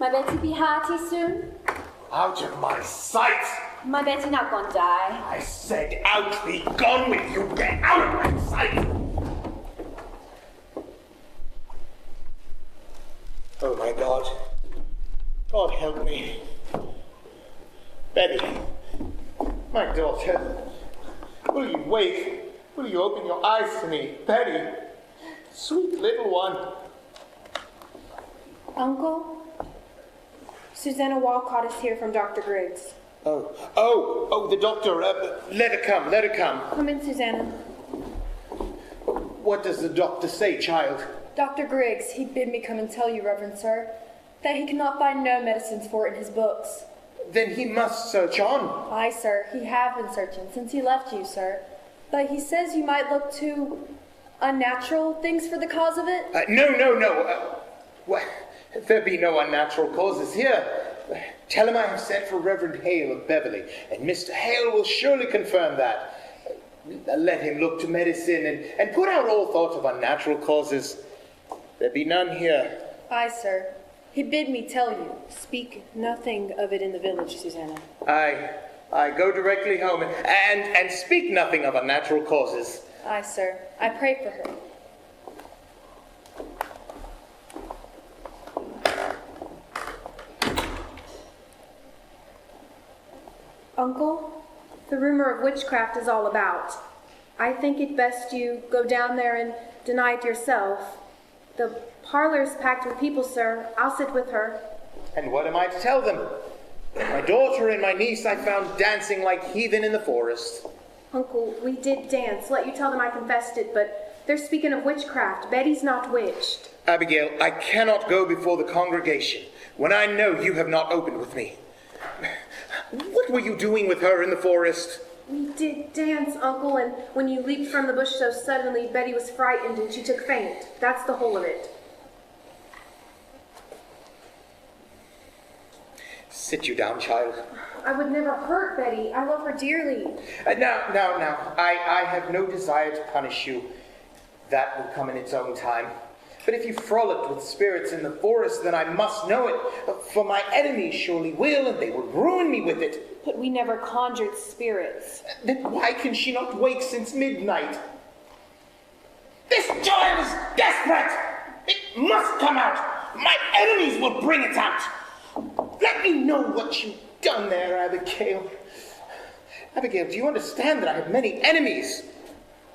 My Betty be hearty soon? Out of my sight! My Betty not gonna die. I said out, be gone with you, get out of my sight! Oh my God. God help me. Betty, my daughter, will you wake? Will you open your eyes to me? Betty, sweet little one. Uncle? Susanna Walcott is here from Dr. Griggs. Oh, the doctor. Let her come. Come in, Susanna. What does the doctor say, child? Dr. Griggs, he bid me come and tell you, Reverend Sir, that he cannot find no medicines for it in his books. Then he must search on. Aye, sir, he have been searching since he left you, sir. But he says you might look to unnatural things for the cause of it. No. What? There be no unnatural causes here. Tell him I have sent for Reverend Hale of Beverly, and Mr. Hale will surely confirm that. Let him look to medicine and put out all thought of unnatural causes. There be none here. Aye, sir. He bid me tell you, speak nothing of it in the village, Susanna. I go directly home and speak nothing of unnatural causes. Aye, sir. I pray for her. Uncle, the rumor of witchcraft is all about. I think it best you go down there and deny it yourself. The parlor is packed with people, sir. I'll sit with her. And what am I to tell them? My daughter and my niece I found dancing like heathen in the forest. Uncle, we did dance. Let you tell them I confessed it, but they're speaking of witchcraft. Betty's not witched. Abigail, I cannot go before the congregation when I know you have not opened with me. What were you doing with her in the forest? We did dance, Uncle, and when you leaped from the bush so suddenly, Betty was frightened and she took faint. That's the whole of it. Sit you down, child. I would never hurt Betty. I love her dearly. Now. I have no desire to punish you. That will come in its own time. But if you frolicked with spirits in the forest, then I must know it. For my enemies surely will, and they will ruin me with it. But we never conjured spirits. Then why can she not wake since midnight? This child is desperate! It must come out! My enemies will bring it out! Let me know what you've done there, Abigail. Abigail, do you understand that I have many enemies?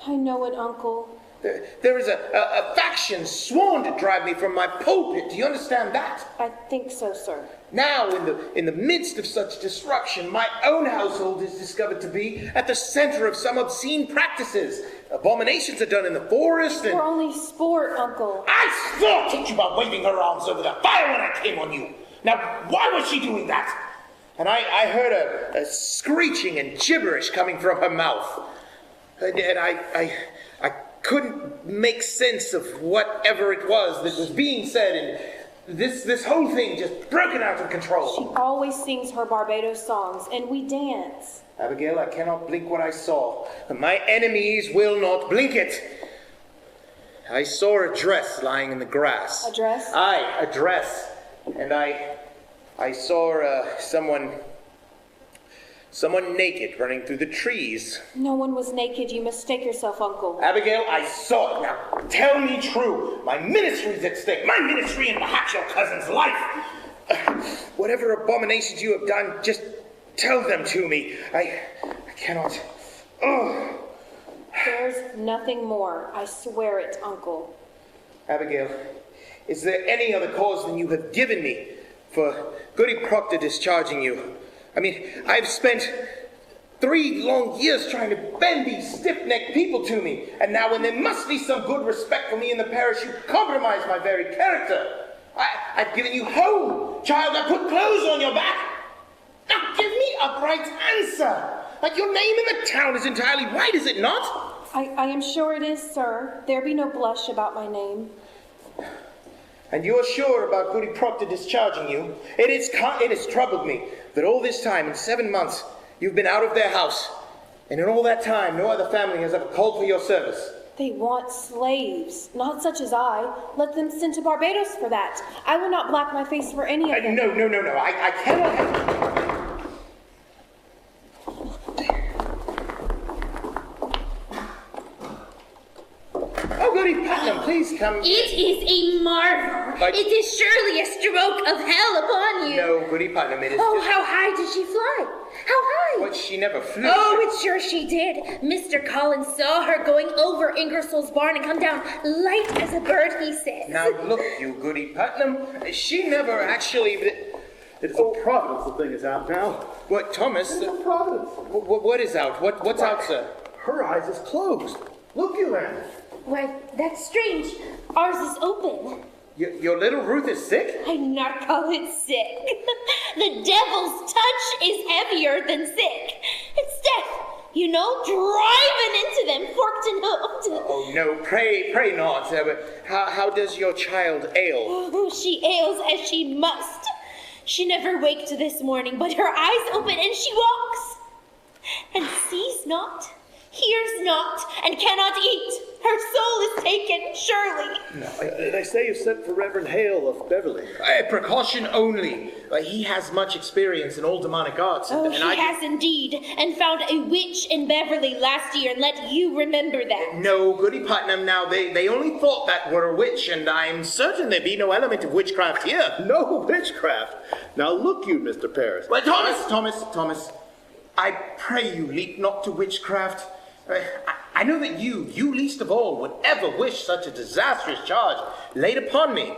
I know it, Uncle. There is a faction sworn to drive me from my pulpit. Do you understand that? I think so, sir. Now, in the midst of such disruption, my own household is discovered to be at the center of some obscene practices. Abominations are done in the forest and... We're only sport, Uncle. I still teach you about waving her arms over the fire when I came on you. Now, why was she doing that? And I heard a screeching and gibberish coming from her mouth. And I couldn't make sense of whatever it was that was being said, and this whole thing just broken out of control. She always sings her Barbados songs, and we dance. Abigail, I cannot blink what I saw. My enemies will not blink it. I saw a dress lying in the grass. A dress? Aye, a dress. And I saw someone naked running through the trees. No one was naked. You mistake yourself, Uncle. Abigail, I saw it. Now, tell me true. My ministry's at stake. My ministry and perhaps your cousin's life. Whatever abominations you have done, just tell them to me. I cannot. Oh. There's nothing more. I swear it, Uncle. Abigail, is there any other cause than you have given me for Goody Proctor discharging you? I mean, I've spent 3 long years trying to bend these stiff-necked people to me, and now when there must be some good respect for me in the parish, you compromise my very character. I've given you home, child. I put clothes on your back. Now give me a right answer. Like your name in the town is entirely right, is it not? I am sure it is, sir. There be no blush about my name. And you are sure about Goody Proctor discharging you? It has troubled me that all this time, in 7 months, you've been out of their house. And in all that time, no other family has ever called for your service. They want slaves, not such as I. Let them send to Barbados for that. I will not black my face for any of them. No. I cannot have... Oh, Goody Putnam, please come. It is a marvel. But- It is surely a stroke of hell upon you. No, Goody Putnam, it is Oh, just... how high did she fly? How high? What, she never flew. Oh, it's sure she did. Mr. Collins saw her going over Ingersoll's barn and come down light as a bird, he says. Now look, you Goody Putnam, she never actually... It's a Providence the thing is out now. What, Thomas? It's a Providence. What is out? What's out, sir? Her eyes is closed. Look, you Anne. Why, that's strange. Ours is open. Your little Ruth is sick? I not call it sick. The devil's touch is heavier than sick. It's death, you know, driving into them, forked and hooked. Oh, no, pray not. But how does your child ail? Oh, she ails as she must. She never waked this morning, but her eyes open and she walks, and sees not, hears not, and cannot eat. Her soul is taken, surely. No, they say you sent for Reverend Hale of Beverly. Precaution only. He has much experience in all demonic arts. Oh, he has indeed, and found a witch in Beverly last year, and let you remember that. No, Goody Putnam, now they only thought that were a witch, and I'm certain there be no element of witchcraft here. No witchcraft. Now look you, Mr. Paris. Well, Thomas, I pray you leap not to witchcraft. I know that you least of all, would ever wish such a disastrous charge laid upon me.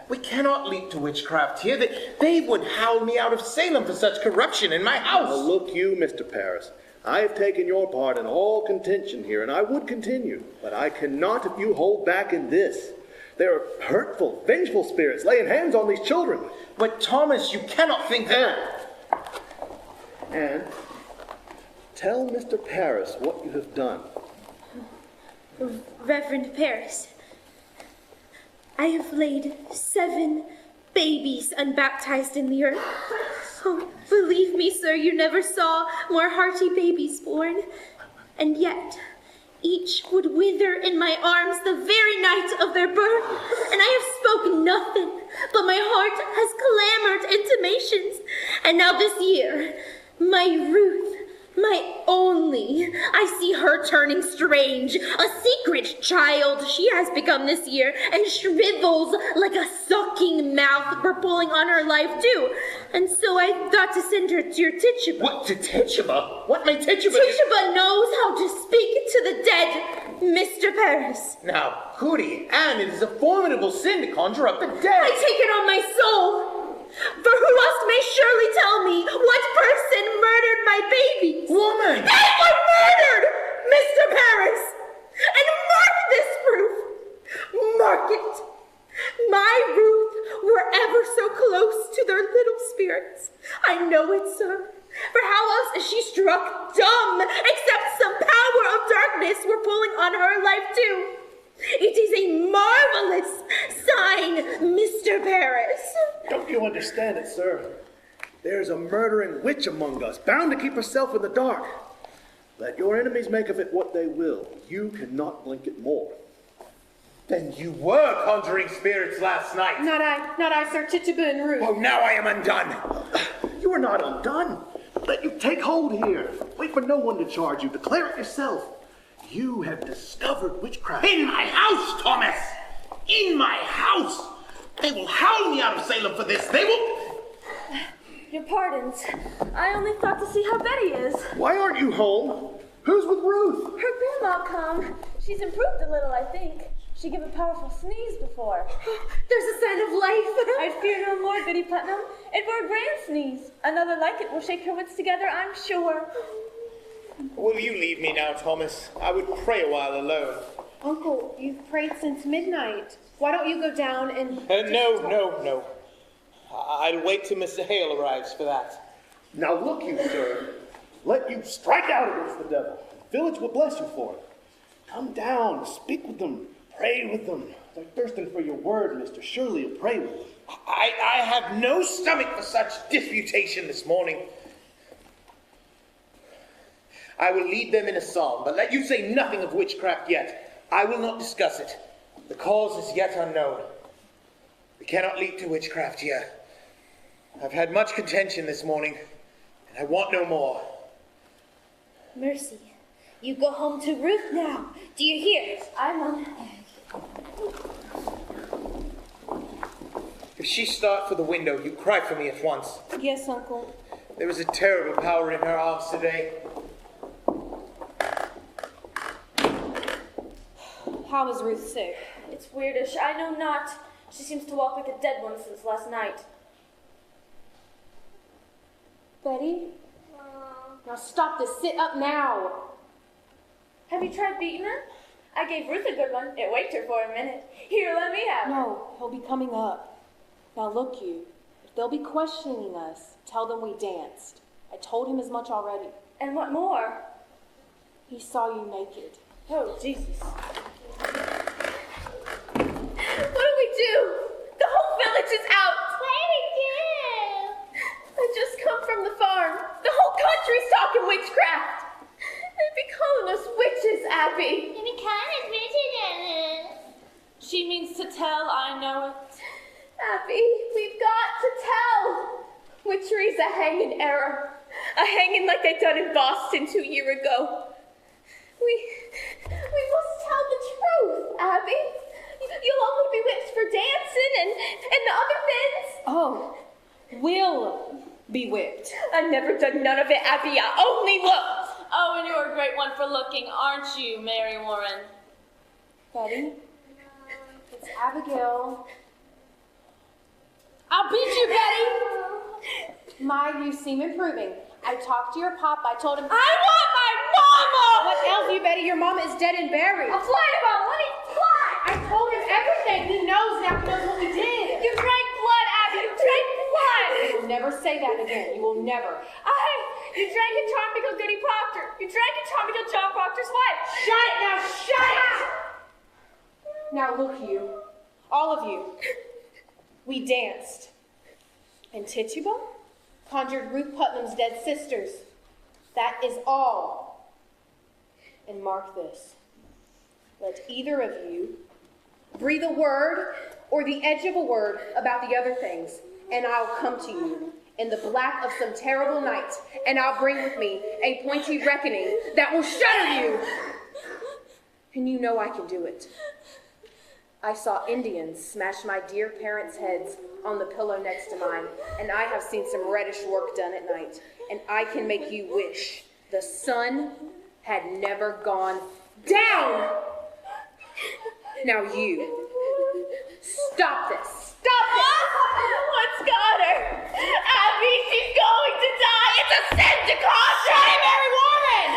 We cannot leap to witchcraft here. They would howl me out of Salem for such corruption in my house. Now look you, Mr. Paris. I have taken your part in all contention here, and I would continue, but I cannot if you hold back in this. There are hurtful, vengeful spirits laying hands on these children. But Thomas, you cannot think that. And tell Mr. Paris what you have done. Reverend Paris, I have laid 7 babies unbaptized in the earth. Oh, believe me, sir, you never saw more hearty babies born. And yet, each would wither in my arms the very night of their birth. And I have spoken nothing, but my heart has clamored intimations. And now this year, my Ruth, my only, I see her turning strange. A secret child she has become this year, and shrivels like a sucking mouth for pulling on her life too. And so I thought to send her to your Tituba. What, to Tituba? What may Tituba... Tituba knows how to speak to the dead, Mr. Paris. Now, Goody, Anne, it is a formidable sin to conjure up the dead. I take it on my soul. For who else may surely tell me what person murdered my babies? Woman! They were murdered, Mr. Paris! And mark this proof! Mark it! My Ruth were ever so close to their little spirits. I know it, sir. For how else is she struck dumb, except some power of darkness were pulling on her life too? It is a marvelous sign, Mr. Paris. Don't you understand it, sir? There's a murdering witch among us, bound to keep herself in the dark. Let your enemies make of it what they will. You cannot blink it more. Then you were conjuring spirits last night. Not I, Sir Tituba and Ruth. Oh, now I am undone. You are not undone. Let you take hold here. Wait for no one to charge you. Declare it yourself. You have discovered witchcraft. In my house, Thomas! In my house! They will howl me out of Salem for this. They will... Your pardons. I only thought to see how Betty is. Why aren't you home? Who's with Ruth? Her grandma come. She's improved a little, I think. She gave a powerful sneeze before. There's a sign of life. I fear no more, Goody Putnam. It were a grand sneeze. Another like it will shake her wits together, I'm sure. Will you leave me now, Thomas? I would pray a while alone. Uncle, you've prayed since midnight. Why don't you go down and... No. I'll wait till Mr. Hale arrives for that. Now look you, sir. Let you strike out against the devil. The village will bless you for it. Come down, speak with them, pray with them. They're thirsting for your word, mister. Surely you'll pray with them. I have no stomach for such disputation this morning. I will lead them in a psalm, but let you say nothing of witchcraft yet. I will not discuss it. The cause is yet unknown. We cannot leap to witchcraft yet. I've had much contention this morning, and I want no more. Mercy, you go home to Ruth now. Do you hear? I'm on. If she start for the window, you cry for me at once. Yes, Uncle. There is a terrible power in her arms today. How is Ruth sick? It's weirdish. I know not. She seems to walk like a dead one since last night. Betty? Now stop this. Sit up now. Have you tried beating her? I gave Ruth a good one. It waked her for a minute. Here, let me have her. No, he'll be coming up. Now look, you. If they'll be questioning us, tell them we danced. I told him as much already. And what more? He saw you naked. Oh, Jesus. What do we do? The whole village is out. What do we do? I just come from the farm. The whole country's talking witchcraft. They'd be calling us witches, Abby. They'd be calling us witches. She means to tell, I know it. Abby, we've got to tell. Witchery's a hanging error. A hanging like they done in Boston 2 years ago. We must tell the truth, Abby. You'll only be whipped for dancing and the other things. Oh, will be whipped. I never done none of it, Abby. I only looked. Oh, and you're a great one for looking, aren't you, Mary Warren? Betty? It's Abigail. I'll beat you, Betty! My, you seem improving. I talked to your pop. I told him. I want my mama! What else, you, Betty? Your mama is dead and buried. I'll fly about. Let me fly! I told him everything. He knows now. He knows what we did. You drank blood, Abby. You drank blood. You will never say that again. You will never. You drank and charmed to kill Goody Proctor. You drank and charmed to kill John Proctor's wife. Shut it now. Shut it! Now look, you. All of you. We danced. And Tituba conjured Ruth Putnam's dead sisters. That is all. And mark this. Let either of you breathe a word or the edge of a word about the other things, and I'll come to you in the black of some terrible night, and I'll bring with me a pointy reckoning that will shatter you. And you know I can do it. I saw Indians smash my dear parents' heads on the pillow next to mine, and I have seen some reddish work done at night, and I can make you wish the sun had never gone down. Now you, stop this. Stop this. What's got her? Abby, she's going to die. It's a sin to cause her. Hey, Mary Warren!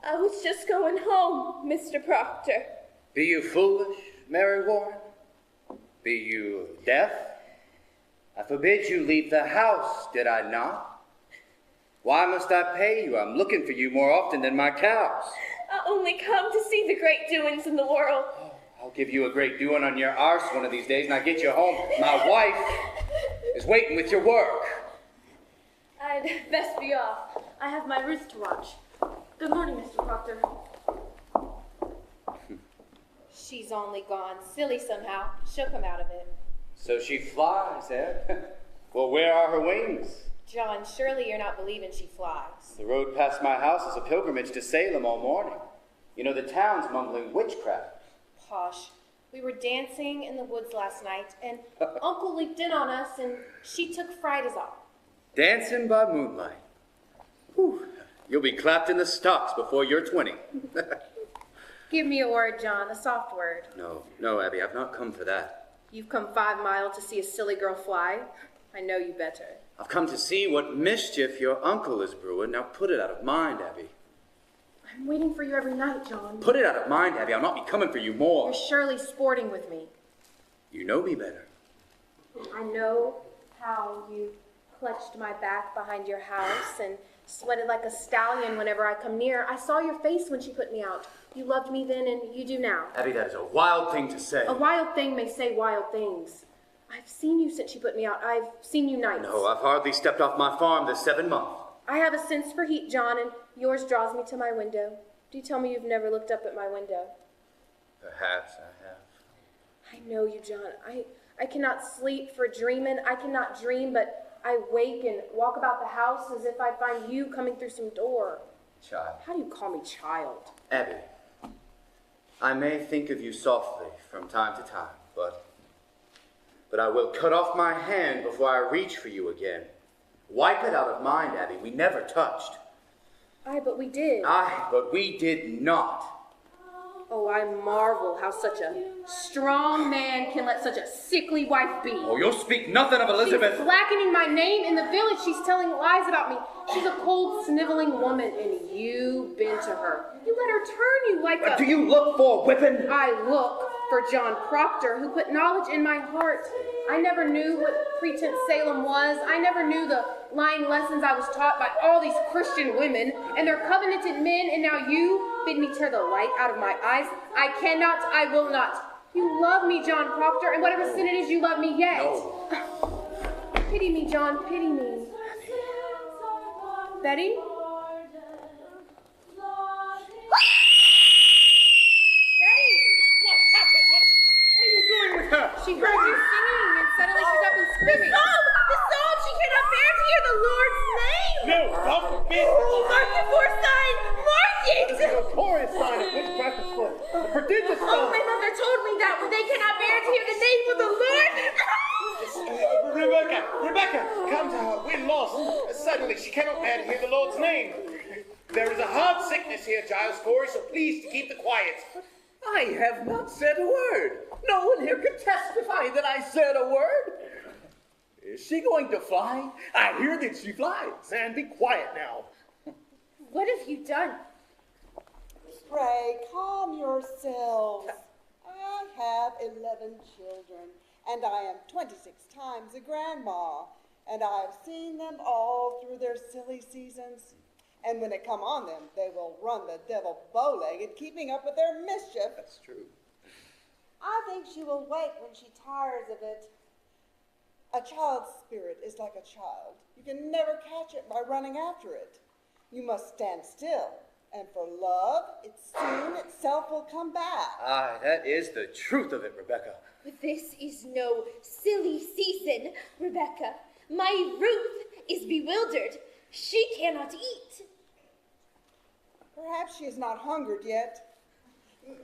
I was just going home, Mr. Proctor. Be you foolish, Mary Warren? Be you deaf? I forbid you leave the house, did I not? Why must I pay you? I'm looking for you more often than my cows. I only come to see the great doings in the world. I'll give you a great doing on your arse one of these days, and I'll get you home. My wife is waiting with your work. I'd best be off. I have my Ruth to watch. Good morning, Mr. Proctor. She's only gone silly somehow. She'll come out of it. So she flies, eh? Well, where are her wings? John, surely you're not believing she flies. The road past my house is a pilgrimage to Salem all morning. You know, the town's mumbling witchcraft. Posh. We were dancing in the woods last night, and Uncle leaped in on us, and she took fright us all. Dancing by moonlight. Whew. You'll be clapped in the stocks before you're 20. Give me a word, John, a soft word. No, Abby, I've not come for that. You've come 5 miles to see a silly girl fly. I know you better. I've come to see what mischief your uncle is brewing. Now put it out of mind, Abby. I'm waiting for you every night, John. Put it out of mind, Abby. I'll not be coming for you more. You're surely sporting with me. You know me better. I know how you clutched my back behind your house and sweated like a stallion whenever I come near. I saw your face when she put me out. You loved me then and you do now. Abby, that is a wild thing to say. A wild thing may say wild things. I've seen you since she put me out. I've seen you nights. No, I've hardly stepped off my farm this 7 months. I have a sense for heat, John, and yours draws me to my window. Do you tell me you've never looked up at my window? Perhaps I have. I know you, John. I cannot sleep for dreaming. I cannot dream, but I wake and walk about the house as if I find you coming through some door. Child. How do you call me child? Abby, I may think of you softly from time to time, but I will cut off my hand before I reach for you again. Wipe it out of mind, Abby. We never touched. Aye, but we did. Aye, but we did not. Oh, I marvel how such a strong man can let such a sickly wife be. Oh, you'll speak nothing of Elizabeth. She's blackening my name in the village. She's telling lies about me. She's a cold, sniveling woman, and you've been to her. You let her turn you like a... Do you look for whipping? I look for John Proctor, who put knowledge in my heart. I never knew what pretense Salem was. I never knew the lying lessons I was taught by all these Christian women and their covenanted men, and now you bid me tear the light out of my eyes. I cannot, I will not. You love me, John Proctor, and whatever sin it is, you love me yet. No. Pity me, John, pity me. Betty? She heard you singing, and suddenly she's up and screaming. The psalm! She cannot bear to hear the Lord's name! No, God forbid! Oh, mark the fourth sign! Mark it! It's a notorious sign of witchcraft afoot. A prodigious Oh, sign. my mother told me that when they cannot bear to hear the name of the Lord. Rebecca, come to her. We're lost. Suddenly, she cannot bear to hear the Lord's name. There is a hard sickness here, Giles Corey, so please to keep the quiet. I have not said a word. No one here can testify that I said a word. Is she going to fly? I hear that she flies. Man, be quiet now. What have you done? Pray, calm yourselves. I have 11 children, and I am 26 times a grandma, and I have seen them all through their silly seasons. And when it come on them, they will run the devil bow-legged, keeping up with their mischief. That's true. I think she will wake when she tires of it. A child's spirit is like a child. You can never catch it by running after it. You must stand still, and for love, it soon itself will come back. Aye, that is the truth of it, Rebecca. This is no silly season, Rebecca. My Ruth is bewildered. She cannot eat. Perhaps she is not hungered yet.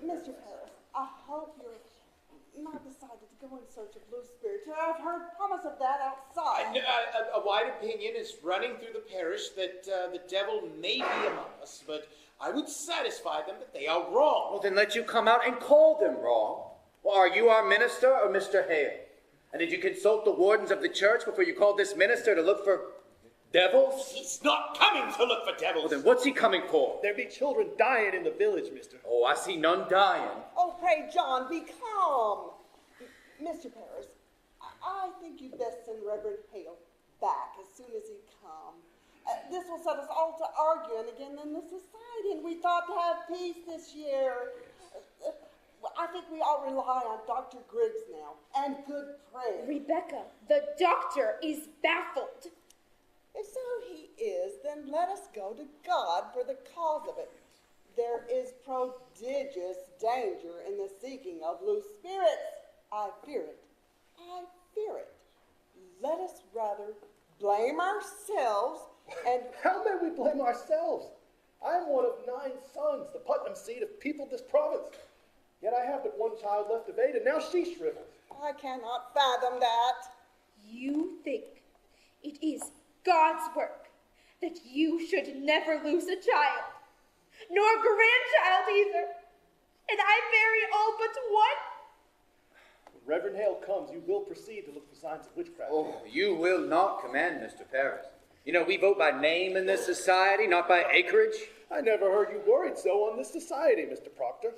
Mr. Paris, I hope you're not decided to go in search of blue spirits. I've heard promise of that outside. A wide opinion is running through the parish that the devil may be among us, but I would satisfy them that they are wrong. Well, then let you come out and call them wrong. Well, are you our minister or Mr. Hale? And did you consult the wardens of the church before you called this minister to look for devils? He's not coming to look for devils. Well, then what's he coming for? There be children dying in the village, mister. Oh, I see none dying. Oh, pray, John, be calm. Mr. Paris, I think you'd best send Reverend Hale back as soon as he come. This will set us all to arguing again in the society, and we thought to have peace this year. I think we all rely on Dr. Griggs now, and good prayer. Rebecca, the doctor is baffled. If so he is, then let us go to God for the cause of it. There is prodigious danger in the seeking of loose spirits. I fear it. I fear it. Let us rather blame ourselves and... How may we blame ourselves? I am one of 9 sons, the Putnam seed have peopled this province. Yet I have but one child left of 8, and now she's shriveled. I cannot fathom that. You think it is God's work that you should never lose a child, nor a grandchild either, and I bury all but one? When Reverend Hale comes, you will proceed to look for signs of witchcraft. Oh, you will not command, Mr. Paris. You know, we vote by name in this society, not by acreage. I never heard you worried so on this society, Mr. Proctor.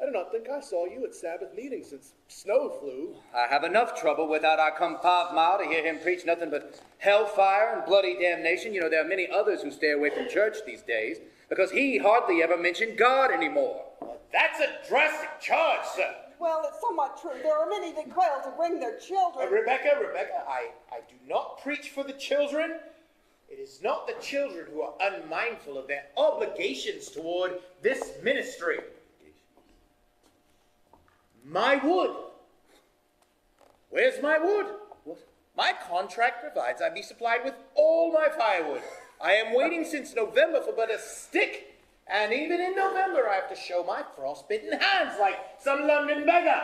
I do not think I saw you at Sabbath meeting since snow flew. I have enough trouble without I come 5 miles to hear him preach nothing but hellfire and bloody damnation. You know, there are many others who stay away from church these days because he hardly ever mentioned God anymore. That's a drastic charge, sir. Well, it's somewhat true. There are many that quail to bring their children. Rebecca, I do not preach for the children. It is not the children who are unmindful of their obligations toward this ministry. My wood. Where's my wood? What? My contract provides I be supplied with all my firewood. I am waiting since November for but a stick. And even in November, I have to show my frostbitten hands like some London beggar.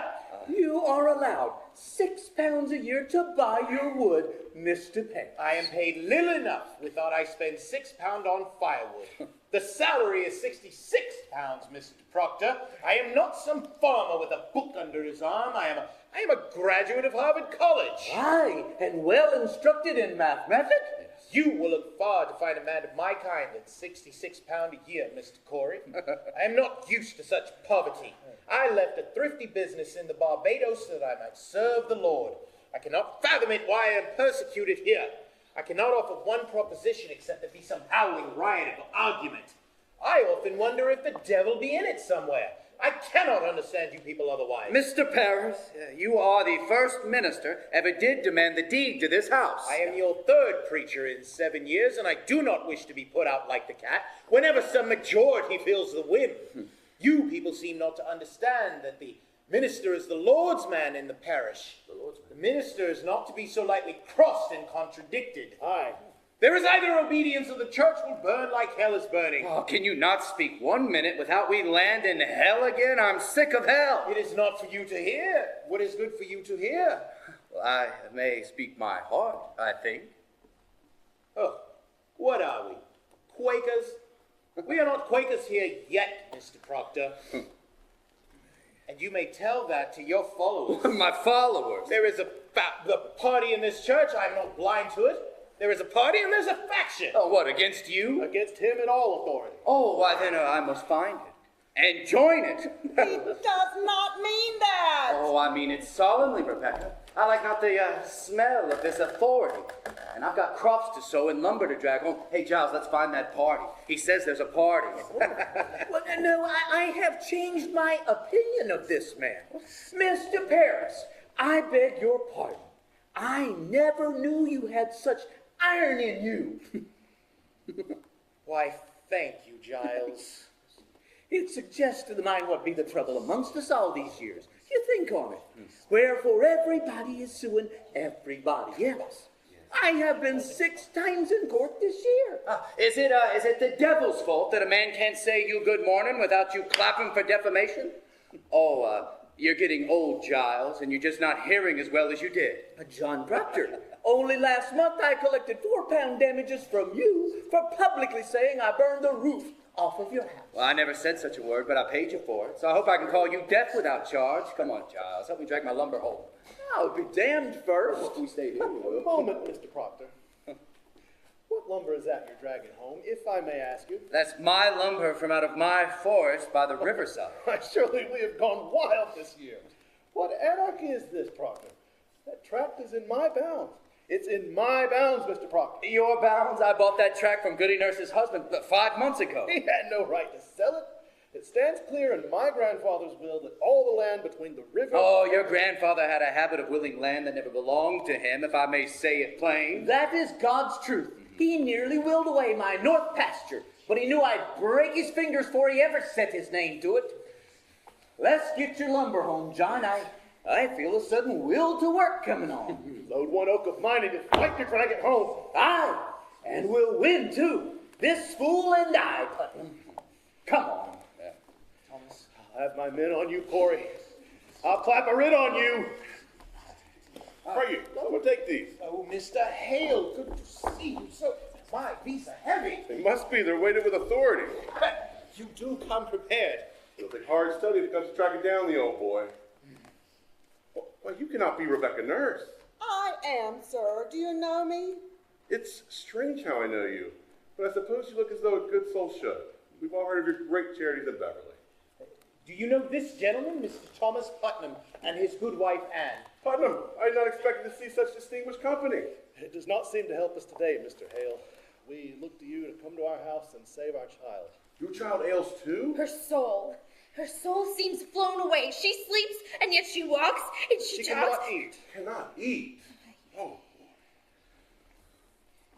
You are allowed 6 pounds a year to buy your wood, Mr. Penn. I am paid little enough without I spend £6 on firewood. The salary is £66, Mr. Proctor. I am not some farmer with a book under his arm. I am a graduate of Harvard College. Aye, and well instructed in mathematics. You will look far to find a man of my kind at £66 a year, Mr. Corey. I am not used to such poverty. I left a thrifty business in the Barbados so that I might serve the Lord. I cannot fathom it why I am persecuted here. I cannot offer one proposition except there be some howling riot of argument. I often wonder if the devil be in it somewhere. I cannot understand you people otherwise. Mr. Paris, you are the first minister ever did demand the deed to this house. I am your third preacher in 7 years, and I do not wish to be put out like the cat whenever some majority feels the whim. You people seem not to understand that the minister is the Lord's man in the parish. The minister is not to be so lightly crossed and contradicted. Aye. There is either obedience or the church will burn like hell is burning. Oh, can you not speak 1 minute without we land in hell again? I'm sick of hell. It is not for you to hear. What is good for you to hear? Well, I may speak my heart, I think. Oh, what are we? Quakers? We are not Quakers here yet, Mr. Proctor. And you may tell that to your followers. My followers. There is a party in this church. I'm not blind to it. There is a party and there's a faction. Oh, what, against you? Against him and all authority. Oh, why then I must find it and join it. He does not mean that. Oh, I mean it solemnly, Rebecca. I like not the smell of this authority. And I've got crops to sow and lumber to drag home. Hey, Giles, let's find that party. He says there's a party. Well, no, I have changed my opinion of this man. Mr. Paris, I beg your pardon. I never knew you had such iron in you. Why, thank you, Giles. It suggests to the mind what be the trouble amongst us all these years. You think on it. Wherefore everybody is suing everybody else. I have been 6 times in court this year. Is it the devil's fault that a man can't say you good morning without you clapping for defamation? Oh, you're getting old, Giles, and you're just not hearing as well as you did. John Proctor, only last month I collected £4 damages from you for publicly saying I burned the roof off of your house. Well, I never said such a word, but I paid you for it, so I hope I can call you deaf without charge. Come on, Giles, help me drag my lumber home. I'll be damned first. If we stay here, we A will. moment, Mr. Proctor. What lumber is that you're dragging home, if I may ask you? That's my lumber from out of my forest by the riverside. Why, surely we have gone wild this year. What anarchy is this, Proctor? That tract is in my bounds. It's in my bounds, Mr. Proctor. Your bounds? I bought that tract from Goody Nurse's husband 5 months ago. He had no right to sell it. It stands clear in my grandfather's will that all the land between the river... Oh, your grandfather had a habit of willing land that never belonged to him, if I may say it plain. That is God's truth. He nearly willed away my north pasture, but he knew I'd break his fingers before he ever set his name to it. Let's get your lumber home, John. I feel a sudden will to work coming on. Load one oak of mine and just fight to drag it home. Aye, and we'll win too. This fool and I, Putnam. Come on. Thomas. I'll have my men on you, Corey. I'll clap a writ on you. Pray you, someone take these. Oh, Mr. Hale, good to see you. So, my, these are heavy. They must be. They're weighted with authority. You do come prepared. It'll take hard study if it comes to tracking down the old boy. Well, you cannot be Rebecca Nurse. I am, sir. Do you know me? It's strange how I know you, but I suppose you look as though a good soul should. We've all heard of your great charities in Beverly. Do you know this gentleman, Mr. Thomas Putnam, and his good wife, Anne? Putnam, I had not expected to see such distinguished company. It does not seem to help us today, Mr. Hale. We look to you to come to our house and save our child. Your child ails too? Her soul seems flown away. She sleeps, and yet she walks, and she talks. Cannot eat. Oh.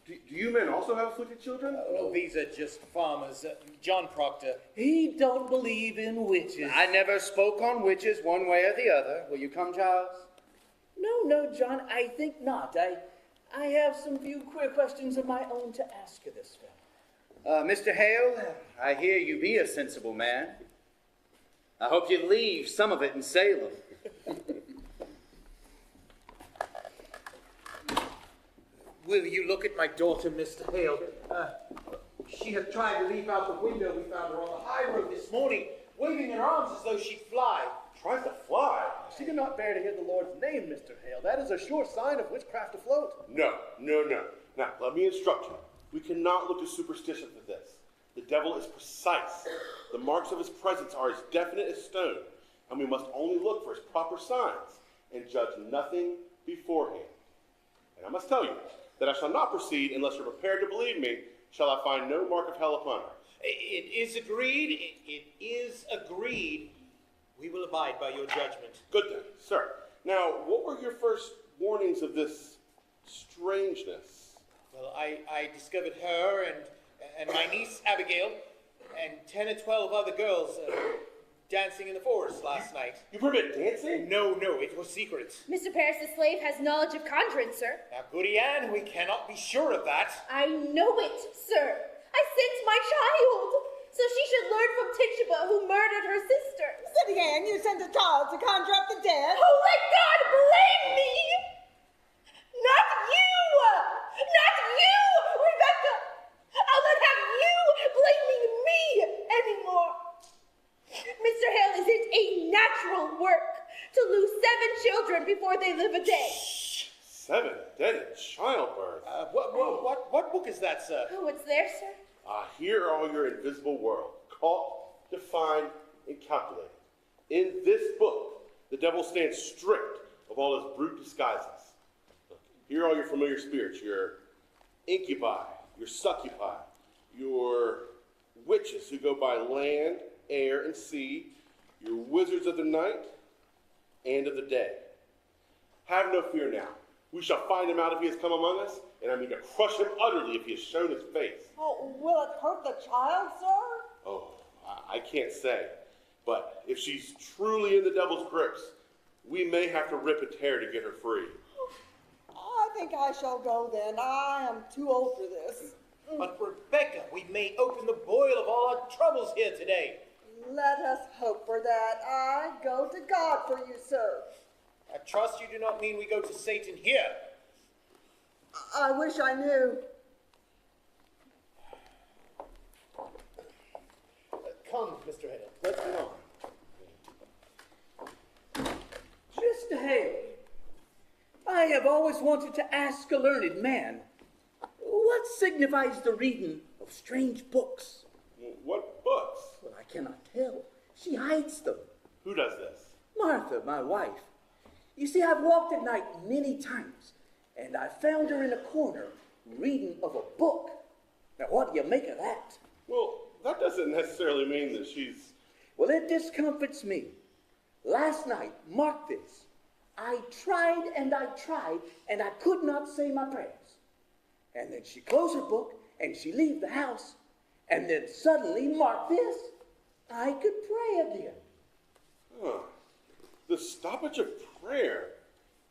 Do you men also have afflicted children? No, these are just farmers. John Proctor. He don't believe in witches. I never spoke on witches one way or the other. Will you come, Giles? No, John, I think not. I have some few queer questions of my own to ask of this fellow. Mr. Hale, I hear you be a sensible man. I hope you leave some of it in Salem. Will you look at my daughter, Mr. Hale? She has tried to leap out the window. We found her on the high road this morning, waving her arms as though she'd fly. Tries to fly. She cannot bear to hear the Lord's name, Mr. Hale. That is a sure sign of witchcraft afloat. No. Now, let me instruct you. We cannot look to superstition for this. The devil is precise. The marks of his presence are as definite as stone, and we must only look for his proper signs and judge nothing beforehand. And I must tell you that I shall not proceed unless you're prepared to believe me, shall I find no mark of hell upon her. It is agreed. It is agreed. We will abide by your judgment. Good then, sir. Now, what were your first warnings of this strangeness? Well, I discovered her and my niece Abigail and 10 or 12 other girls dancing in the forest last night. You permit dancing? No, it was secret. Mr. Paris the slave has knowledge of conjuring, sir. Now, Goody Ann, we cannot be sure of that. I know it, sir. I sent my child, so she should learn from Tituba, who murdered her sisters. Goody Ann, you sent a child to conjure up the dead? Oh, let God blame me! Not you! Not you, Rebecca! I'll not have you blaming me anymore. Mr. Hale, is it a natural work to lose 7 children before they live a day? 7 dead in childbirth. What book is that, sir? Oh, it's there, sir? Here are all your invisible world, caught, defined, and calculated. In this book, the devil stands stripped of all his brute disguises. Look, here are all your familiar spirits, your incubi, your succubi, your witches who go by land, air, and sea, your wizards of the night and of the day. Have no fear now. We shall find him out if he has come among us, and I mean to crush him utterly if he has shown his face. Oh, will it hurt the child, sir? Oh, I can't say. But if she's truly in the devil's grips, we may have to rip and tear to get her free. I think I shall go then. I am too old for this. But Rebecca, we may open the boil of all our troubles here today. Let us hope for that. I go to God for you, sir. I trust you do not mean we go to Satan here. I wish I knew. Come, Mr. Hale, let's go on. Mr. Hale, I have always wanted to ask a learned man, what signifies the reading of strange books? What books? Well, I cannot tell. She hides them. Who does this? Martha, my wife. You see, I've walked at night many times, and I found her in a corner reading of a book. Now, what do you make of that? Well, that doesn't necessarily mean that she's... Well, it discomforts me. Last night, mark this, I tried, and I could not say my prayers. And then she closed her book, and she leave the house, and then suddenly, mark this, I could pray again. Huh. The stoppage of prayer.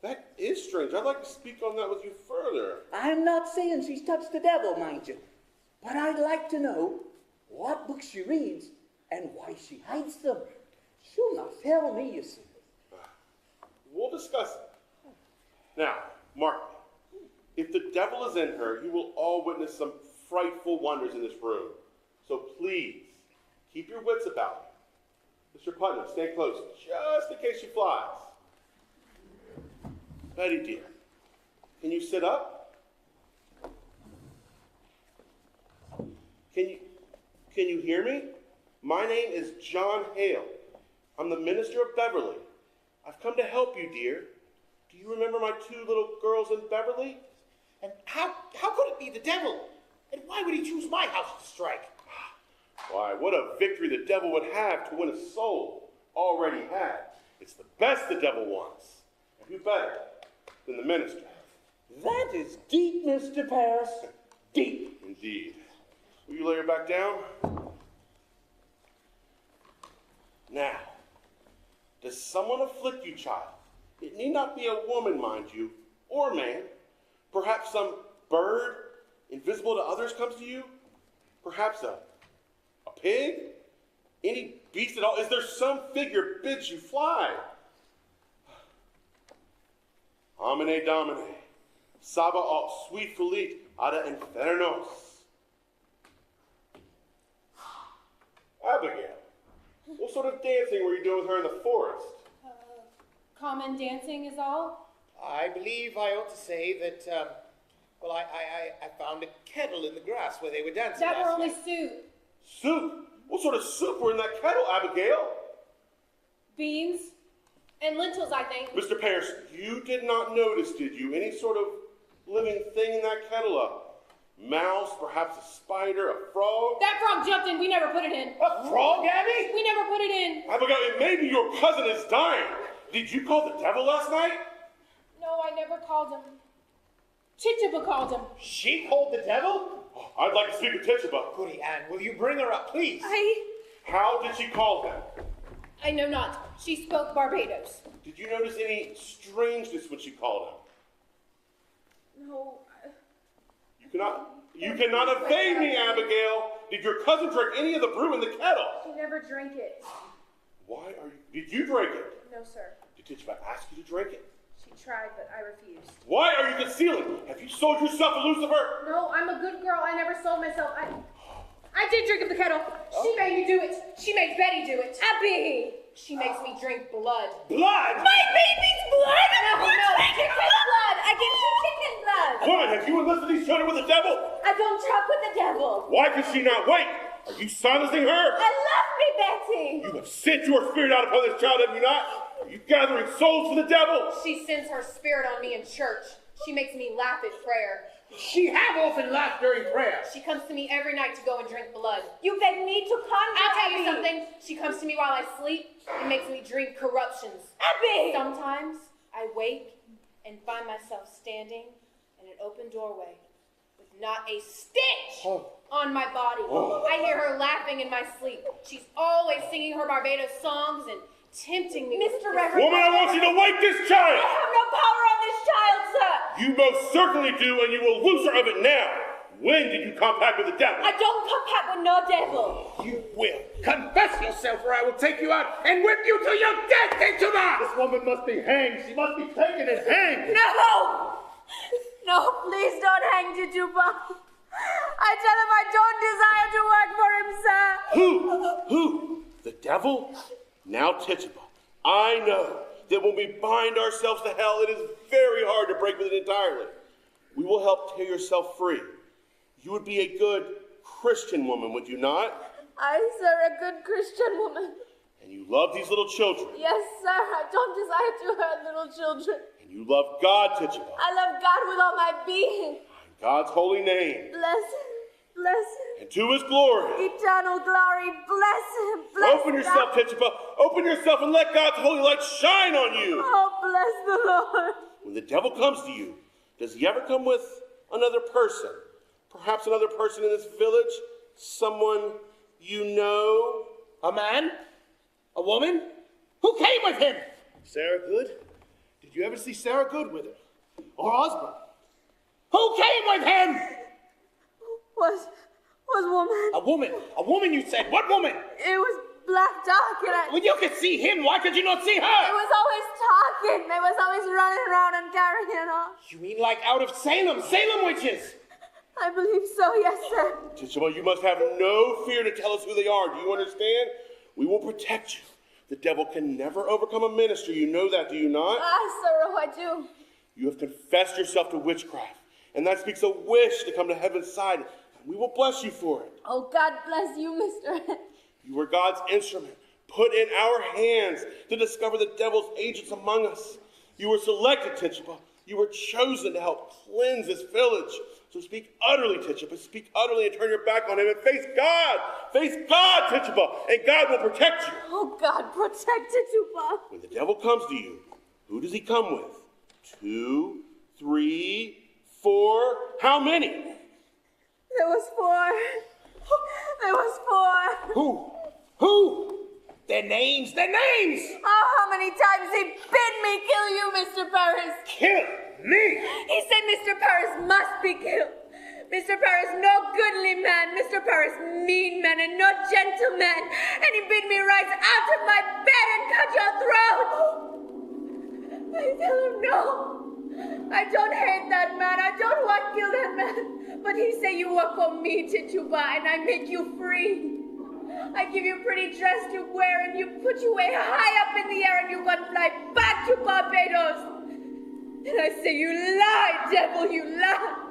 That is strange. I'd like to speak on that with you further. I'm not saying she's touched the devil, mind you, but I'd like to know what books she reads and why she hides them. She'll not tell me, you see. We'll discuss it. Now, mark me. If the devil is in her, you will all witness some frightful wonders in this room. So please, keep your wits about you. Mr. Putnam, stand close, just in case she flies. Betty, dear, can you sit up? Can you hear me? My name is John Hale. I'm the minister of Beverly. I've come to help you, dear. Do you remember my 2 little girls in Beverly? And how could it be the devil? And why would he choose my house to strike? Why, what a victory the devil would have to win a soul already had. It's the best the devil wants. And who better than the minister? That is deep, Mr. Paris. deep. Indeed. Will you lay her back down? Now, does someone afflict you, child? It need not be a woman, mind you, or man. Perhaps some bird, invisible to others, comes to you? Perhaps a pig? Any beast at all? Is there some figure bids you fly? Amine Domine, Saba aut sweet felit ada infernos. Abigail, what sort of dancing were you doing with her in the forest? Common dancing is all? I believe I ought to say that, I found a kettle in the grass where they were dancing That were last only night. soup. Soup? What sort of soup were in that kettle, Abigail? Beans and lentils, I think. Mr. Parrish, you did not notice, did you, any sort of living thing in that kettle? A mouse, perhaps a spider, a frog? That frog jumped in. We never put it in. A frog, Abby? We never put it in. Abigail, it may be your cousin is dying. Did you call the devil last night? No, I never called him. Tituba called him. She called the devil? Oh, I'd like to speak with Tituba. Goody Ann, will you bring her up, please? How did she call him? I know not. She spoke Barbados. Did you notice any strangeness when she called him? No. You cannot evade me, Abigail. Did your cousin drink any of the brew in the kettle? She never drank it. Why are you... Did you drink it? No, sir. Did Tituba ask you to drink it? She tried, but I refused. Why are you concealing? Have you sold yourself to Lucifer? No, I'm a good girl. I never sold myself. I did drink of the kettle. She made me do it. She made Betty do it. Abby! She makes me drink blood. Blood? My baby's blood? No, Chicken blood! I give you chicken blood! Woman, have you enlisted these children with the devil? I don't talk with the devil. Why can she not wait? Are you silencing her? I love me, Betty! You have sent your spirit out upon this child, have you not? Are you gathering souls for the devil? She sends her spirit on me in church. She makes me laugh at prayer. She have often laughed during prayer. She comes to me every night to go and drink blood. You beg me to conjure, I'll tell you Abby. something. She comes to me while I sleep and makes me drink corruptions. Abby! Sometimes I wake and find myself standing in an open doorway with not a stitch on my body. I hear her laughing in my sleep. She's always singing her Barbados songs and tempting me. Mr. Reverend. Woman, I want you to wake this child! I have no power on this child, sir! You most certainly do, and you will lose her of it now. When did you compact with the devil? I don't compact with no devil. You will. Confess yourself, or I will take you out and whip you till you're dead, Tituba! This woman must be hanged. She must be taken and hanged. No! No, please don't hang Tituba. I tell him I don't desire to work for him, sir. Who? The devil? Now, Tituba, I know that when we bind ourselves to hell, it is very hard to break with it entirely. We will help tear yourself free. You would be a good Christian woman, would you not? I, sir, a good Christian woman. And you love these little children. Yes, sir, I don't desire to hurt little children. And you love God, Tituba. I love God with all my being. In God's holy name. Bless him, bless him. And to his glory. Eternal glory, bless him, bless Open yourself, Tituba. Open yourself and let God's holy light shine on you. Oh, bless the Lord. When the devil comes to you, does he ever come with another person? Perhaps another person in this village? Someone you know? A man? A woman? Who came with him? Sarah Good? Did you ever see Sarah Good with her? Or Osborne? Who came with him? Was woman. A woman. A woman, you said. What woman? It was black dark and Well, you could see him. Why could you not see It her? was always talking. They was always running around and carrying on. You mean like out of Salem? Salem witches? I believe so, yes, sir. Tituba, you must have no fear to tell us who they are. Do you understand? We will protect you. The devil can never overcome a minister. You know that, do you not? Ah, sir, oh, I do. You have confessed yourself to witchcraft, and that speaks a wish to come to heaven's side. And we will bless you for it. Oh, God bless you, mister. You were God's instrument, put in our hands to discover the devil's agents among us. You were selected, Tituba. You were chosen to help cleanse this village. So speak utterly, Tituba. Speak utterly and turn your back on him and face God. Face God, Tituba, and God will protect you. Oh, God, protect Tituba. When the devil comes to you, who does he come with? 2, 3, 4. How many? There was 4. There was 4. Who? Their names! Oh, how many times he bid me kill you, Mr. Paris. Kill me! He said Mr. Paris must be killed. Mr. Paris, no goodly man. Mr. Paris, mean man and no gentleman. And he bid me rise out of my bed and cut your throat. I tell him no. I don't hate that man. I don't want to kill that man. But he say you work for me, Tituba, and I make you free. I give you pretty dress to wear and you put you way high up in the air and you gonna fly back to Barbados. And I say, you lie, devil, you lie.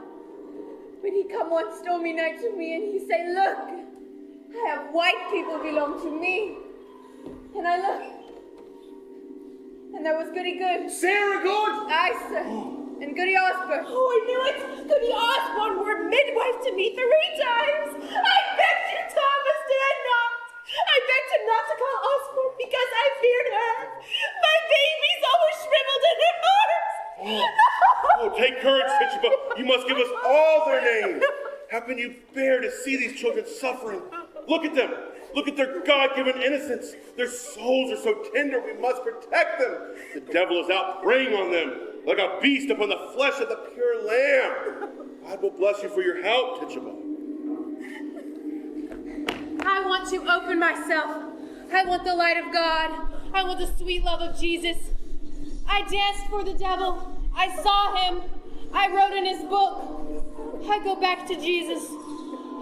When he come one stormy night to me and he say, look, I have white people belong to me. And I look, and there was Goody Good. Sarah Good? Aye, sir. And Goody Osborne. Oh, I knew it! Goody Osborne were midwife to me 3 times! I begged you, Thomas, did I not? I begged him not to call Osborne because I feared her. My baby's always shriveled in her arms! Oh, take courage, Tituba. You must give us all their names. How can you bear to see these children suffering? Look at them. Look at their God-given innocence. Their souls are so tender, we must protect them. The devil is out preying on them like a beast upon the flesh of the pure lamb. God will bless you for your help, Tituba. I want to open myself. I want the light of God. I want the sweet love of Jesus. I danced for the devil. I saw him. I wrote in his book. I go back to Jesus.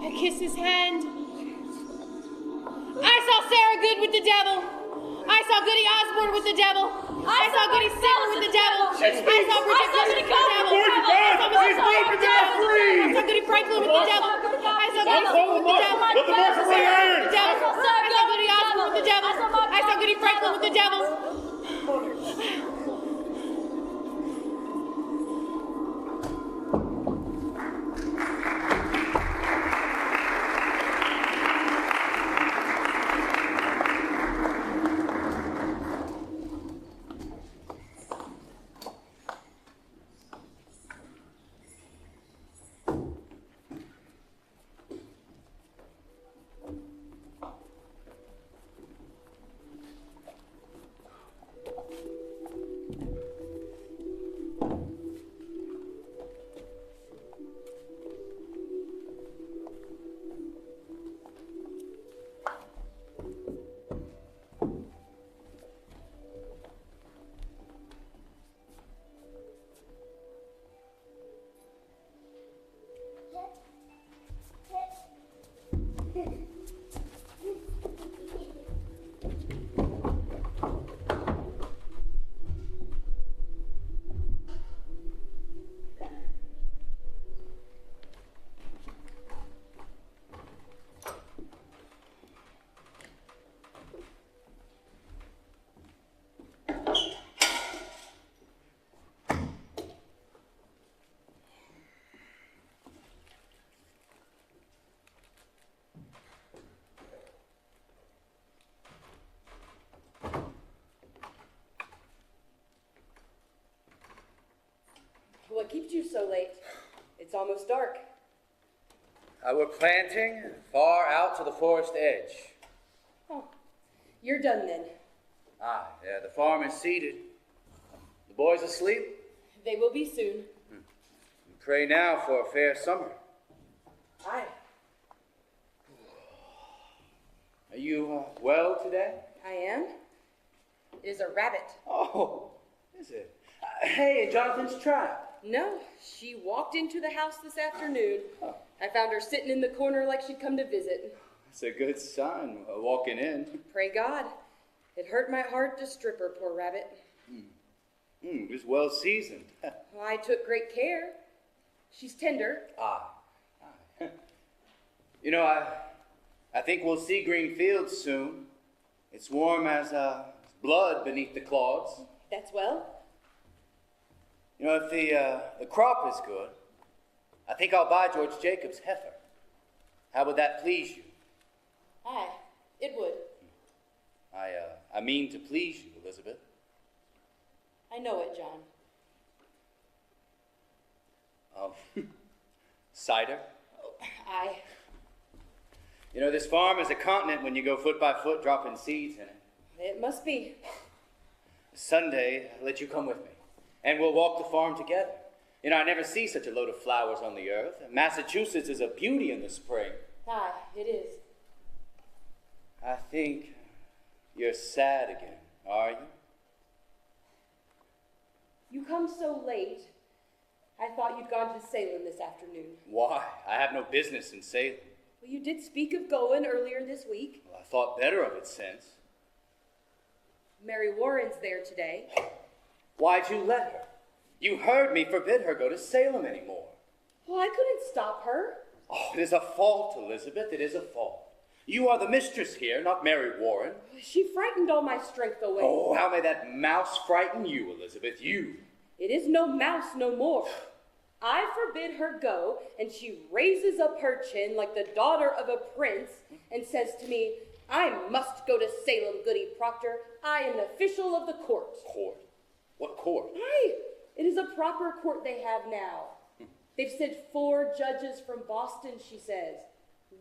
I kiss his hand. I saw Sarah Good with the devil. I saw Goody Osborne with the devil. I saw Goody Silver with the devil. I saw Bridget Good with the devil. I saw Mrs. White with the devil. I saw Goody Franklin with the devil. I saw Goody Silver with the devil. Let the mark away iron. I saw Goody Osborne with the devil. I saw Goody Franklin with the devil. What keeps you so late? It's almost dark. We're planting far out to the forest edge. Oh, you're done then. Ah, yeah, the farm is seeded. The boys asleep? They will be soon. We pray now for a fair summer. Aye. Are you well today? I am. It is a rabbit. Oh, is it? Hey, in Jonathan's trap. No, she walked into the house this afternoon. Oh. I found her sitting in the corner like she'd come to visit. That's a good sign, walking in. Pray God. It hurt my heart to strip her, poor rabbit. It was well seasoned. Well, I took great care. She's tender. You know, I think we'll see green fields soon. It's warm as blood beneath the clods. That's well. You know, if the crop is good, I think I'll buy George Jacob's heifer. How would that please you? Aye, it would. I mean to please you, Elizabeth. I know it, John. Cider? Aye. You know, this farm is a continent when you go foot by foot dropping seeds in it. It must be. Sunday, I'll let you come with me, and we'll walk the farm together. You know, I never see such a load of flowers on the earth. Massachusetts is a beauty in the spring. Aye, it is. I think you're sad again, are you? You come so late. I thought you'd gone to Salem this afternoon. Why? I have no business in Salem. Well, you did speak of going earlier this week. Well, I thought better of it since. Mary Warren's there today. Why'd you let her? You heard me forbid her go to Salem anymore. Well, I couldn't stop her. Oh, it is a fault, Elizabeth. It is a fault. You are the mistress here, not Mary Warren. She frightened all my strength away. Oh, how may that mouse frighten you, Elizabeth? You. It is no mouse no more. I forbid her go, and she raises up her chin like the daughter of a prince and says to me, I must go to Salem, Goody Proctor. I am an official of the court. Court? What court? Aye, it is a proper court they have now. They've sent 4 judges from Boston, she says,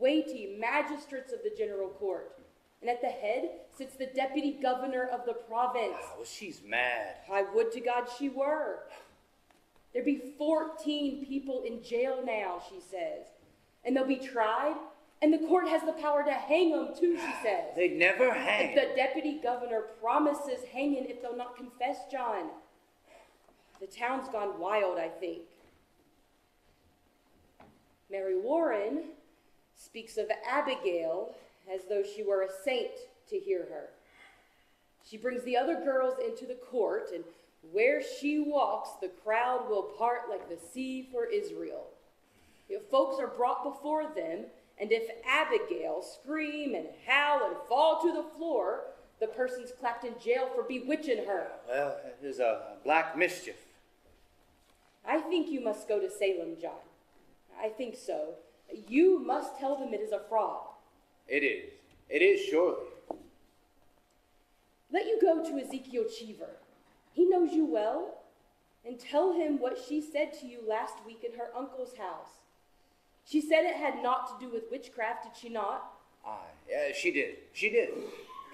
weighty magistrates of the general court. And at the head sits the deputy governor of the province. Well, she's mad. I would to God she were. There'd be 14 people in jail now, she says. And they'll be tried, and the court has the power to hang them too, she says. They'd never hang. The deputy governor promises hanging if they'll not confess, John. The town's gone wild, I think. Mary Warren speaks of Abigail as though she were a saint to hear her. She brings the other girls into the court, and where she walks, the crowd will part like the sea for Israel. If folks are brought before them, and if Abigail scream and howl and fall to the floor, the person's clapped in jail for bewitching her. Well, it is a black mischief. I think you must go to Salem, John. I think so. You must tell them it is a fraud. It is. It is, surely. Let you go to Ezekiel Cheever. He knows you well. And tell him what she said to you last week in her uncle's house. She said it had naught to do with witchcraft, did she not? Aye, she did. She did.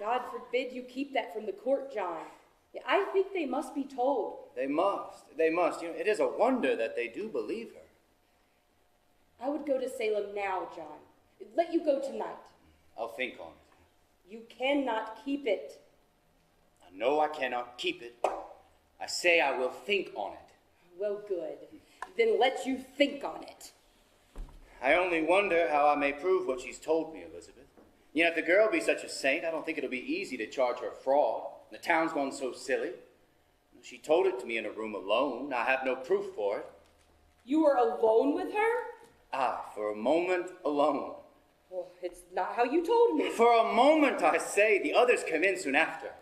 God forbid you keep that from the court, John. I think they must be told. They must. They must. You know, it is a wonder that they do believe her. I would go to Salem now, John. Let you go tonight. I'll think on it. You cannot keep it. No, I cannot keep it. I say I will think on it. Well, good. Then let you think on it. I only wonder how I may prove what she's told me, Elizabeth. You know, if the girl be such a saint, I don't think it'll be easy to charge her fraud. The town's gone so silly. She told it to me in a room alone. I have no proof for it. You were alone with her? For a moment alone. Well, it's not how you told me. For a moment, I say. The others come in soon after.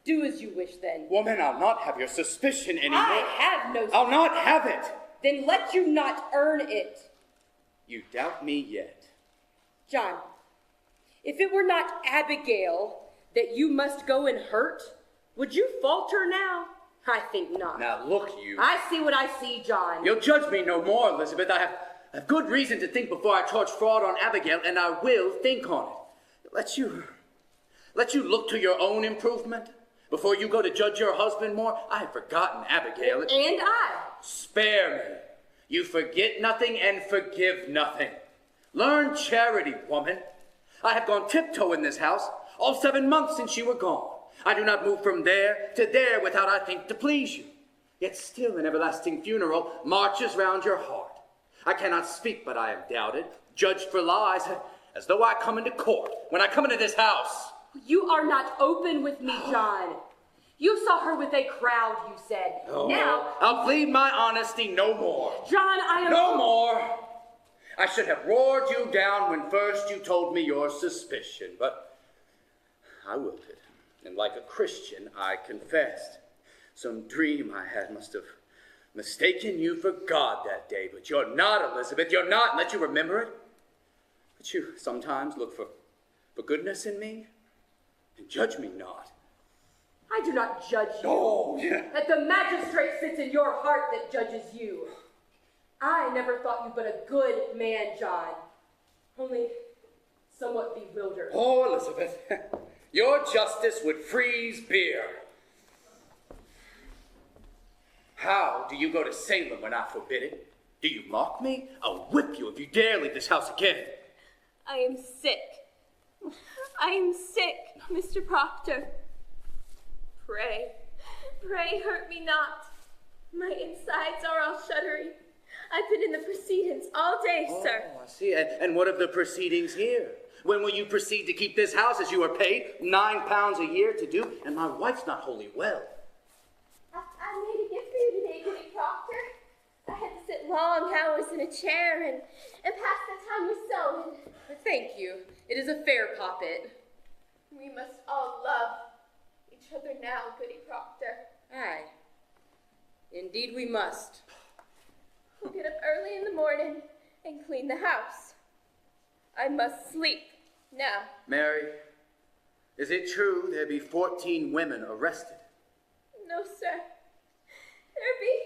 Do as you wish, then. Woman, I'll not have your suspicion anymore. I have no suspicion. I'll not have it. Then let you not earn it. You doubt me yet. John, if it were not Abigail that you must go and hurt, would you falter now? I think not. Now look, you. I see what I see, John. You'll judge me no more, Elizabeth. I have good reason to think before I charge fraud on Abigail, and I will think on it. Let you look to your own improvement before you go to judge your husband more. I have forgotten Abigail. And I. Spare me. You forget nothing and forgive nothing. Learn charity, woman. I have gone tiptoe in this house all 7 months since you were gone. I do not move from there to there without I think to please you. Yet still an everlasting funeral marches round your heart. I cannot speak, but I am doubted, judged for lies, as though I come into court when I come into this house. You are not open with me, John. You saw her with a crowd, you said. Oh, now... I'll plead my honesty no more. John, I am... No more. I should have roared you down when first you told me your suspicion, but I wilted. And like a Christian, I confessed. Some dream I had must have mistaken you for God that day, but you're not, Elizabeth. You're not, and let you remember it. But you sometimes look for goodness in me, and judge me not. I do not judge you. Oh, yeah. That the magistrate sits in your heart that judges you. I never thought you but a good man, John. only somewhat bewildered. Oh, Elizabeth, your justice would freeze beer. How do you go to Salem when I forbid it? Do you mock me? I'll whip you if you dare leave this house again. I am sick. I am sick, Mr. Proctor. Pray, pray hurt me not. My insides are all shuddery. I've been in the proceedings all day, sir. Oh, I see. And what of the proceedings here? When will you proceed to keep this house as you are paid £9 a year to do? And my wife's not wholly well. I made a gift for you today, Goody Proctor. I had to sit long hours in a chair and pass the time with sewing. Thank you. It is a fair poppet. We must all love each other now, Goody Proctor. Aye. Indeed we must. We'll get up early in the morning and clean the house. I must sleep now. Mary, is it true there be 14 women arrested? No, sir. There be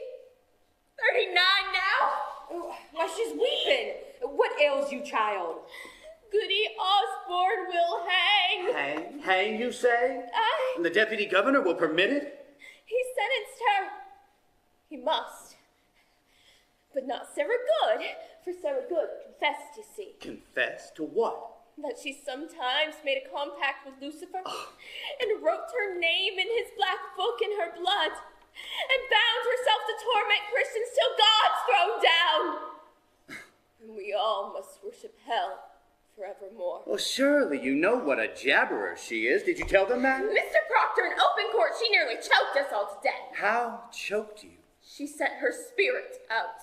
39 now. Oh, why, she's weeping. What ails you, child? Goody Osborne will hang. Hang? Hang, you say? Aye. And the deputy governor will permit it? He sentenced her. He must. But not Sarah Good, for Sarah Good confessed, you see. Confess to what? That she sometimes made a compact with Lucifer and wrote her name in his black book in her blood and bound herself to torment Christians till God's thrown down. And we all must worship hell forevermore. Well, surely you know what a jabberer she is. Did you tell them that? Mr. Proctor, in open court, she nearly choked us all to death. How choked you? She sent her spirit out.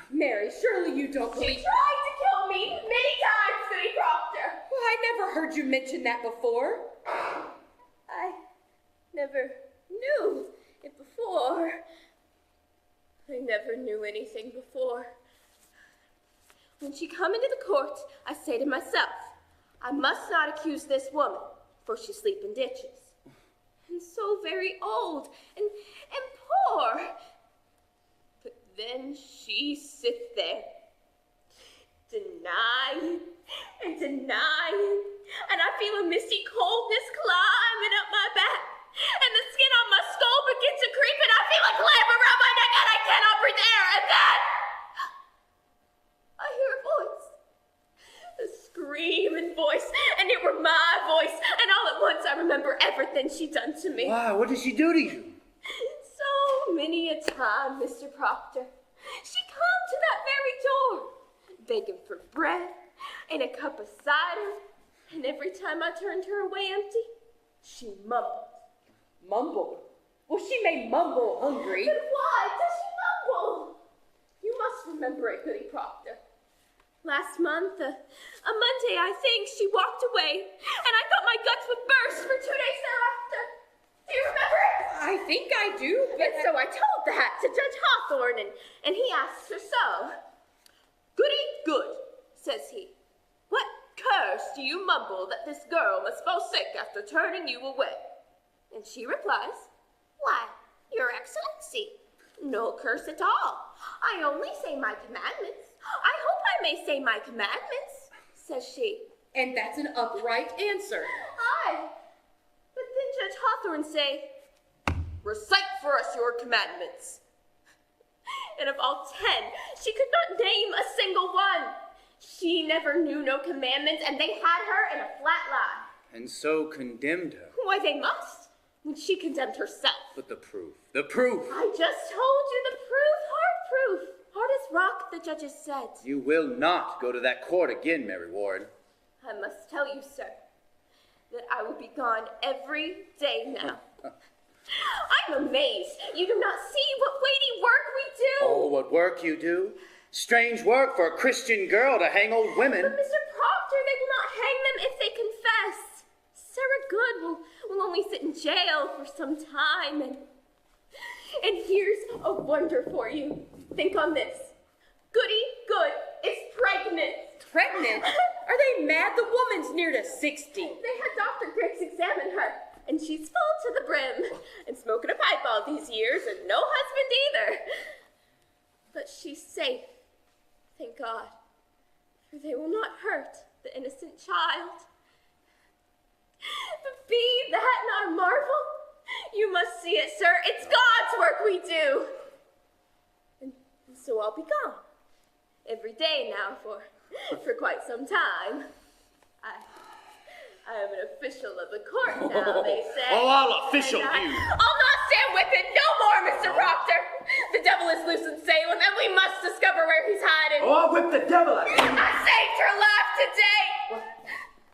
Mary, surely you don't She believe... tried to kill me many times, Goody Proctor. Well, I never heard you mention that before. I never knew it before. I never knew anything before. When she come into the court, I say to myself, I must not accuse this woman, for she sleep in ditches. And so very old and poor. But then she sit there, denying and denying, and I feel a misty coldness climbing up my back, and the skin on my skull begins to creep, and I feel a clamp around my neck, and I cannot breathe air, and then I hear a voice, a screaming voice, and it were my voice, and all at once I remember everything she done to me. Wow, what did she do to you? So many a time, Mr. Proctor, she come to that very door, begging for bread and a cup of cider, and every time I turned her away empty, she mumbled. Mumbled? Well, she may mumble hungry. But why does she mumble? You must remember it, Goody Proctor. Last month, a Monday, I think, she walked away, and I thought my guts would burst for 2 days thereafter. Do you remember it? I think I do, but... And so I told that to Judge Hawthorne, and he asked her so. Goody Good, says he. What curse do you mumble that this girl must fall sick after turning you away? And she replies, Why, Your Excellency, no curse at all. I only say my commandments. I hope I may say my commandments, says she. And that's an upright answer. Aye. But then Judge Hawthorne say, Recite for us your commandments. And of all 10, she could not name a single one. She never knew no commandments, and they had her in a flat lie. And so condemned her. Why, they must, when she condemned herself. But the proof, the proof. I just told you the proof, hard proof. Hard as rock, the judges said. You will not go to that court again, Mary Ward. I must tell you, sir, that I will be gone every day now. I'm amazed. You do not see what weighty work we do. Oh, what work you do. Strange work for a Christian girl to hang old women. But Mr. Proctor, they will not hang them if they confess. Sarah Good will only sit in jail for some time. And here's a wonder for you. Think on this. Goody Good is pregnant. Pregnant? Are they mad? The woman's near to 60. They had Dr. Griggs examine her, and she's full to the brim, and smoking a pipe all these years, and no husband either. But she's safe, thank God. for they will not hurt the innocent child. But be that not a marvel? You must see it, sir. It's God's work we do. And so I'll be gone. Every day now for quite some time. I am an official of the court now, they say. Oh, I'll official you. I'll not stand with it no more, Mr. Proctor. The devil is loose in Salem, and we must discover where he's hiding. Oh, I'll whip the devil out of you. I saved her life today.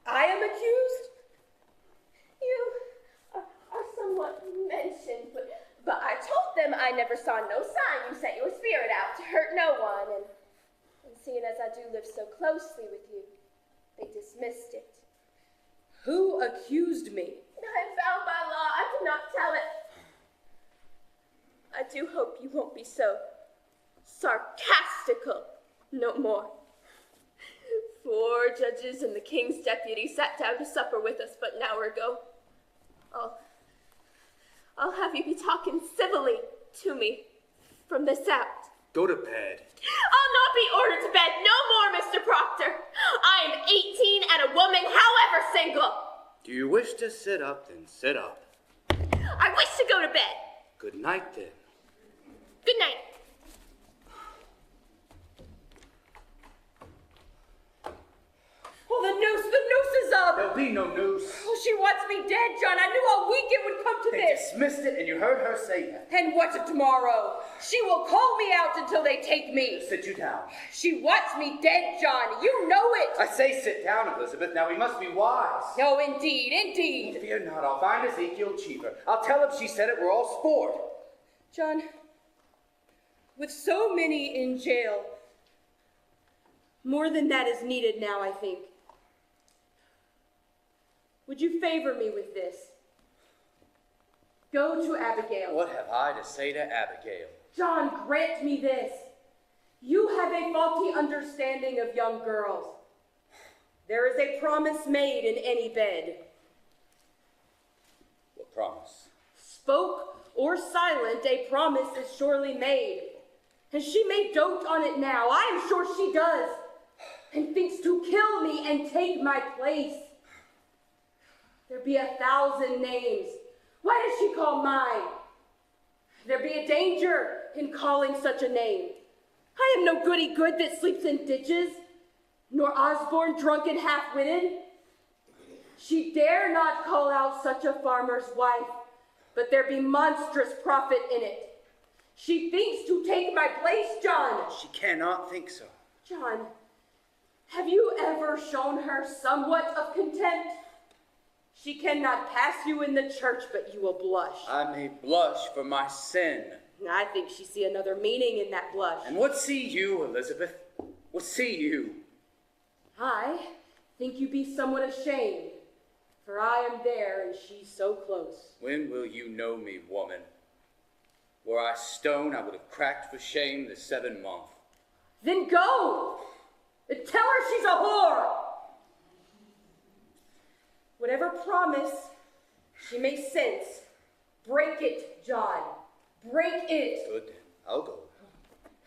I am accused? You are somewhat mentioned, but I told them I never saw no sign you sent your spirit out to hurt no one, and seeing as I do live so closely with you, they dismissed it. Who accused me? I am bound by law. I cannot tell it. I do hope you won't be so sarcastical no more. 4 judges and the king's deputy sat down to supper with us but an hour ago. I'll have you be talking civilly to me from this out. Go to bed. I'll not be ordered to bed no more, Mr. Proctor. I am 18 and a woman, however single. Do you wish to sit up? Then sit up. I wish to go to bed. Good night, then. Good night. Oh, the noose is up. There'll be no noose. Oh, she wants me dead, John. I knew all week it would come to They this. dismissed it, and you heard her say that. And what's it tomorrow? She will call me out until they take me. Sit you down. She wants me dead, John. You know it. I say sit down, Elizabeth. Now we must be wise. Oh, indeed, indeed. Fear not. I'll find Ezekiel Cheever. I'll tell him she said it. We're all sport. John, with so many in jail, more than that is needed now, I think. Would you favor me with this? Go to Abigail. What have I to say to Abigail? John, grant me this. You have a faulty understanding of young girls. There is a promise made in any bed. What promise? Spoke or silent, a promise is surely made. And she may dote on it now, I am sure she does, and thinks to kill me and take my place. There be 1,000 names. Why does she call mine? There be a danger in calling such a name. I am no goody-good that sleeps in ditches, nor Osborne drunk and half-witted. She dare not call out such a farmer's wife, but there be monstrous profit in it. She thinks to take my place, John. She cannot think so. John, have you ever shown her somewhat of contempt? She cannot pass you in the church, but you will blush. I may blush for my sin. I think she see another meaning in that blush. And what see you, Elizabeth? What see you? I think you be somewhat ashamed, for I am there and she so close. When will you know me, woman? Were I stone, I would have cracked for shame this 7 month. Then go and tell her she's a whore. Whatever promise she may sense, break it, John. Break it. Good, then. I'll go.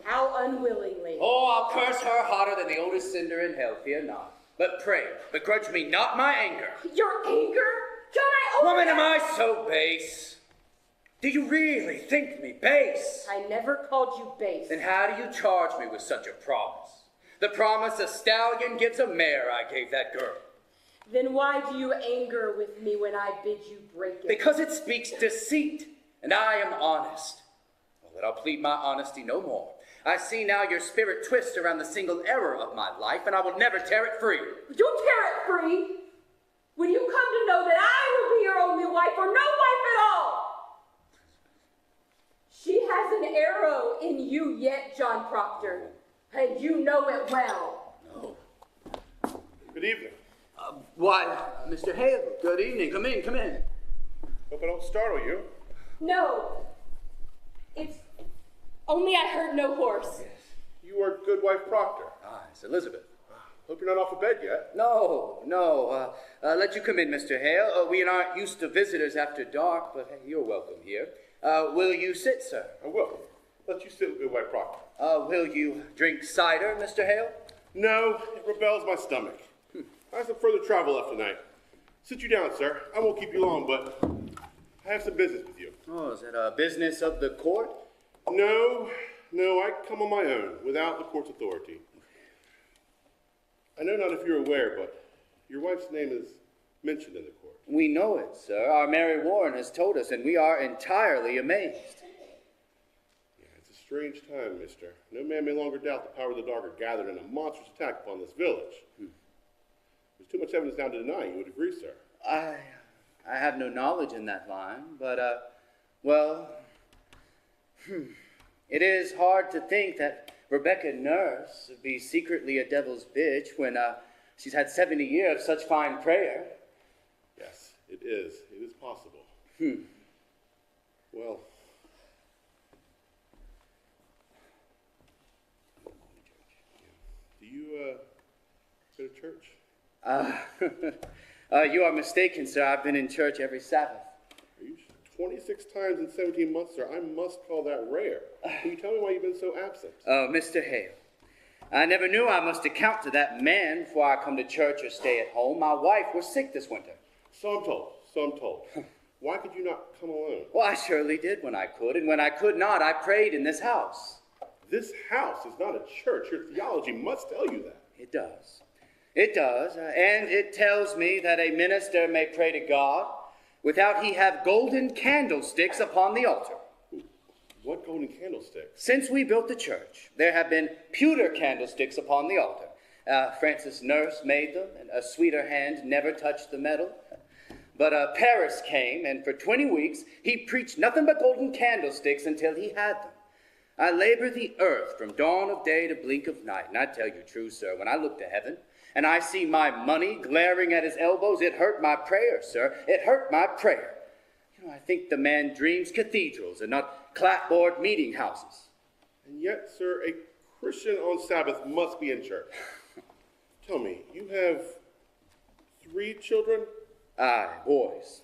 How unwillingly. Oh, I'll curse her harder than the oldest cinder in hell, fear not. But pray, begrudge me not my anger. Your anger? John, I Woman, am I so base? Do you really think me base? I never called you base. Then how do you charge me with such a promise? The promise a stallion gives a mare I gave that girl. Then why do you anger with me when I bid you break it? Because it speaks deceit, and I am honest. Well, then I'll plead my honesty no more. I see now your spirit twist around the single error of my life, and I will never tear it free. You'll tear it free when you come to know that I will be your only wife or no wife at all. She has an arrow in you yet, John Proctor, and you know it well. No. Good evening. Why, Mr. Hale, good evening. Come in, come in. Hope I don't startle you. No, it's only I heard no horse. You are good wife Proctor. Ah, it's Elizabeth. Hope you're not off of bed yet. No. Let you come in, Mr. Hale. We aren't used to visitors after dark, but hey, you're welcome here. Will you sit, sir? I will. Let you sit with good wife Proctor. Will you drink cider, Mr. Hale? No, it rebels my stomach. I have some further travel left tonight. Sit you down, sir. I won't keep you long, but I have some business with you. Oh, is that a business of the court? No, I come on my own, without the court's authority. I know not if you're aware, but your wife's name is mentioned in the court. We know it, sir. Our Mary Warren has told us, and we are entirely amazed. Yeah, it's a strange time, mister. No man may longer doubt the power of the dark are gathered in a monstrous attack upon this village. There's too much evidence now to deny, you would agree, sir? I have no knowledge in that line, but, well, it is hard to think that Rebecca Nurse would be secretly a devil's bitch when, she's had 70 years of such fine prayer. Yes, it is. It is possible. Well, do you, go to church? You are mistaken, sir. I've been in church every Sabbath. Are you 26 times in 17 months, sir? I must call that rare. Can you tell me why you've been so absent? Oh, Mr. Hale, I never knew I must account to that man before I come to church or stay at home. My wife was sick this winter. So I'm told. Why could you not come alone? Well, I surely did when I could, and when I could not, I prayed in this house. This house is not a church. Your theology must tell you that. It does. It does, and it tells me that a minister may pray to God without he have golden candlesticks upon the altar. What golden candlesticks? Since we built the church, there have been pewter candlesticks upon the altar. Francis Nurse made them, and a sweeter hand never touched the metal. But Paris came, and for 20 weeks he preached nothing but golden candlesticks until he had them. I labor the earth from dawn of day to blink of night, and I tell you true, sir, when I look to heaven, and I see my money glaring at his elbows, it hurt my prayer, sir. It hurt my prayer. You know, I think the man dreams cathedrals and not clapboard meeting houses. And yet, sir, a Christian on Sabbath must be in church. Tell me, you have 3 children? Aye, boys.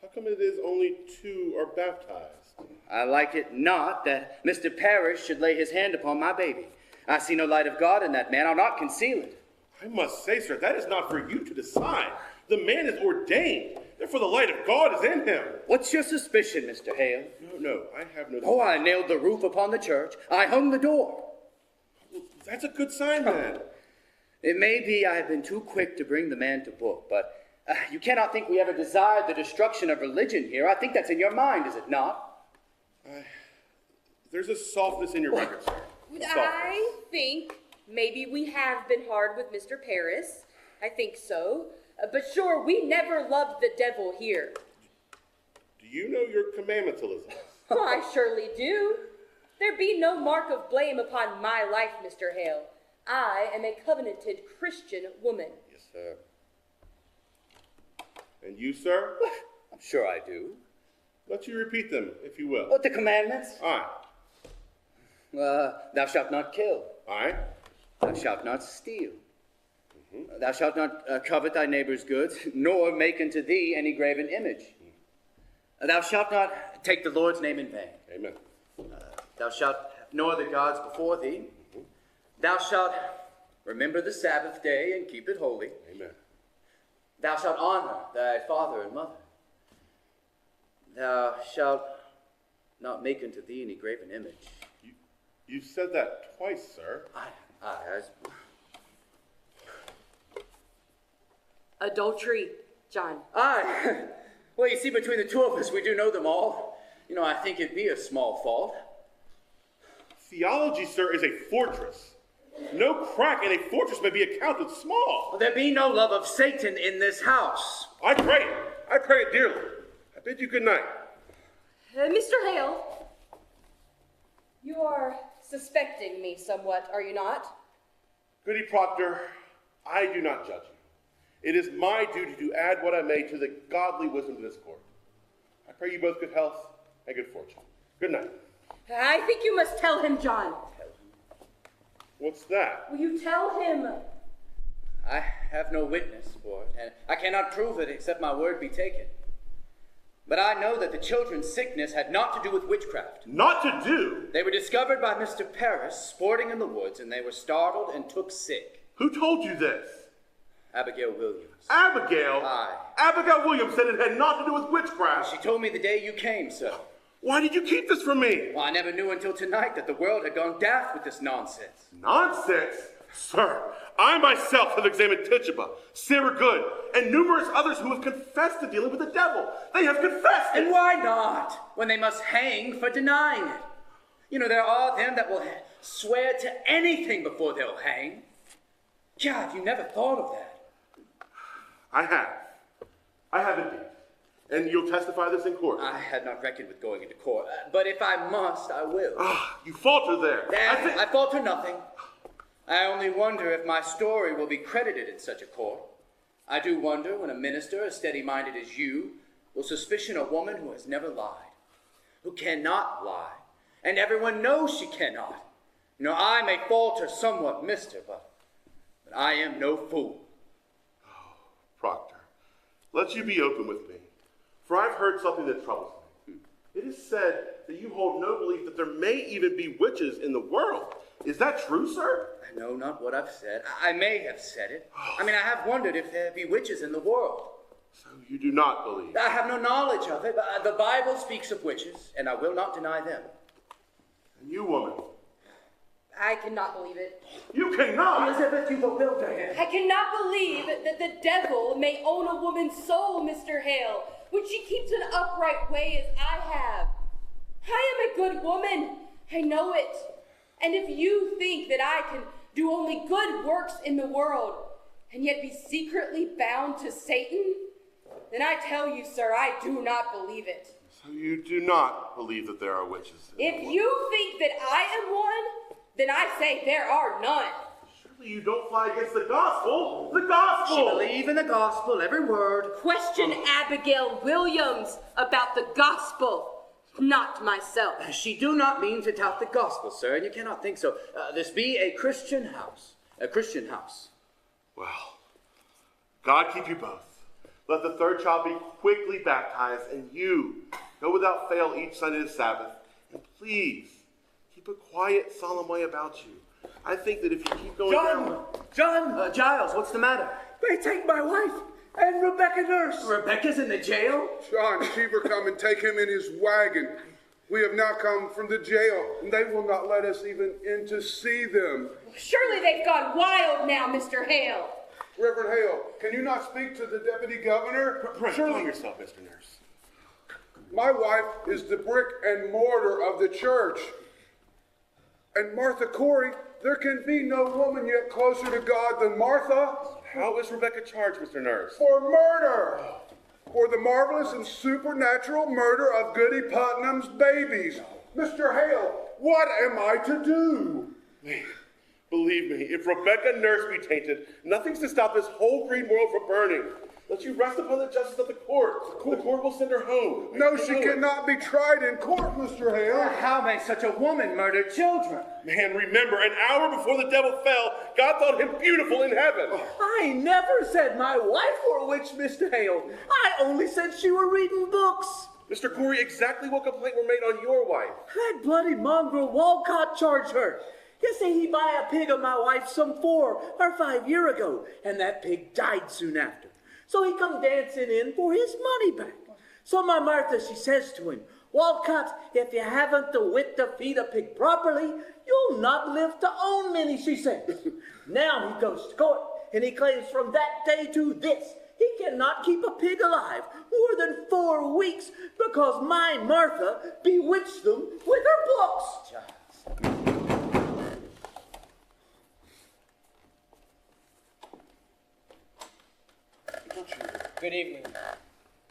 How come it is only 2 are baptized? I like it not that Mr. Parrish should lay his hand upon my baby. I see no light of God in that man. I'll not conceal it. I must say, sir, that is not for you to decide. The man is ordained. Therefore, the light of God is in him. What's your suspicion, Mr. Hale? No, I have no suspicion. Oh, I nailed the roof upon the church. I hung the door. Well, that's a good sign, then. It may be I have been too quick to bring the man to book, but you cannot think we ever desired the destruction of religion here. I think that's in your mind, is it not? There's a softness in your record, sir. I think maybe we have been hard with Mr. Paris. I think so. But sure, we never loved the devil here. Do you know your commandments, Elizabeth? Oh, I surely do. There be no mark of blame upon my life, Mr. Hale. I am a covenanted Christian woman. Yes, sir. And you, sir? I'm sure I do. Let you repeat them, if you will. What, the commandments? Aye. Thou shalt not kill. Aye. Thou shalt not steal. Thou shalt not covet thy neighbor's goods, nor make unto thee any graven image. Thou shalt not take the Lord's name in vain. Amen. Thou shalt have no other gods before thee. Thou shalt remember the Sabbath day and keep it holy. Amen. Thou shalt honor thy father and mother. Thou shalt not make unto thee any graven image. You said that twice, sir. Adultery, John. Aye. Well, you see, between the two of us, we do know them all. You know, I think it'd be a small fault. Theology, sir, is a fortress. No crack in a fortress may be accounted small. Well, there be no love of Satan in this house. I pray it dearly. I bid you good night. Mr. Hale, you are suspecting me somewhat, are you not? Goody Proctor, I do not judge you. It is my duty to add what I may to the godly wisdom of this court. I pray you both good health and good fortune. Good night. I think you must tell him, John. What's that? Will you tell him? I have no witness for it, and I cannot prove it except my word be taken. But I know that the children's sickness had naught to do with witchcraft. Not to do? They were discovered by Mr. Paris sporting in the woods, and they were startled and took sick. Who told you this? Abigail Williams. Abigail? Aye. Abigail Williams said it had nothing to do with witchcraft. She told me the day you came, sir. Why did you keep this from me? Well, I never knew until tonight that the world had gone daft with this nonsense. Nonsense? Sir, I myself have examined Tituba, Sarah Good, and numerous others who have confessed to dealing with the devil. They have confessed it. And why not, when they must hang for denying it? You know, there are them that will swear to anything before they'll hang. God, you never thought of that. I have indeed. And you'll testify this in court? I had not reckoned with going into court, but if I must, I will. You falter there. I falter nothing. I only wonder if my story will be credited in such a court. I do wonder when a minister as steady-minded as you will suspicion a woman who has never lied, who cannot lie, and everyone knows she cannot. You know, I may falter somewhat, mister, but I am no fool. Proctor, let you be open with me, for I've heard something that troubles me. It is said that you hold no belief that there may even be witches in the world. Is that true, sir? I know not what I've said. I may have said it. I mean, I have wondered if there be witches in the world. So you do not believe? I have no knowledge of it, but the Bible speaks of witches, and I will not deny them. And you, woman? I cannot believe it. You cannot? Elizabeth, you bewilder I cannot believe that the devil may own a woman's soul, Mr. Hale, when she keeps an upright way as I have. I am a good woman. I know it. And if you think that I can do only good works in the world and yet be secretly bound to Satan, then I tell you, sir, I do not believe it. So you do not believe that there are witches in the If world? you think that I am one, then I say there are none. Surely you don't fly against the gospel. The gospel! She believe in the gospel, every word. Question Abigail Williams about the gospel, not myself. She do not mean to tout the gospel, sir, and you cannot think so. This be a Christian house. A Christian house. Well, God keep you both. Let the third child be quickly baptized, and you go without fail each Sunday to Sabbath. And please, keep a quiet, solemn way about you. I think that if you keep going John! Giles, what's the matter? They take my wife and Rebecca Nurse. Rebecca's in the jail? John Cheever come and take him in his wagon. We have now come from the jail, and they will not let us even in to see them. Surely they've gone wild now, Mr. Hale. Reverend Hale, can you not speak to the deputy governor? Surely yourself, Mr. Nurse. My wife is the brick and mortar of the church. And Martha Corey, there can be no woman yet closer to God than Martha. How is Rebecca charged, Mr. Nurse? For murder. For the marvelous and supernatural murder of Goody Putnam's babies. Mr. Hale, what am I to do? Believe me, if Rebecca Nurse be tainted, nothing's to stop this whole green world from burning. Let you rest upon the justice of the court. The court will send her home. No, she cannot be tried in court, Mr. Hale. How may such a woman murder children? Man, remember, an hour before the devil fell, God thought him beautiful in heaven. I never said my wife were a witch, Mr. Hale. I only said she were reading books. Mr. Corey, exactly what complaint were made on your wife? That bloody mongrel Walcott charged her. You see, he buy a pig of my wife some 4 or 5 years ago, and that pig died soon after. So he come dancing in for his money back. So my Martha, she says to him, Walcott, if you haven't the wit to feed a pig properly, you'll not live to own many, she says. Now he goes to court, and he claims from that day to this, he cannot keep a pig alive more than 4 weeks because my Martha bewitched them with her books. Good evening.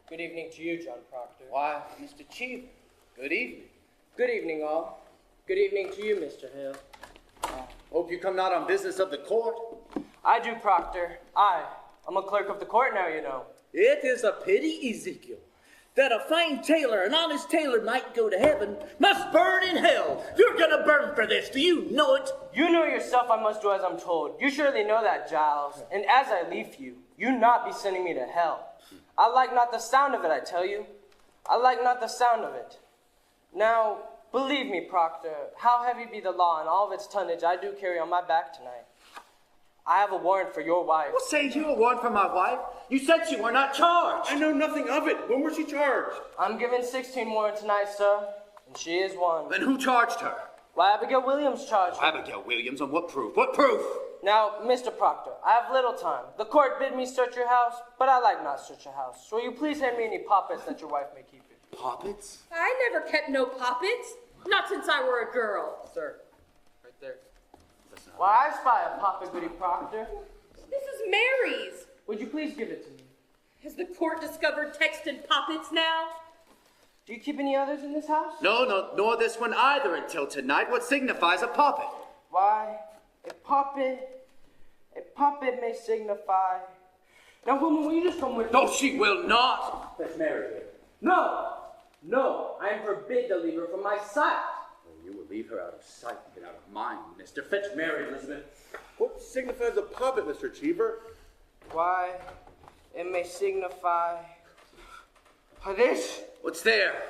Good evening to you, John Proctor. Why, Mr. Cheever, good evening. Good evening, all. Good evening to you, Mr. Hale. Hope you come not on business of the court. I do, Proctor. I'm a clerk of the court now, you know. It is a pity, Ezekiel, that a fine tailor, an honest tailor, might go to heaven, must burn in hell. You're gonna burn for this. Do you know it? You know yourself I must do as I'm told. You surely know that, Giles. And as I leave you not be sending me to hell. I like not the sound of it, I tell you. I like not the sound of it. Now, believe me, Proctor, how heavy be the law and all of its tonnage I do carry on my back tonight. I have a warrant for your wife. What say you a warrant for my wife? You said she were not charged. I know nothing of it. When was she charged? I'm giving 16 warrant tonight, sir, and she is one. Then who charged her? Why, Abigail Williams charged her. Abigail Williams, on what proof? What proof? Now, Mr. Proctor, I have little time. The court bid me search your house, but I like not search your house. So will you please hand me any poppets that your wife may keep it? Poppets? I never kept no poppets. Not since I were a girl. Sir, right there. Why, I spy a poppet, Goody Proctor. This is Mary's. Would you please give it to me? Has the court discovered text and poppets now? Do you keep any others in this house? No, nor this one either until tonight. What signifies a poppet? Why, a poppet may signify... Now, woman, will you just come with me? No, she will not. Fetch Mary here. No, I am forbid to leave her from my sight. Oh, you will leave her out of sight and out of mind, mister. Fetch Mary, Elizabeth. What signifies a puppet, Mr. Cheever? Why, it may signify... this. What's there?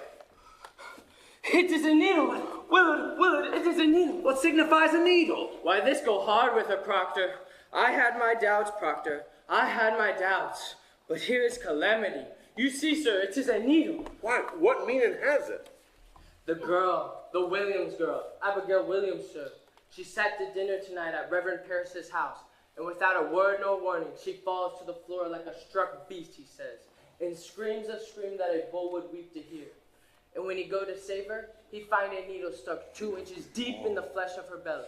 It is a needle. Willard, it is a needle. What signifies a needle? Why, this go hard with her, Proctor. I had my doubts, Proctor. I had my doubts. But here is calamity. You see, sir, it is a needle. Why? What meaning has it? The girl, the Williams girl, Abigail Williams, sir. She sat to dinner tonight at Reverend Parris's house, and without a word nor warning, she falls to the floor like a struck beast, he says, and screams a scream that a bull would weep to hear. And when he go to save her, he find a needle stuck 2 inches deep in the flesh of her belly.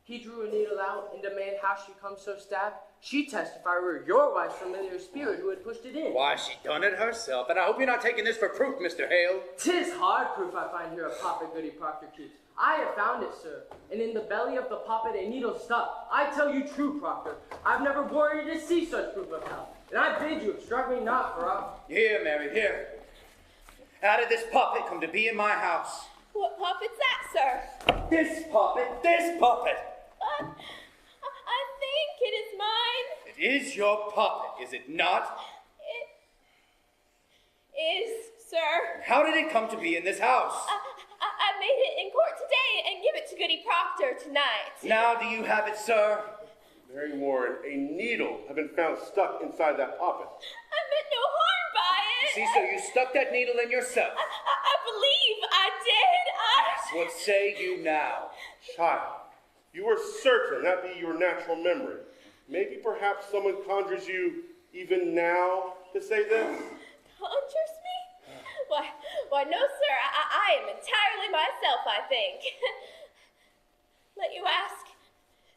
He drew a needle out and demand how she come so stabbed. She testified we were your wife's familiar spirit who had pushed it in. Why, she done it herself, and I hope you're not taking this for proof, Mr. Hale. 'Tis hard proof I find here a poppet Goody Proctor keeps. I have found it, sir, and in the belly of the poppet a needle stuck. I tell you true, Proctor, I've never worried to see such proof of health, and I bid you obstruct me not, for I... Here, Mary, here. How did this puppet come to be in my house? What puppet's that, sir? This puppet! I think it is mine. It is your puppet, is it not? It is, sir. How did it come to be in this house? I made it in court today and give it to Goody Proctor tonight. Now do you have it, sir? Mary Warren, a needle had been found stuck inside that puppet. I meant no harm by it. See, so you stuck that needle in yourself. I believe I did. What say you now? Child, you are certain that be your natural memory. Maybe perhaps someone conjures you even now to say this? Conjures me? Why, no, sir. I am entirely myself, I think. Let you ask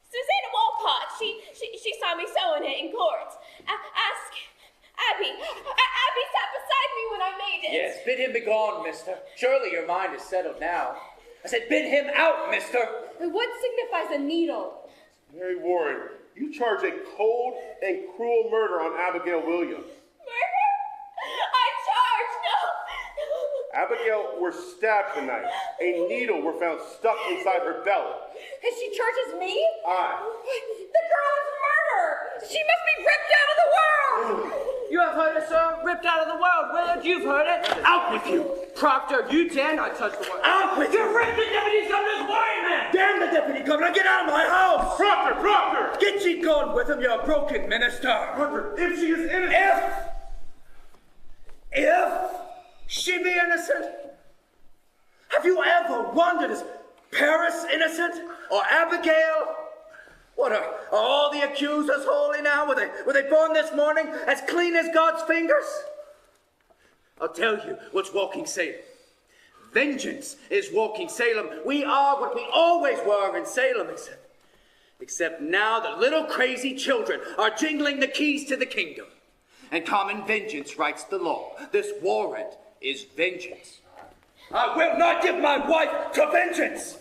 Susanna Walcott. She saw me sewing it in court. Ask Abby. Abby sat beside me when I made it. Yes, bid him begone, mister. Surely your mind is settled now. I said bid him out, mister. What signifies a needle? Mary Warren, you charge a cold and cruel murder on Abigail Williams. Murder? I charge no. Abigail was stabbed tonight. A needle were found stuck inside her belly. And she charges me? Aye. The girl is murder! She must be ripped out of the world! You have heard it, sir. Ripped out of the world. Willard, you've heard it. Out with you! Proctor, you dare not touch the word. Out with you! Rip the deputy governor's warrant, man! Damn the deputy governor! Get out of my house! Proctor! Get ye gone with him, you broken minister! Proctor, if she is innocent... If she be innocent? Have you ever wondered, is Paris innocent? Or Abigail? What, are all the accusers holy now? Were they born this morning as clean as God's fingers? I'll tell you what's walking Salem. Vengeance is walking Salem. We are what we always were in Salem, except now the little crazy children are jingling the keys to the kingdom. And common vengeance writes the law. This warrant is vengeance. I will not give my wife to vengeance.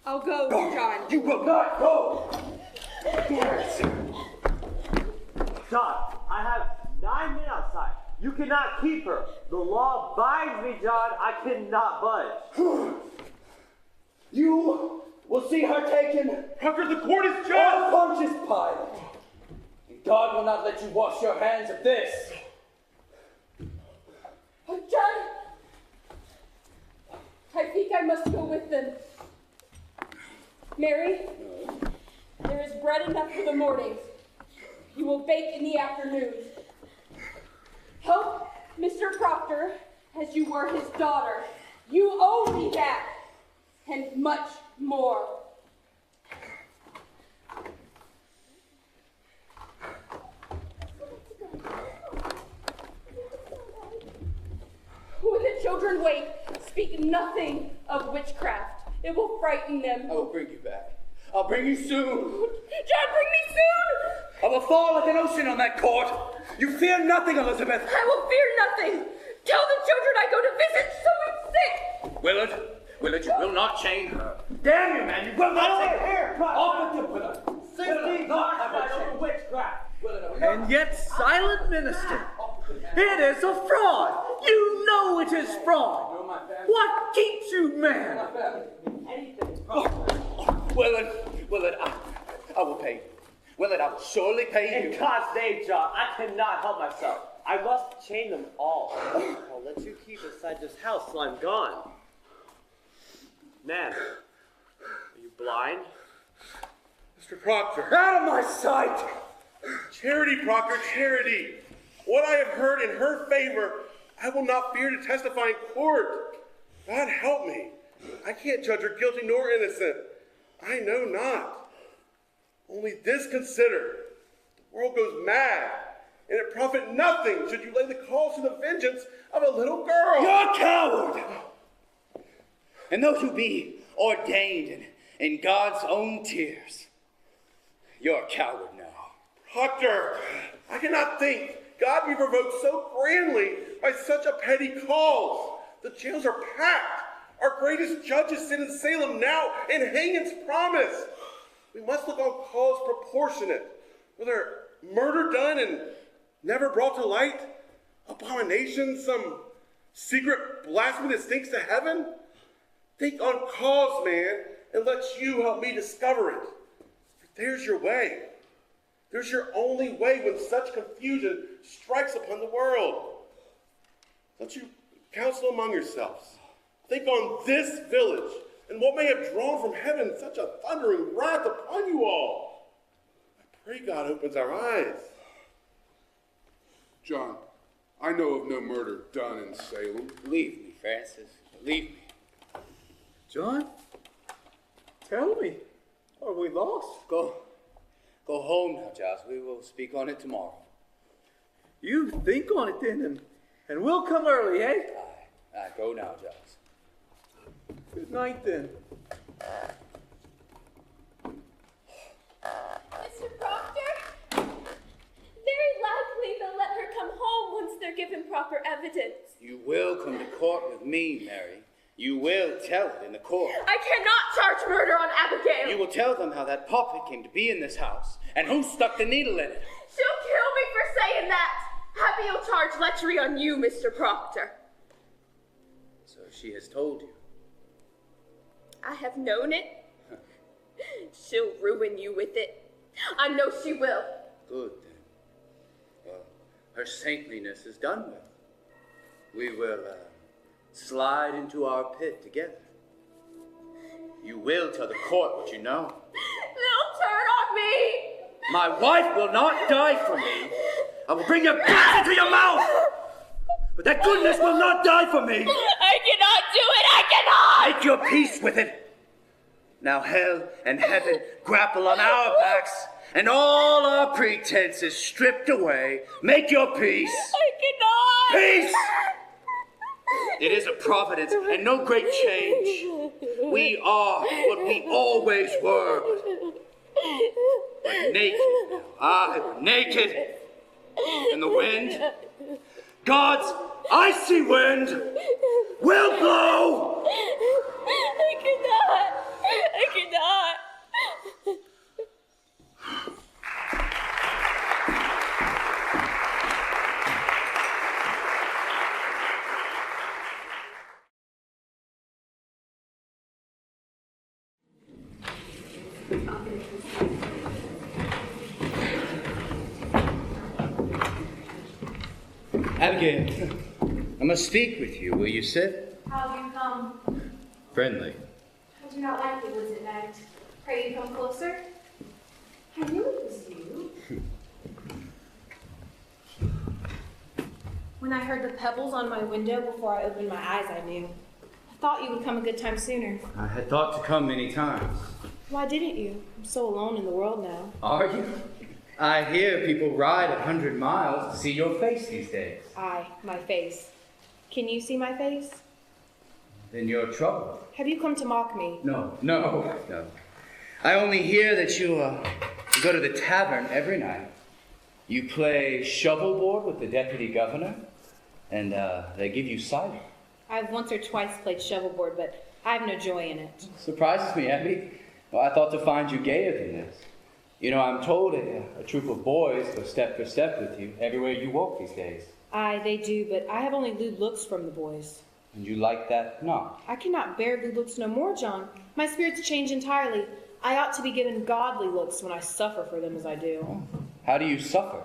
I'll go, John. You will not go. John, I have 9 men outside. You cannot keep her. The law binds me, John. I cannot budge. You will see her taken. Proctor, the court is just! All Pontius Pilate. And God will not let you wash your hands of this. John! I think I must go with them. Mary, there is bread enough for the mornings. You will bake in the afternoons. Help Mr. Proctor as you were his daughter. You owe me that, and much more. When the children wake, speak nothing of witchcraft. It will frighten them. I will bring you back. I'll bring you soon. John, bring me soon! I will fall like an ocean on that court. You fear nothing, Elizabeth. I will fear nothing. Tell the children I go to visit someone sick. Willard, you will not chain her. Damn you, man, you will not chain her. Off with you, Willard. 16 homicides over witchcraft. And yet, silent minister, it is a fraud. You know it is fraud. What keeps you, man? Willard, I will pay you. Willard, I will surely pay you. In God's name, John, I cannot help myself. I must chain them all. I'll let you keep inside this house till I'm gone. Man, are you blind? Mr. Proctor. Out of my sight! Charity, Proctor, charity. What I have heard in her favor, I will not fear to testify in court. God help me. I can't judge her guilty nor innocent. I know not. Only this consider. The world goes mad, and it profit nothing should you lay the call to the vengeance of a little girl. You're a coward! And though you be ordained in God's own tears, you're a coward now. Proctor, I cannot think God be provoked so grandly by such a petty cause. The jails are packed. Our greatest judges sit in Salem now and hanging's promise. We must look on cause proportionate. Whether murder done and never brought to light, abomination, some secret blasphemy that stinks to heaven. Think on cause, man, and let you help me discover it. For there's your way. There's your only way when such confusion strikes upon the world. Let you counsel among yourselves. Think on this village and what may have drawn from heaven such a thundering wrath upon you all. I pray God opens our eyes. John, I know of no murder done in Salem. Believe me, Francis. Believe me. John, tell me, are we lost? Go home now, Giles. We will speak on it tomorrow. You think on it then, and we'll come early, eh? Aye, go now, Giles. Good night then. Mr. Proctor, very likely they'll let her come home once they're given proper evidence. You will come to court with me, Mary. You will tell it in the court. I cannot charge murder on Abigail. You will tell them how that puppet came to be in this house and who stuck the needle in it. She'll kill me for saying that. Abby will charge lechery on you, Mr. Proctor. So she has told you. I have known it. She'll ruin you with it. I know she will. Good, then. Well, her saintliness is done with. We will slide into our pit together. You will tell the court what you know. They'll turn on me. My wife will not die for me. I will bring your bitch into your mouth. But that goodness will not die for me. I cannot do it. I cannot. Make your peace with it. Now hell and heaven grapple on our backs, and all our pretense is stripped away. Make your peace. I cannot. Peace! It is a providence and no great change. We are what we always were. But naked now. Aye, we're naked. And the wind, God's icy wind, will blow. I cannot. I cannot. Abigail, I must speak with you. Will you sit? How have you come? Friendly. I do not like the woods at night. Pray you come closer. I knew it was you. When I heard the pebbles on my window before I opened my eyes, I knew. I thought you would come a good time sooner. I had thought to come many times. Why didn't you? I'm so alone in the world now. Are you? I hear people ride 100 miles to see your face these days. My face. Can you see my face? Then you're trouble. Have you come to mock me? No. I only hear that you go to the tavern every night. You play shovelboard with the deputy governor, and they give you cider. I've once or twice played shovelboard, but I have no joy in it. Surprises me, Abby. Well, I thought to find you gayer than this. You know, I'm told a troop of boys go step for step with you everywhere you walk these days. Aye, they do, but I have only lewd looks from the boys. And you like that not? I cannot bear lewd looks no more, John. My spirits change entirely. I ought to be given godly looks when I suffer for them as I do. Oh. How do you suffer?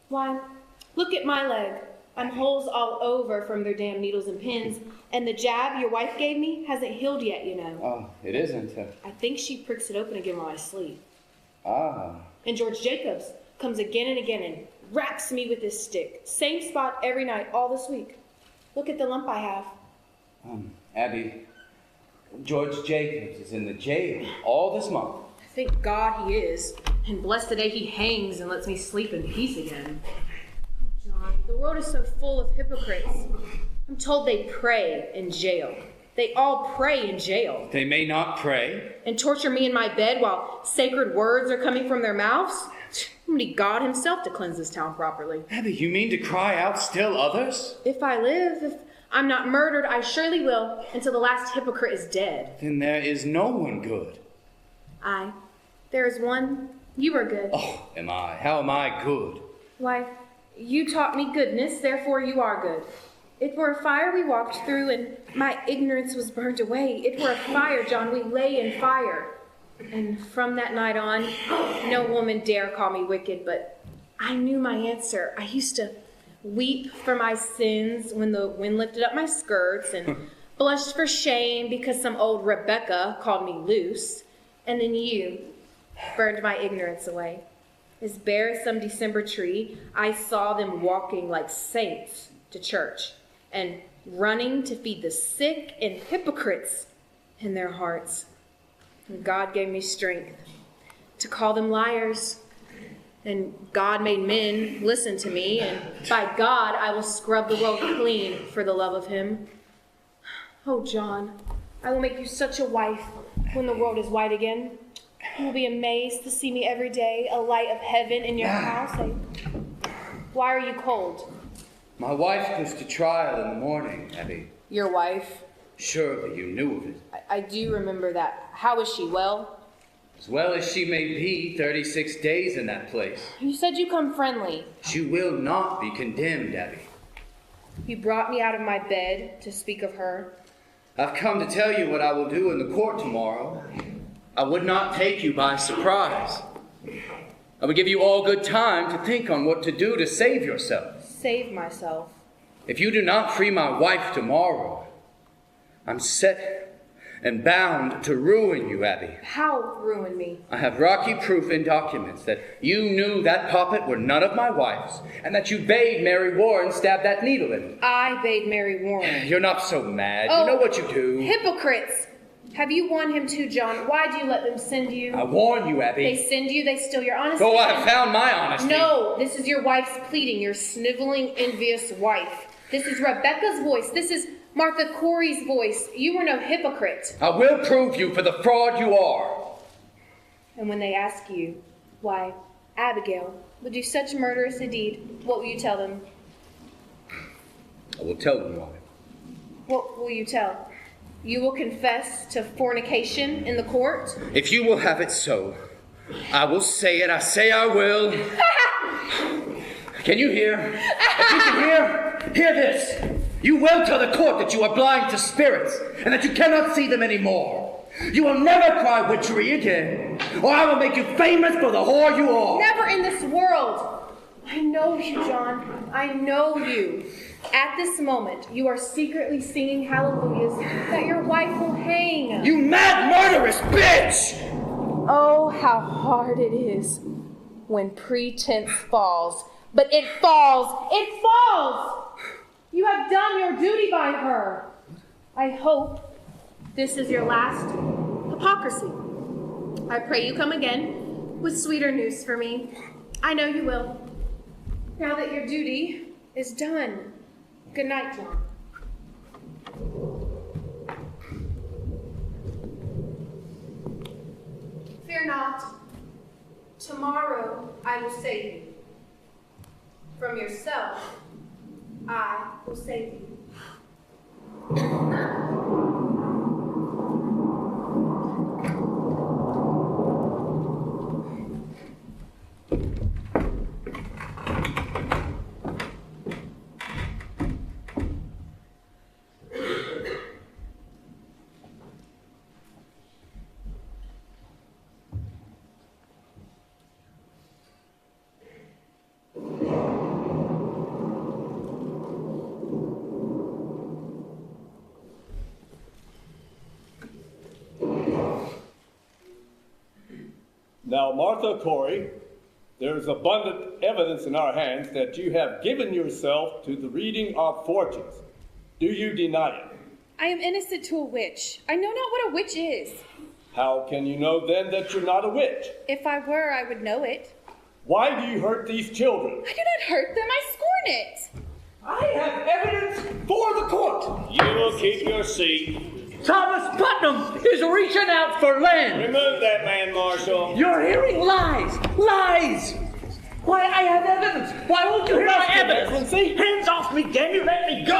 Why, look at my leg. I'm holes all over from their damn needles and pins, and the jab your wife gave me hasn't healed yet, you know. Oh, it isn't. I think she pricks it open again while I sleep. Ah. And George Jacobs comes again and again and raps me with his stick. Same spot every night, all this week. Look at the lump I have. Abby, George Jacobs is in the jail all this month. Thank God he is. And bless the day he hangs and lets me sleep in peace again. Oh, John, the world is so full of hypocrites. I'm told they pray in jail. They all pray in jail. They may not pray. And torture me in my bed while sacred words are coming from their mouths? I'm gonna need God himself to cleanse this town properly. Abby, you mean to cry out still others? If I live, if I'm not murdered, I surely will, until the last hypocrite is dead. Then there is no one good. Aye, there is one. You are good. Oh, am I? How am I good? Why, you taught me goodness, therefore you are good. It were a fire we walked through, and my ignorance was burned away. It were a fire, John, we lay in fire. And from that night on, no woman dare call me wicked, but I knew my answer. I used to weep for my sins when the wind lifted up my skirts, and blushed for shame because some old Rebecca called me loose. And then you burned my ignorance away. As bare as some December tree, I saw them walking like saints to church, and running to feed the sick and hypocrites in their hearts. And God gave me strength to call them liars. And God made men listen to me, and by God I will scrub the world clean for the love of him. Oh, John, I will make you such a wife when the world is white again. You will be amazed to see me every day, a light of heaven in your house. Why are you cold? My wife goes to trial in the morning, Abby. Your wife? Surely you knew of it. I do remember that. How is she, well? As well as she may be, 36 days in that place. You said you come friendly. She will not be condemned, Abby. You brought me out of my bed to speak of her. I've come to tell you what I will do in the court tomorrow. I would not take you by surprise. I would give you all good time to think on what to do to save yourself. Save myself? If you do not free my wife tomorrow, I'm set and bound to ruin you, Abby. How ruin me? I have rocky proof in documents that you knew that puppet were none of my wife's, and that you bade Mary Warren stab that needle in me. I bade Mary Warren. You're not so mad. Oh, you know what you do. Hypocrites! Have you won him too, John? Why do you let them send you? I warn you, Abby. They send you, they steal your honesty. Oh, I have found my honesty. No, this is your wife's pleading, your sniveling, envious wife. This is Rebecca's voice. This is Martha Corey's voice. You were no hypocrite. I will prove you for the fraud you are. And when they ask you, why, Abigail would do such murderous a deed, what will you tell them? I will tell them why. What will you tell? You will confess to fornication in the court? If you will have it so, I will say it. I say I will. Can you hear? If you can hear this. You will tell the court that you are blind to spirits and that you cannot see them anymore. You will never cry witchery again, or I will make you famous for the whore you are. Never in this world. I know you, John. I know you. At this moment, you are secretly singing hallelujahs that your wife will hang. You mad murderous bitch! Oh, how hard it is when pretense falls. But it falls! It falls! You have done your duty by her. I hope this is your last hypocrisy. I pray you come again with sweeter news for me. I know you will. Now that your duty is done. Good night, John. Fear not. Tomorrow I will save you. From yourself, I will save you. Now, Martha Corey, there is abundant evidence in our hands that you have given yourself to the reading of fortunes. Do you deny it? I am innocent to a witch. I know not what a witch is. How can you know then that you're not a witch? If I were, I would know it. Why do you hurt these children? I do not hurt them. I scorn it. I have evidence for the court. You will keep your seat. Thomas Putnam is reaching out for land. Remove that man, Marshal. You're hearing lies. Lies. Why, I have evidence. Why won't you hear my evidence? Hands off me, damn you. Let me go.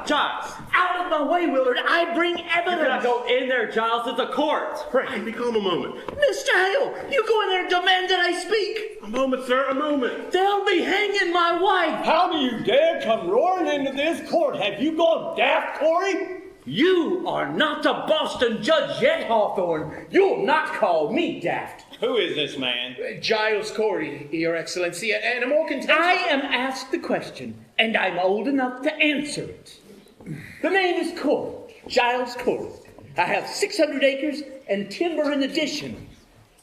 Giles. Out of my way, Willard. I bring evidence. You cannot go in there, Giles. It's a court. Pray, be calm a moment. Mr. Hale, you go in there and demand that I speak. A moment, sir, a moment. They'll be hanging my wife. How do you dare come roaring into this court? Have you gone daft, Corey? You are not the Boston judge yet, Hawthorne. You'll not call me daft. Who is this man? Giles Corey, Your Excellency, and a more contentious... I am asked the question, and I'm old enough to answer it. The name is Corey, Giles Corey. I have 600 acres and timber in addition.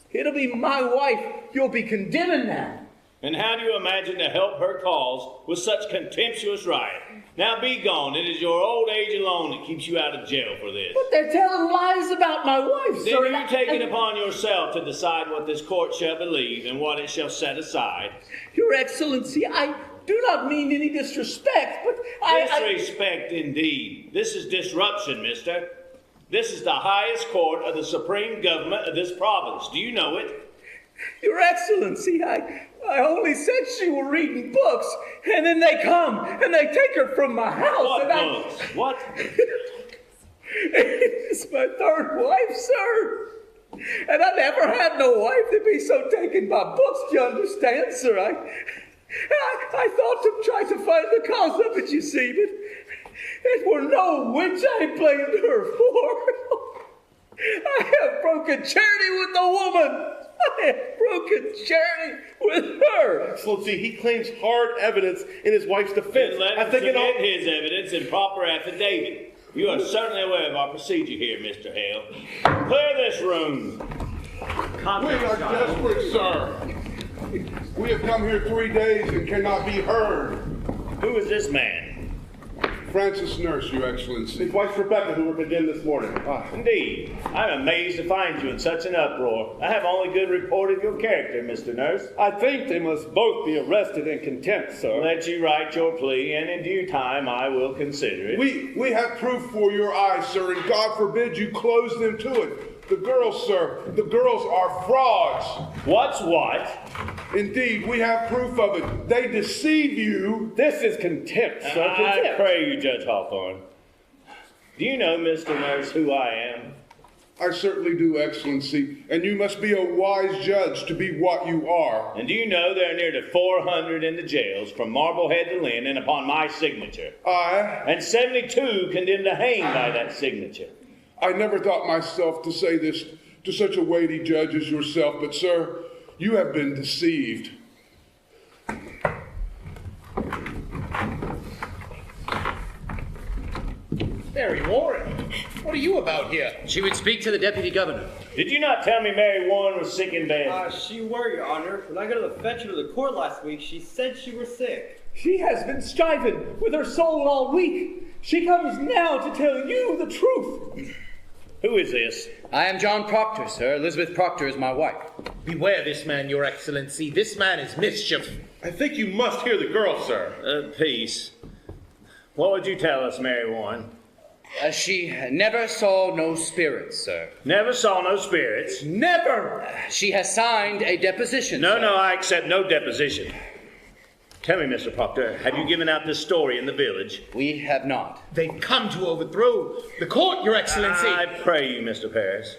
It'll be my wife you'll be condemning now. And how do you imagine to help her cause with such contemptuous riot? Now be gone. It is your old age alone that keeps you out of jail for this. But they're telling lies about my wife, Then sir. you take it upon yourself to decide what this court shall believe and what it shall set aside. Your Excellency, I do not mean any disrespect, but Disrespect indeed. This is disruption, mister. This is the highest court of the supreme government of this province. Do you know it? Your Excellency, I only said she were reading books, and then they come and they take her from my house. What and books? What? It's my third wife, sir. And I never had no wife to be so taken by books, do you understand, sir? I thought to try to find the cause of it, you see, but it were no witch I blamed her for. I have broken charity with the woman. I have broken charity with her. Excellency, he claims hard evidence in his wife's defense. Let him submit his evidence in proper affidavit. You are certainly aware of our procedure here, Mr. Hale. Clear this room. We are desperate, sir. We have come here 3 days and cannot be heard. Who is this man? Francis Nurse, Your Excellency. His wife Rebecca, who were condemned this morning. Indeed. I'm amazed to find you in such an uproar. I have only good report of your character, Mr. Nurse. I think they must both be arrested in contempt, sir. Let you write your plea, and in due time I will consider it. We have proof for your eyes, sir, and God forbid you close them to it. The girls, sir, the girls are frauds. What's what? Indeed, we have proof of it. They deceive you. This is contempt, sir. I pray you, Judge Hawthorne. Do you know, Mr. Nurse, who I am? I certainly do, Excellency, and you must be a wise judge to be what you are. And do you know there are near to 400 in the jails from Marblehead to Lynn and upon my signature? Aye. And 72 condemned to hang by that signature. I never thought myself to say this to such a weighty judge as yourself, but sir, you have been deceived. Mary Warren, what are you about here? She would speak to the deputy governor. Did you not tell me Mary Warren was sick in bed? She were, Your Honor. When I got to fetch her to the court last week, she said she were sick. She has been striving with her soul all week. She comes now to tell you the truth. Who is this? I am John Proctor, sir. Elizabeth Proctor is my wife. Beware this man, Your Excellency. This man is mischief. I think you must hear the girl, sir. Peace. What would you tell us, Mary Warren? She never saw no spirits, sir. Never saw no spirits? Never! She has signed a deposition, No, sir. no, I accept no deposition. Tell me, Mr. Proctor, have you given out this story in the village? We have not. They've come to overthrow the court, Your Excellency. I pray you, Mr. Paris.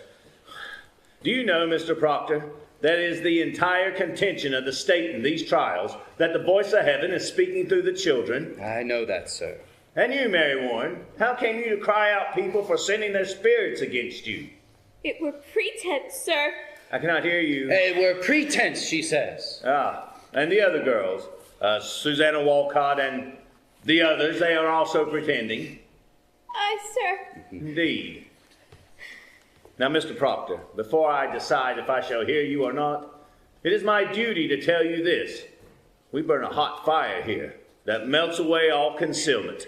Do you know, Mr. Proctor, that is the entire contention of the state in these trials, that the voice of heaven is speaking through the children? I know that, sir. And you, Mary Warren, how came you to cry out people for sending their spirits against you? It were pretense, sir. I cannot hear you. It were pretense, she says. Ah, and the other girls, Susanna Walcott and the others, they are also pretending. Aye, sir. Indeed. Now, Mr. Proctor, before I decide if I shall hear you or not, it is my duty to tell you this. We burn a hot fire here that melts away all concealment.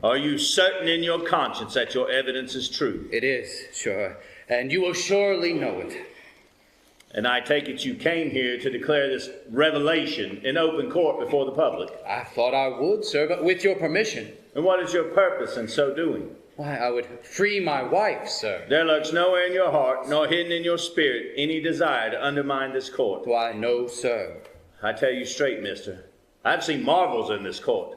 Are you certain in your conscience that your evidence is true? It is, sure. And you will surely know it. And I take it you came here to declare this revelation in open court before the public? I thought I would, sir, but with your permission. And what is your purpose in so doing? Why, I would free my wife, sir. There lurks nowhere in your heart, nor hidden in your spirit, any desire to undermine this court. Why, no, sir. I tell you straight, mister, I've seen marvels in this court.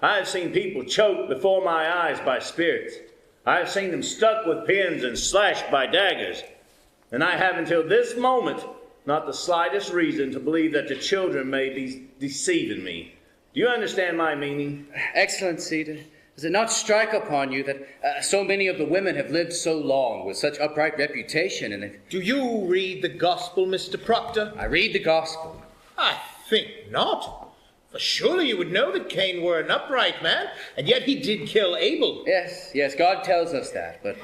I have seen people choked before my eyes by spirits. I have seen them stuck with pins and slashed by daggers. And I have until this moment not the slightest reason to believe that the children may be deceiving me. Do you understand my meaning? Excellency, does it not strike upon you that so many of the women have lived so long with such upright reputation? And do you read the gospel, Mr. Proctor? I read the gospel. I think not. For surely you would know that Cain were an upright man, and yet he did kill Abel. Yes, God tells us that. But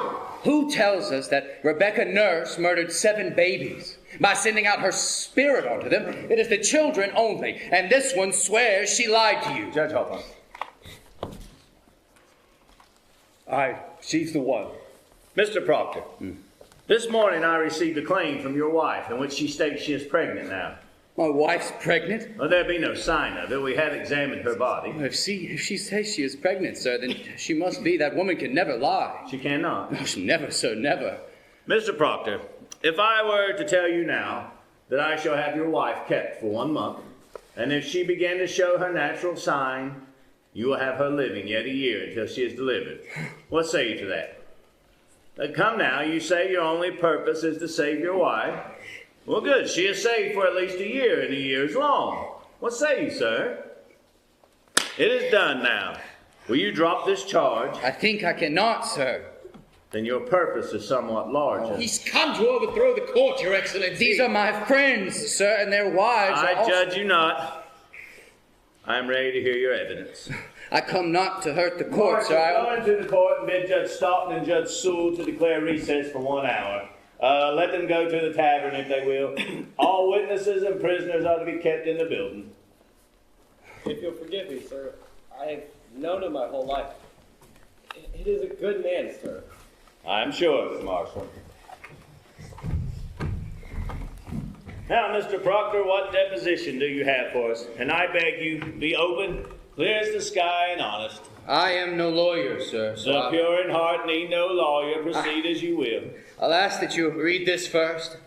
who tells us that Rebecca Nurse murdered 7 babies by sending out her spirit onto them? It is the children only, and this one swears she lied to you. Judge Hopper. Aye, she's the one. Mr. Proctor, this morning I received a claim from your wife in which she states she is pregnant now. My wife's pregnant? Well, there be no sign of it. We have examined her body. Well, if she says she is pregnant, sir, then she must be. That woman can never lie. She cannot. No, never, sir, never. Mr. Proctor, if I were to tell you now that I shall have your wife kept for 1 month, and if she began to show her natural sign, you will have her living yet a year until she is delivered. What say you to that? Come now, you say your only purpose is to save your wife. Well, good. She is saved for at least a year, and a year is long. What say you, sir? It is done now. Will you drop this charge? I think I cannot, sir. Then your purpose is somewhat larger. He's come to overthrow the court, Your Excellency. These are my friends, sir, and their wives. I judge you not. I am ready to hear your evidence. I come not to hurt the court, sir. Go into the court and bid Judge Stoughton and Judge Sewell to declare recess for 1 hour. Let them go to the tavern if they will. All witnesses and prisoners are to be kept in the building. If you'll forgive me, sir, I have known him my whole life. He is a good man, sir. I'm sure of it, Marshal. Now, Mr. Proctor, what deposition do you have for us? And I beg you, be open, clear as the sky, and honest. I am no lawyer, sir. So pure in heart, need no lawyer. Proceed as you will. I'll ask that you read this first.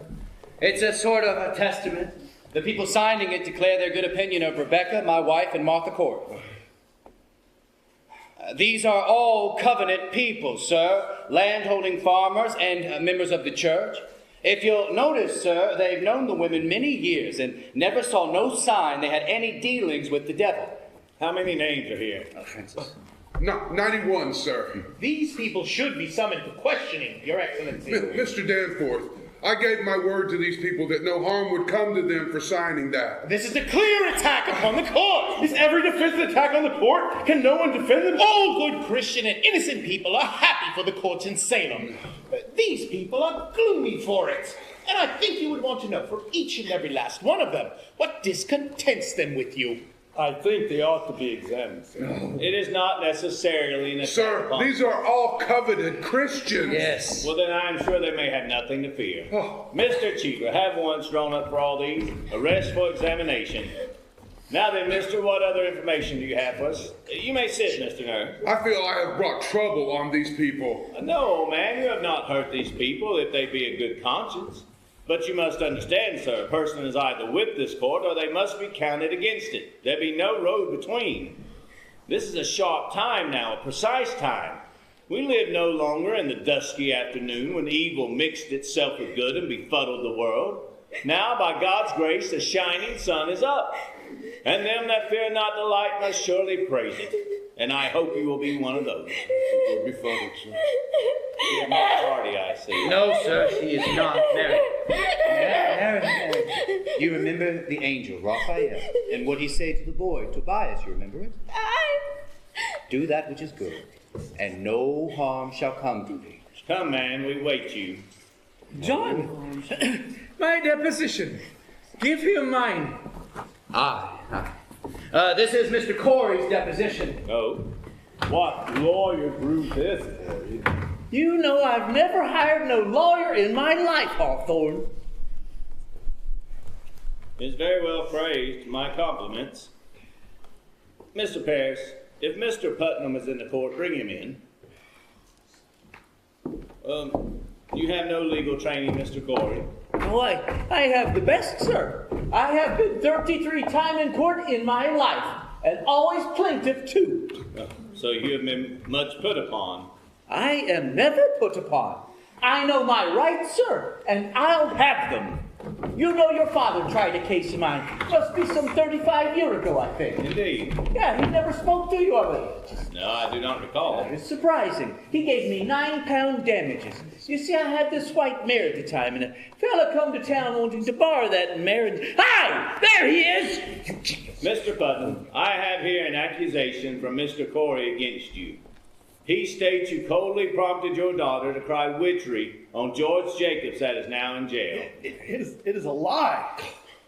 It's a sort of a testament. The people signing it declare their good opinion of Rebecca, my wife, and Martha Court. These are all covenant people, sir, landholding farmers and members of the church. If you'll notice, sir, they've known the women many years and never saw no sign they had any dealings with the devil. How many names are here? Francis. 91, sir. These people should be summoned for questioning, Your Excellency. Mr. Danforth, I gave my word to these people that no harm would come to them for signing that. This is a clear attack upon the court. Is every defense an attack on the court? Can no one defend them? All good Christian and innocent people are happy for the courts in Salem. These people are gloomy for it. And I think you would want to know from each and every last one of them what discontents them with you. I think they ought to be examined, sir. It is not necessarily an attack Sir, upon- these are all coveted Christians. Yes. Well, then I'm sure they may have nothing to fear. Mr. Cheever, have warrants drawn up for all these. Arrest for examination. Now then, mister, what other information do you have for us? You may sit, Mr. Nurse. I feel I have brought trouble on these people. No, old man, you have not hurt these people if they be a good conscience. But you must understand, sir, a person is either with this court or they must be counted against it. There be no road between. This is a sharp time now, a precise time. We live no longer in the dusky afternoon when evil mixed itself with good and befuddled the world. Now, by God's grace, the shining sun is up, and them that fear not the light must surely praise it. And I hope you will be one of those. It will be fun, sir. She is not party, I see. No, sir, she is not married. Mary. You remember the angel, Raphael, and what he said to the boy, Tobias, you remember it? Do that which is good, and no harm shall come to thee. Come, man, we wait you. John, my deposition. Give him mine. This is Mr. Corey's deposition. Oh? What lawyer grew this? You know I've never hired no lawyer in my life, Hawthorne. It's very well phrased. My compliments. Mr. Parris, if Mr. Putnam is in the court, bring him in. You have no legal training, Mr. Corey. No, I have the best, sir. I have been 33 times in court in my life, and always plaintiff too. So you have been much put upon. I am never put upon. I know my rights, sir, and I'll have them. You know your father tried a case of mine. Must be some 35 years ago, I think. Indeed. Yeah, he never spoke to you of it. No, I do not recall. It's surprising. He gave me £9 damages. You see, I had this white mare at the time, and a fella come to town wanting to borrow that mare, and... Hi! There he is! Mr. Putnam, I have here an accusation from Mr. Corey against you. He states you coldly prompted your daughter to cry witchery on George Jacobs that is now in jail. It is a lie.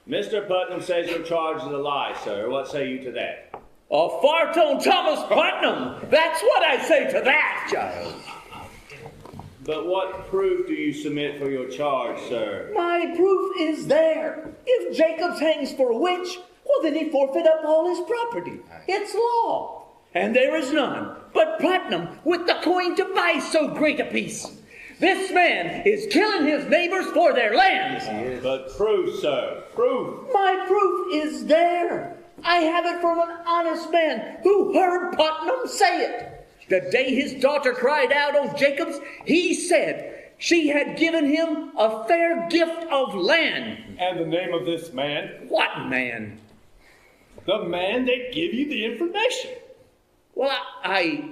Mr. Putnam says your charge is a lie, sir. What say you to that? A fart on Thomas Putnam! That's what I say to that, child. But what proof do you submit for your charge, sir? My proof is there. If Jacobs hangs for a witch, well, then he forfeit up all his property. It's law. And there is none but Putnam with the coin to buy so great a piece. This man is killing his neighbors for their lands. But proof, sir, proof. My proof is there. I have it from an honest man who heard Putnam say it. The day his daughter cried out on Jacobs, he said she had given him a fair gift of land. And the name of this man? What man? The man that gave you the information. Well, I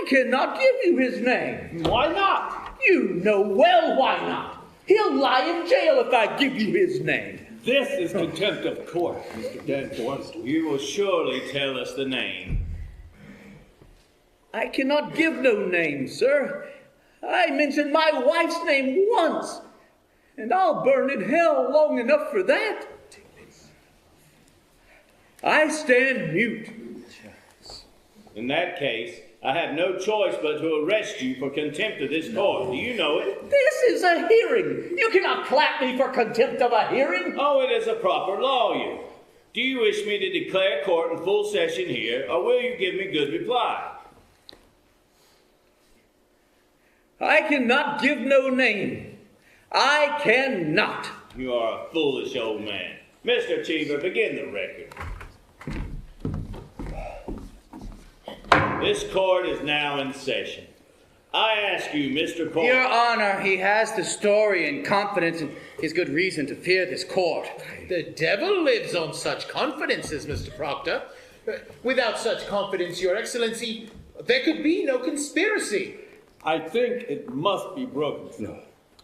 cannot give you his name. Why not? You know well why not. He'll lie in jail if I give you his name. This is contempt of court, Mr. Danforth. You will surely tell us the name. I cannot give no name, sir. I mentioned my wife's name once, and I'll burn in hell long enough for that. I stand mute. In that case, I have no choice but to arrest you for contempt of this court. Do you know it? This is a hearing. You cannot clap me for contempt of a hearing. Oh, it is a proper lawyer. Do you wish me to declare court in full session here, or will you give me good reply? I cannot give no name. I cannot. You are a foolish old man. Mr. Cheever, begin the record. This court is now in session. I ask you, Mr. Corey. Your Honor, he has the story and confidence, and his good reason to fear this court. The devil lives on such confidences, Mr. Proctor. Without such confidence, Your Excellency, there could be no conspiracy. I think it must be broken. No.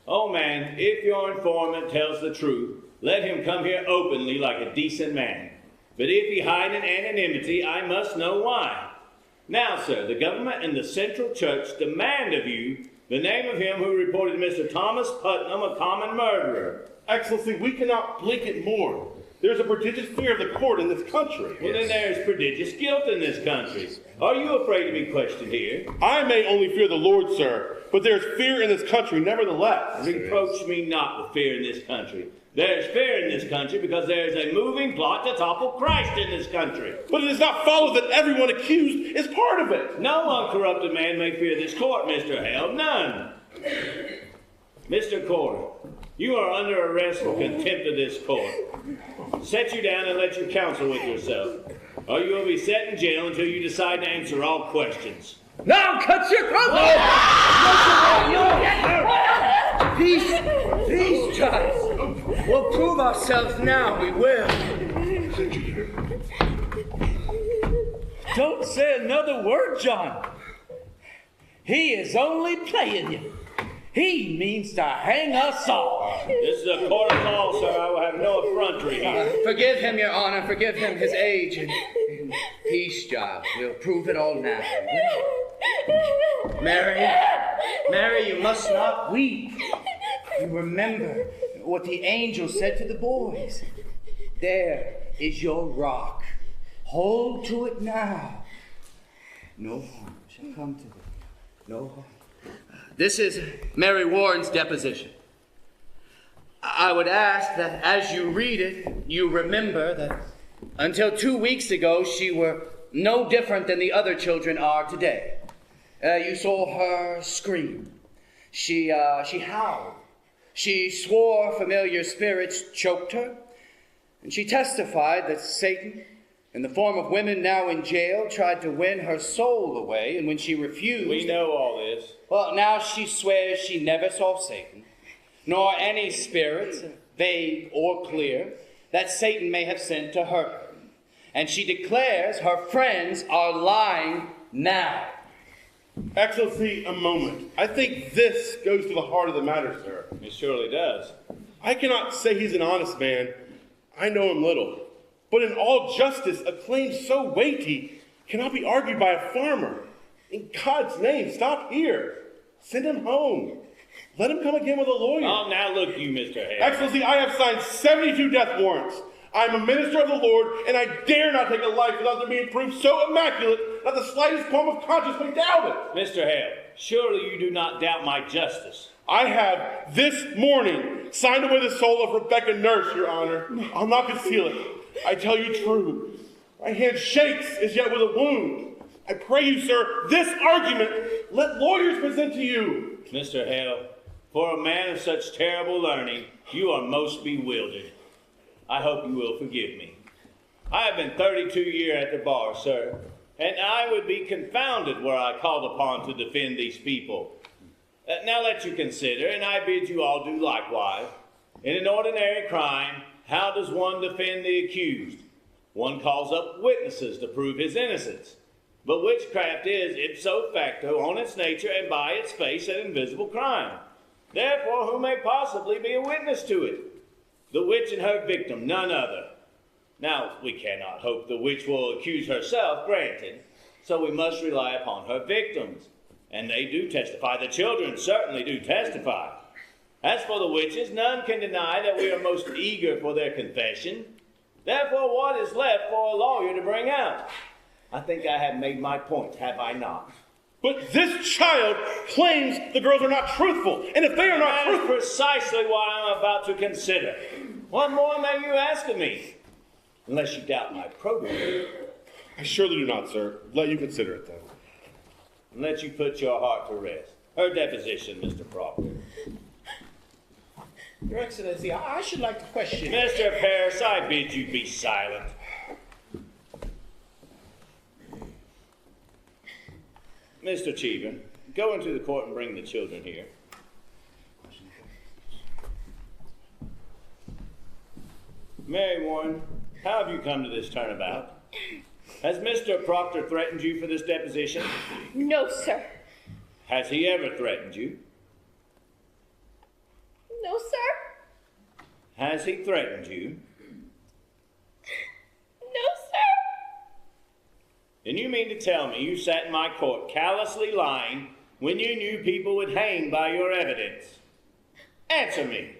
Oh man, if your informant tells the truth, let him come here openly like a decent man. But if he hide in anonymity, I must know why. Now, sir, the government and the Central Church demand of you the name of him who reported Mr. Thomas Putnam a common murderer. Excellency, we cannot blanket mourn. There's a prodigious fear of the court in this country. Well, then there's prodigious guilt in this country. Are you afraid to be questioned here? I may only fear the Lord, sir, but there's fear in this country nevertheless. Reproach me not with fear in this country. There's fear in this country because there is a moving plot to topple Christ in this country. But it does not follow that everyone accused is part of it. No uncorrupted man may fear this court, Mr. Hale. None. Mr. Corey, you are under arrest for contempt of this court. Set you down and let you counsel with yourself, or you will be set in jail until you decide to answer all questions. Now cut your throat! Peace, Giles. We'll prove ourselves now, we will. Don't say another word, John. He is only playing you. He means to hang us all. This is a court of law, sir. I will have no effrontery here. Forgive him, Your Honor. Forgive him his age. And peace, Giles. We'll prove it all now. Mary, you must not weep. You remember what the angel said to the boys. There is your rock. Hold to it now. No harm shall come to thee. No harm. This is Mary Warren's deposition. I would ask that as you read it, you remember that until 2 weeks ago, she were no different than the other children are today. You saw her scream. She howled. She swore familiar spirits choked her. And she testified that Satan, in the form of women now in jail, tried to win her soul away. And when she refused... We know all this. Well, now she swears she never saw Satan, nor any spirits, vague or clear, that Satan may have sent to hurt her. And she declares her friends are lying now. Excellency, a moment. I think this goes to the heart of the matter, sir. It surely does. I cannot say he's an honest man. I know him little. But in all justice, a claim so weighty cannot be argued by a farmer. In God's name, stop here. Send him home. Let him come again with a lawyer. Oh, now look you, Mr. Hale. Excellency, I have signed 72 death warrants. I am a minister of the Lord, and I dare not take a life without there being proof so immaculate that the slightest qualm of conscience may doubt it. Mr. Hale, surely you do not doubt my justice. I have this morning signed away the soul of Rebecca Nurse, Your Honor. I'll not conceal it. I tell you true. My hand shakes as yet with a wound. I pray you, sir, this argument let lawyers present to you. Mr. Hale, for a man of such terrible learning, you are most bewildered. I hope you will forgive me. I have been 32 years at the bar, sir, and I would be confounded were I called upon to defend these people. Now let you consider, and I bid you all do likewise. In an ordinary crime, how does one defend the accused? One calls up witnesses to prove his innocence. But witchcraft is, ipso facto, on its nature and by its face, an invisible crime. Therefore, who may possibly be a witness to it? The witch and her victim, none other. Now, we cannot hope the witch will accuse herself, granted, so we must rely upon her victims. And they do testify. The children certainly do testify. As for the witches, none can deny that we are most eager for their confession. Therefore, what is left for a lawyer to bring out? I think I have made my point, have I not? But this child claims the girls are not truthful, and if they are not truthful... That is precisely what I'm about to consider. What more may you ask of me? Unless you doubt my probity. I surely do not, sir. Let you consider it, then. And let you put your heart to rest. Her deposition, Mr. Proctor. Your Excellency, I should like to question... Mr. Paris, I bid you be silent. Mr. Cheever, go into the court and bring the children here. Mary Warren, how have you come to this turnabout? Has Mr. Proctor threatened you for this deposition? No, sir. Has he ever threatened you? No, sir. Has he threatened you? No, sir. And you mean to tell me you sat in my court callously lying when you knew people would hang by your evidence? Answer me.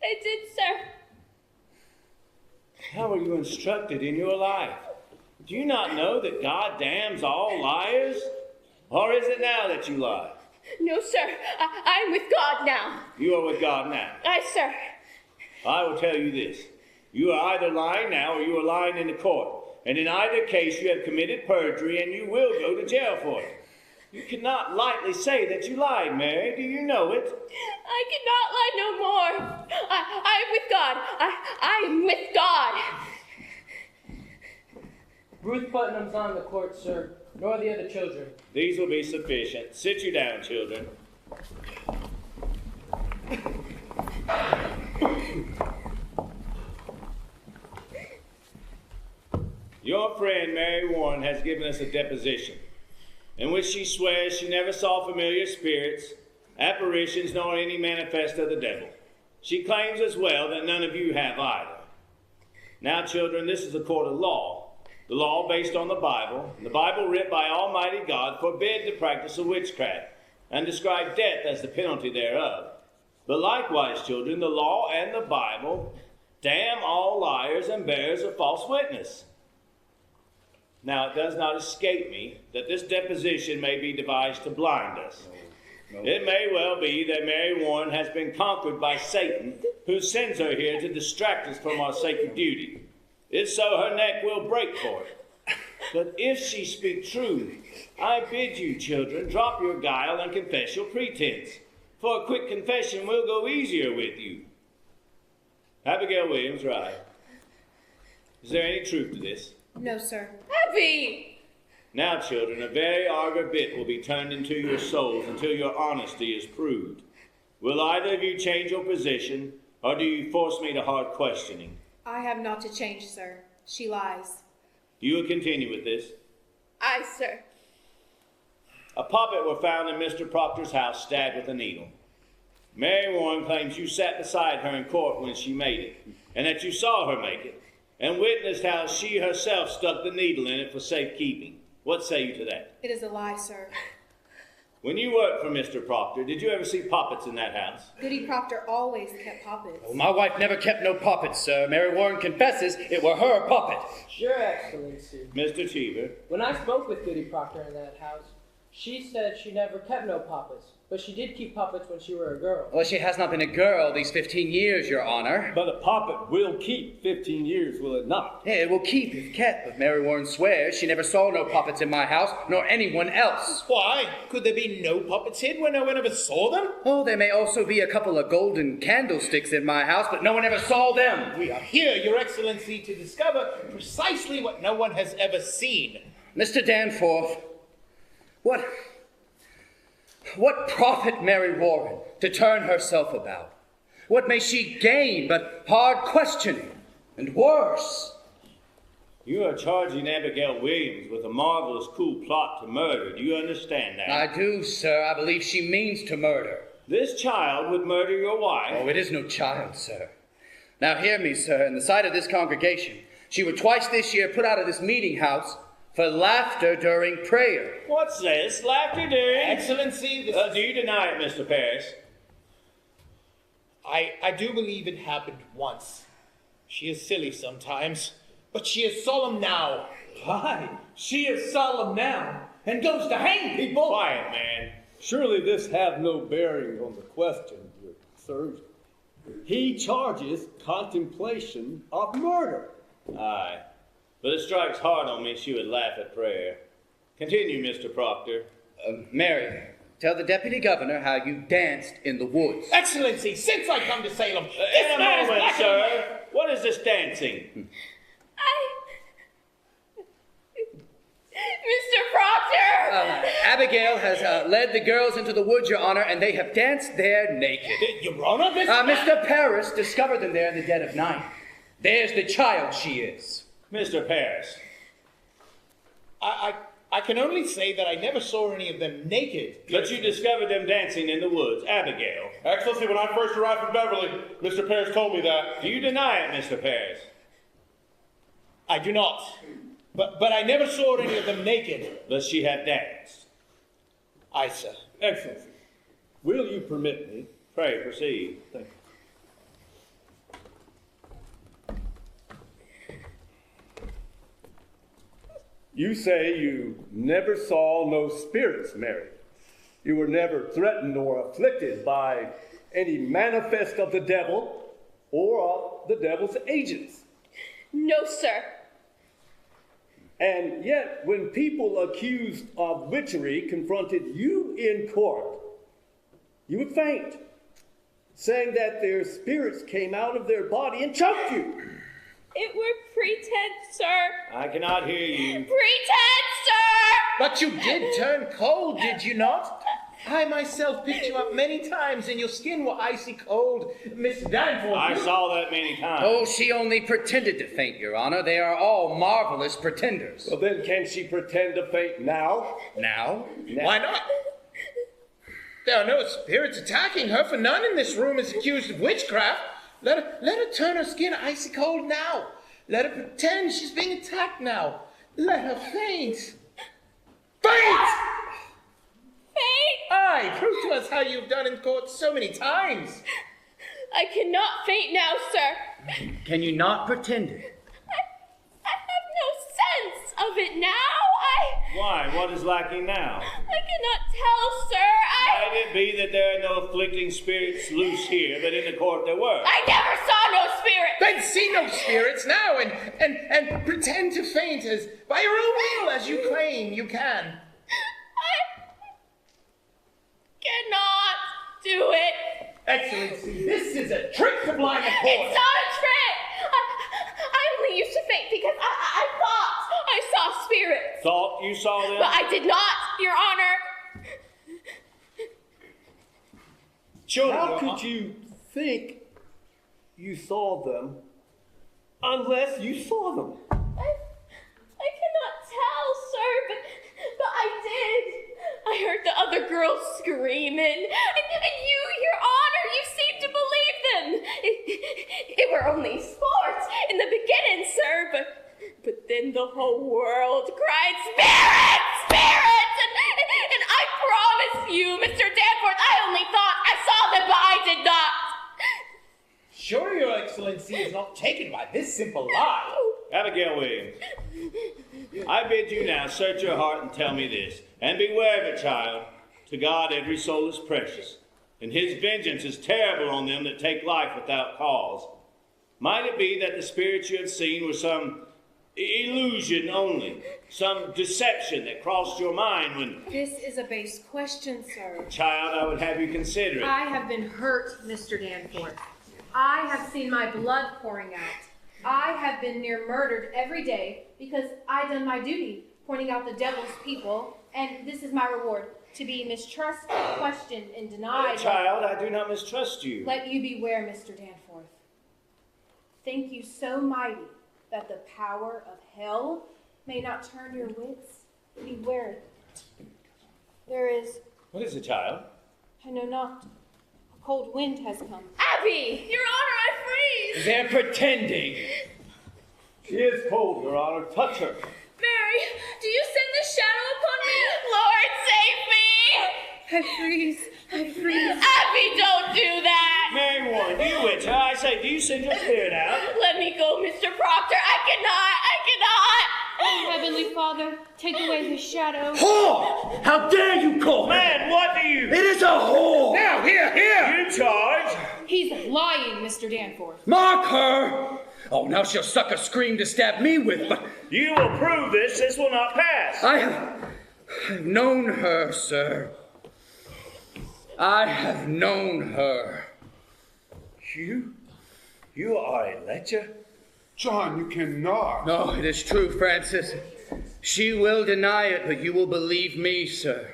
I did, sir. How were you instructed in your life? Do you not know that God damns all liars? Or is it now that you lie? No, sir. I'm with God now. You are with God now. Aye, sir. I will tell you this. You are either lying now or you are lying in the court. And in either case, you have committed perjury and you will go to jail for it. You cannot lightly say that you lied, Mary. Do you know it? I cannot lie no more. I am with God. I am with God. Ruth Putnam's not in the court, sir, nor the other children. These will be sufficient. Sit you down, children. Your friend Mary Warren has given us a deposition in which she swears she never saw familiar spirits, apparitions, nor any manifest of the devil. She claims as well that none of you have either. Now, children, this is a court of law. The law based on the Bible writ by Almighty God, forbid the practice of witchcraft, and describe death as the penalty thereof. But likewise, children, the law and the Bible damn all liars and bearers of false witness. Now, it does not escape me that this deposition may be devised to blind us. It may well be that Mary Warren has been conquered by Satan, who sends her here to distract us from our sacred duty. If so, her neck will break for it. But if she speak true, I bid you, children, drop your guile and confess your pretense, for a quick confession will go easier with you. Abigail Williams, right. Is there any truth to this? No, sir. Abby! Now, children, a very auger bit will be turned into your souls until your honesty is proved. Will either of you change your position, or do you force me to hard questioning? I have not to change, sir. She lies. You will continue with this. Aye, sir. A puppet was found in Mr. Proctor's house, stabbed with a needle. Mary Warren claims you sat beside her in court when she made it, and that you saw her make it, and witnessed how she herself stuck the needle in it for safekeeping. What say you to that? It is a lie, sir. When you worked for Mr. Proctor, did you ever see puppets in that house? Goody Proctor always kept puppets. Oh, my wife never kept no puppets, sir. Mary Warren confesses it were her puppet. Your Excellency. Mr. Cheever. When I spoke with Goody Proctor in that house, she said she never kept no puppets, but she did keep puppets when she were a girl. Well, she has not been a girl these 15 years, Your Honor. But a puppet will keep 15 years, will it not? Yeah, it will keep if kept, but Mary Warren swears she never saw no puppets in my house, nor anyone else. Why? Could there be no puppets hid when no one ever saw them? Oh, there may also be a couple of golden candlesticks in my house, but no one ever saw them. We are here, Your Excellency, to discover precisely what no one has ever seen. Mr. Danforth, what profit Mary Warren to turn herself about? What may she gain but hard questioning, and worse? You are charging Abigail Williams with a marvelous cool plot to murder. Do you understand that? I do, sir. I believe she means to murder. This child would murder your wife? Oh, it is no child, sir. Now hear me, sir. In the sight of this congregation, she was twice this year put out of this meeting house for laughter during prayer. What's this? Laughter during? Excellency, this Do you deny it, Mr. Parris? I do believe it happened once. She is silly sometimes, but she is solemn now. Why? She is solemn now and goes to hang people. Quiet, man. Surely this have no bearing on the question, sir. He charges contemplation of murder. Aye. But it strikes hard on me she would laugh at prayer. Continue, Mr. Proctor. Mary, tell the deputy governor how you danced in the woods. Excellency, since I come to Salem, In a moment, sir. What is this dancing? Mr. Proctor! Abigail has led the girls into the woods, Your Honor, and they have danced there naked. Your Honor, Mr. Parris discovered them there in the dead of night. There's the child she is. Mr. Parris. I I can only say that I never saw any of them naked. But you discovered them dancing in the woods, Abigail. Excellency, when I first arrived from Beverly, Mr. Paris told me that. Do you deny it, Mr. Paris? I do not. But I never saw any of them naked. Does she have danced? Aye, sir. Excellency, will you permit me? Pray, proceed. Thank you. You say you never saw no spirits, Mary. You were never threatened or afflicted by any manifest of the devil or of the devil's agents. No, sir. And yet, when people accused of witchery confronted you in court, you would faint, saying that their spirits came out of their body and choked you. It were pretense, sir. I cannot hear you. Pretense, sir! But you did turn cold, did you not? I myself picked you up many times, and your skin were icy cold, Miss Danforth. I saw that many times. Oh, she only pretended to faint, Your Honor. They are all marvelous pretenders. Well, then can she pretend to faint now? Now? Why not? There are no spirits attacking her, for none in this room is accused of witchcraft. Let her turn her skin icy cold now. Let her pretend she's being attacked now. Let her faint. Faint! Faint? Aye, prove to us how you've done in court so many times. I cannot faint now, sir. Can you not pretend it? I have no sense of it now. Why? What is lacking now? I cannot tell, sir. Might it be that there are no afflicting spirits loose here, but in the court there were? I never saw no spirits. Then see no spirits now, and pretend to faint as by your own will, as you claim you can. I cannot do it. Excellency, this is a trick to blind the court. It's not a trick. I only used to faint because I thought I saw spirits. Thought you saw them? But I did not, Your Honor. How could you think you saw them unless you saw them? I cannot tell, sir, but I did. I heard the other girls screaming, and you, Your Honor, you seemed to believe them. It were only sports in the beginning, sir, but then the whole world cried, "Spirits! Spirits!" And I promise you, Mr. Danforth, I only thought I saw them, but I did not. Sure, Your Excellency is not taken by this simple lie. Abigail Williams, I bid you now search your heart and tell me this. And beware of it, child. To God every soul is precious, and his vengeance is terrible on them that take life without cause. Might it be that the spirits you have seen were some illusion only, some deception that crossed your mind when... This is a base question, sir. Child, I would have you consider it. I have been hurt, Mr. Danforth. I have seen my blood pouring out. I have been near murdered every day because I done my duty, pointing out the devil's people, and this is my reward, to be mistrusted, questioned, and denied. Child, I do not mistrust you. Let you beware, Mr. Danforth. Think you so mighty that the power of hell may not turn your wits? Beware it. There is... What is it, child? I know not. A cold wind has come. Abby! Your Honor, I freeze! They're pretending. She is cold, Your Honor. Touch her. Mary, do you send this shadow upon me? Lord, save me! I freeze. I freeze. Abby, don't do that! Mary Warren, do you witch her? I say, do you send your spirit out? Let me go, Mr. Proctor. I cannot! Oh, Heavenly Father, take away his shadow. Whore! How dare you call her? Man, what do you... It is a whore! Now, here! You charge! He's lying, Mr. Danforth. Mark her! Oh, now she'll suck a scream to stab me with, but... You will prove this. This will not pass. I have known her, sir. I have known her. You are a lecher? John, you cannot. No, it is true, Francis. She will deny it, but you will believe me, sir.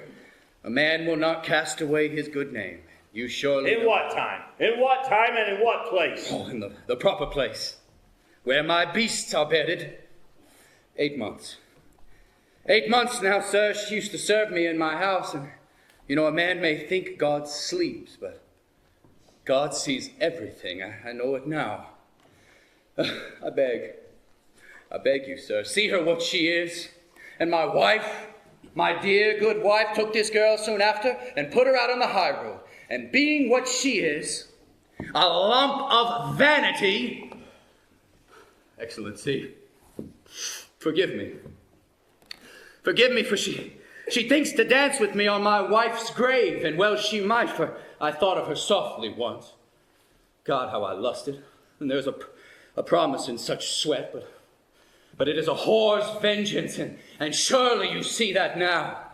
A man will not cast away his good name. You surely... In what time? In what time and in what place? Oh, in the proper place. Where my beasts are bedded. 8 months. 8 months now, sir, she used to serve me in my house, and you know, a man may think God sleeps, but God sees everything. I know it now. I beg you, sir, see her what she is. And my wife, my dear good wife, took this girl soon after and put her out on the high road. And being what she is, a lump of vanity, Excellency, forgive me. Forgive me, for she thinks to dance with me on my wife's grave, and well she might, for I thought of her softly once. God, how I lusted, and there's a promise in such sweat, but it is a whore's vengeance, and surely you see that now.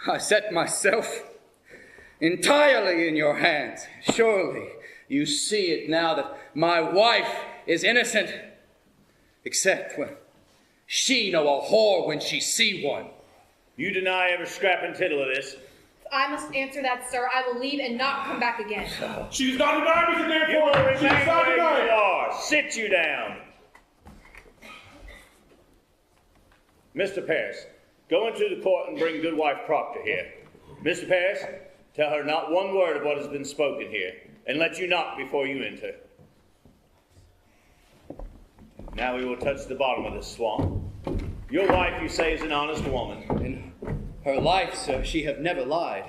I set myself entirely in your hands. Surely you see it now that my wife is innocent, except when she know a whore when she see one. You deny every scrap and tittle of this. I must answer that, sir. I will leave and not come back again. She's not denied, Mr. Danforth. You will remain She's not where denied. you are. Sit you down. Mr. Paris, go into the court and bring Goodwife Proctor here. Mr. Paris, tell her not one word of what has been spoken here, and let you knock before you enter. Now we will touch the bottom of this swamp. Your wife, you say, is an honest woman. In her life, sir, she have never lied.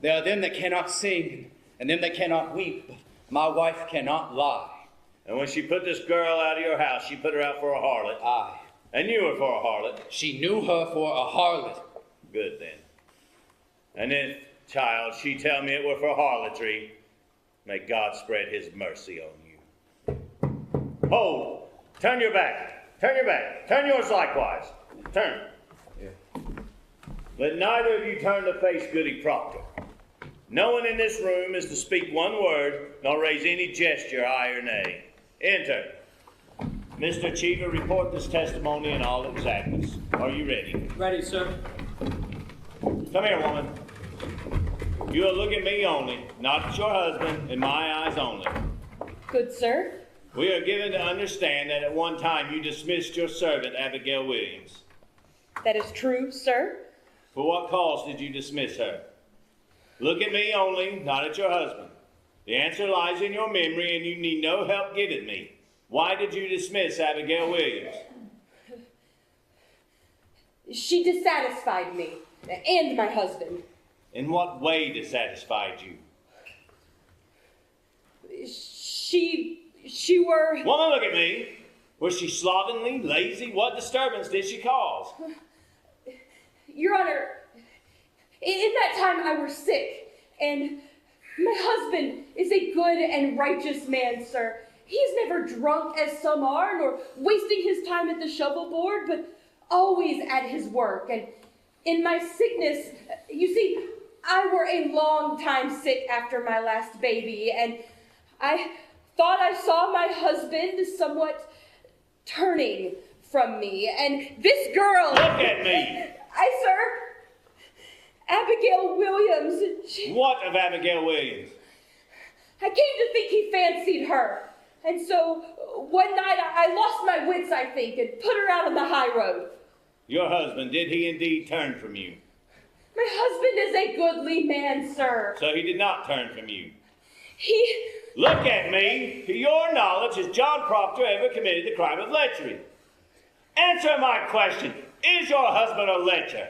There are them that cannot sing, and them that cannot weep, but my wife cannot lie. And when she put this girl out of your house, she put her out for a harlot. Aye. And knew her for a harlot. She knew her for a harlot. Good, then. And if, child, she tell me it were for harlotry, may God spread his mercy on you. Hold! Turn your back. Turn your back. Turn yours likewise. Turn. Yeah. Let neither of you turn to face Goody Proctor. No one in this room is to speak one word, nor raise any gesture, aye or nay. Enter. Mr. Cheever, report this testimony in all exactness. Are you ready? Ready, sir. Come here, woman. You will look at me only, not at your husband, in my eyes only. Good sir. We are given to understand that at one time you dismissed your servant, Abigail Williams. That is true, sir. For what cause did you dismiss her? Look at me only, not at your husband. The answer lies in your memory, and you need no help giving me. Why did you dismiss Abigail Williams? She dissatisfied me, and my husband. In what way dissatisfied you? She were... Woman, look at me. Was she slovenly, lazy? What disturbance did she cause? Your Honor, in that time I were sick, and my husband is a good and righteous man, sir. He is never drunk as some are, nor wasting his time at the shovel board, but always at his work. And in my sickness, you see, I were a long time sick after my last baby, and I thought I saw my husband somewhat turning from me, and this girl... Look at me! Sir, Abigail Williams. What of Abigail Williams? I came to think he fancied her, and so one night I lost my wits, I think, and put her out on the high road. Your husband, did he indeed turn from you? My husband is a goodly man, sir. So he did not turn from you? He... Look at me. To your knowledge, has John Proctor ever committed the crime of lechery? Answer my question. Is your husband a lecher?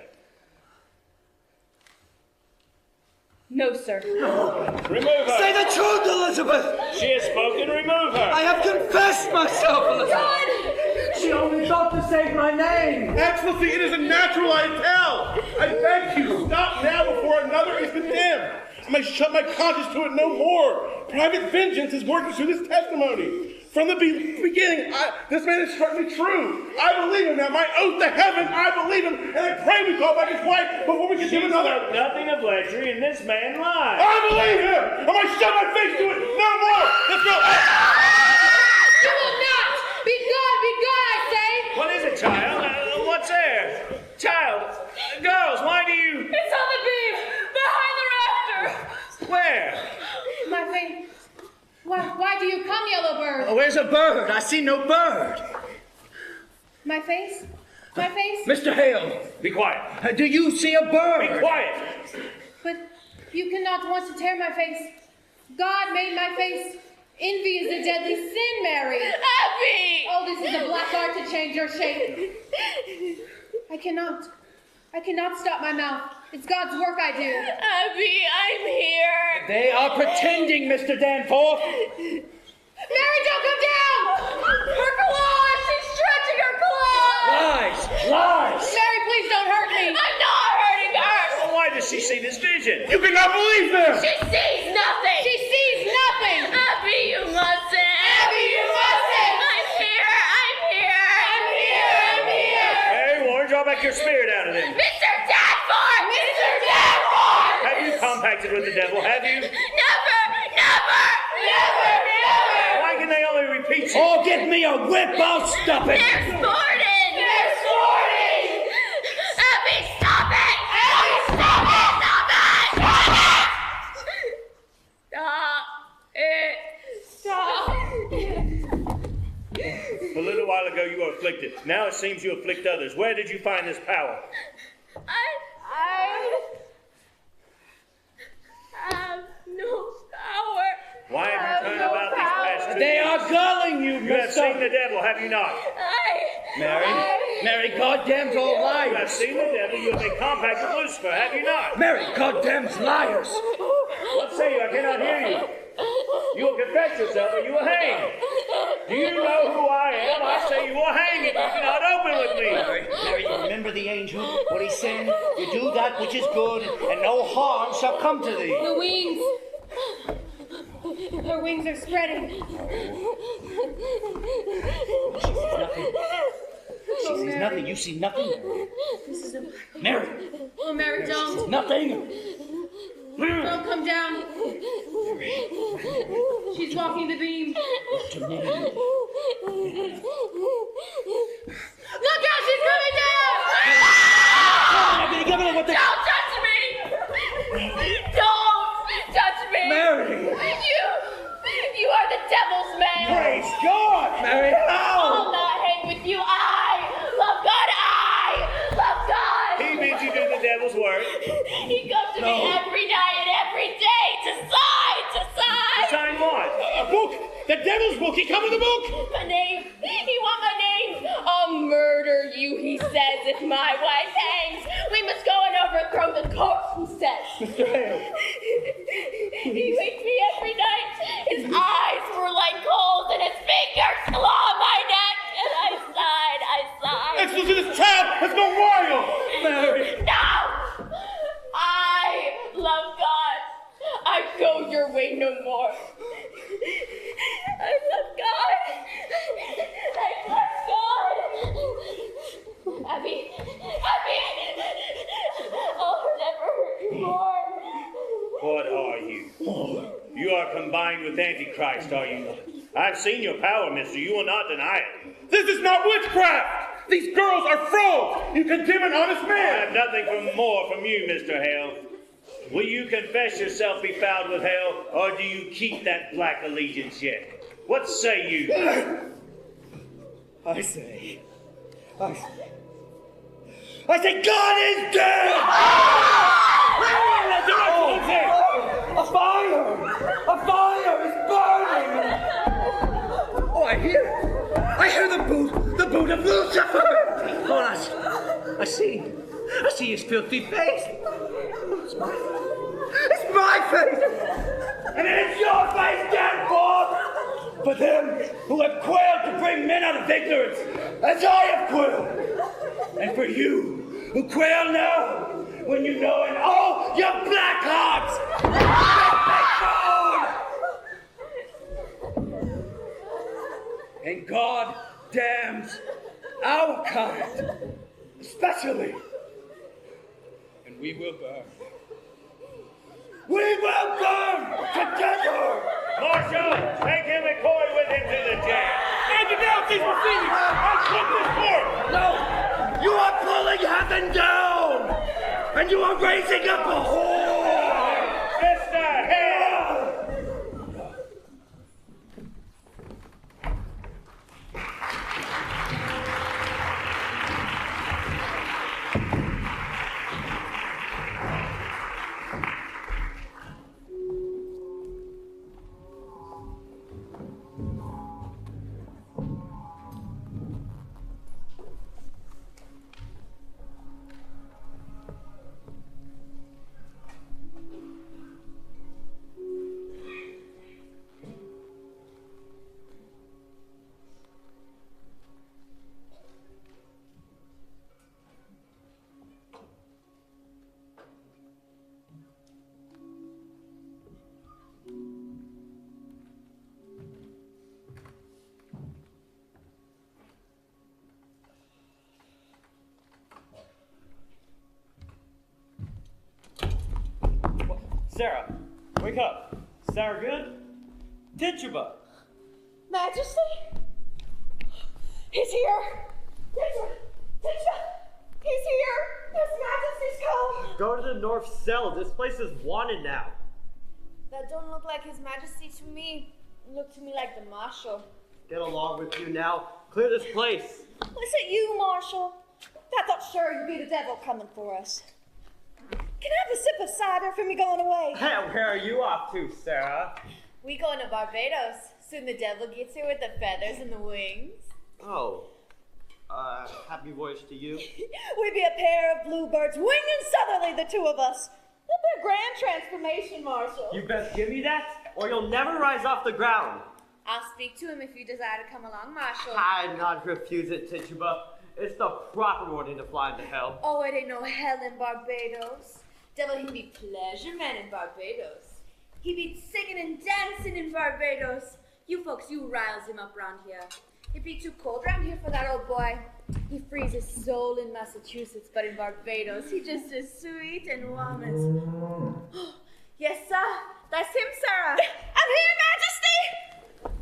No, sir. Remove her. Say the truth, Elizabeth! She has spoken. Remove her. I have confessed myself, Elizabeth! God! She only thought to save my name! Excellency, it is a natural, I tell! I beg you, stop now before another is condemned! I may shut my conscience to it no more! Private vengeance is working through this testimony! From the beginning, this man has struck me true. I believe him now. My oath to heaven, I believe him. And I pray we call back his wife before we can do another. Nothing of lechery, and this man lies. I believe him. I might shut my face to it. No more. Let's go. You will not! Be gone, I say! What is it, child? What's there? Child, girls, why do you... It's on the beam! Behind the rafter! Where? My face. Why do you come, yellow bird? Oh, where's a bird? I see no bird. My face? My face? Mr. Hale! Be quiet. Do you see a bird? Be quiet. But you cannot want to tear my face. God made my face. Envy is a deadly sin, Mary. Abby! Oh, this is a black art to change your shape. I cannot stop my mouth. It's God's work I do. Abby, I'm here. They are pretending, Mr. Danforth. Mary, don't come down! Her claws! She's stretching her claws! Lies! Lies! Mary, please don't hurt me. I'm not hurting her! Well, why does she see this vision? You cannot believe them! She sees nothing! She sees nothing! Abby, you mustn't! Abby, you mustn't! I'm here! I'm here! I'm here! I'm here! Hey, Warren, draw back your spirit out of him. Mr. Danforth! Mr. Danforth! Have you compacted with the devil? Have you? Never! Never! Never! Never! Why can they only repeat you? Oh, get me a whip! I'll stop it! They're sporting! They're sporting! Abby, stop it! Abby, stop it! Stop it! Stop it! A little while ago you were afflicted. Now it seems you afflict others. Where did you find this power? I have no power. Why have you turned about these past 2 They years? are gulling you, You have Mr. seen the devil, have you not? Mary, goddamned old You have liars. seen the devil, you have made compact with Lucifer, have you not? Mary, goddamned liars! What say you? I cannot hear you. You will confess yourself or you will hang. Do you know who I am? I say you will hang if you cannot open with me. Mary, you remember the angel, what he said? You do that which is good, and no harm shall come to thee. The wings. Her wings are spreading. She sees nothing. You see nothing, Mary. This is a... Mary! Oh, Mary, don't. Nothing! Don't come down. She's walking the beam. To me. Look out, she's coming down! What the... Don't touch me! Don't touch me! Mary! You are the devil's man! Praise God! Mary, I'll how? not hang with you. I love God. I love God. He bids you do the devil's work. He comes to me every night and every day to sign. Sign what? A book! The devil's book! He come in the book! My name. He want my name. I'll murder you, he says, if my wife hangs. We must go and overthrow the corpse, he says. Mr. Hale. He wakes me every night. His eyes were like coals and his fingers claw my neck. And I sighed. Let's listen to this child! Let's go wild! Mary! No! I love God. I go your way no more. I love God. I love God. Abby. I'll never hurt you more. What are you? You are combined with Antichrist, are you not? I've seen your power, mister. You will not deny it. This is not witchcraft! These girls are frauds! You condemn an honest I man! have nothing more from you, Mr. Hale. Will you confess yourself befouled with hell, or do you keep that black allegiance yet? What say you? I say, God is dead! A fire is burning! Oh, I hear the boot of Lucifer! Oh, I see his filthy face. It's my face! And it's your face, Danforth! For them who have quailed to bring men out of ignorance, as I have quailed! And for you, who quail now, when you know in all your black hearts, and God damns our kind, especially, and we will burn. We will burn together! Marshal, take him and Coy with him to the jail. And denounce these proceedings! I quit this court! No! You are pulling heaven down! And you are raising up a whore! Mr. Hale! Sarah, wake up. Sarah good? Tituba. Majesty? He's here. Tituba, he's here. His Majesty's come. Go to the north cell. This place is wanted now. That don't look like His Majesty to me. Look to me like the Marshal. Get along with you now. Clear this place. Listen, you, Marshal. I thought sure you'd be the devil coming for us. Can I have a sip of cider for me going away? Hey, where are you off to, Sarah? We going to Barbados. Soon the devil gets here with the feathers and the wings. Oh. Happy voyage to you. We be a pair of bluebirds, winging southerly, the two of us. It'll be a grand transformation, Marshal. You best give me that, or you'll never rise off the ground. I'll speak to him if you desire to come along, Marshal. I'd not refuse it, Tituba. It's the proper morning to fly into hell. Oh, it ain't no hell in Barbados. Devil, he be pleasure man in Barbados. He be singing and dancing in Barbados. You folks, you riles him up round here. It be too cold round here for that old boy. He frees his soul in Massachusetts, but in Barbados, he just is sweet and warm as... Yes, sir. That's him, Sarah. I'm here, Majesty!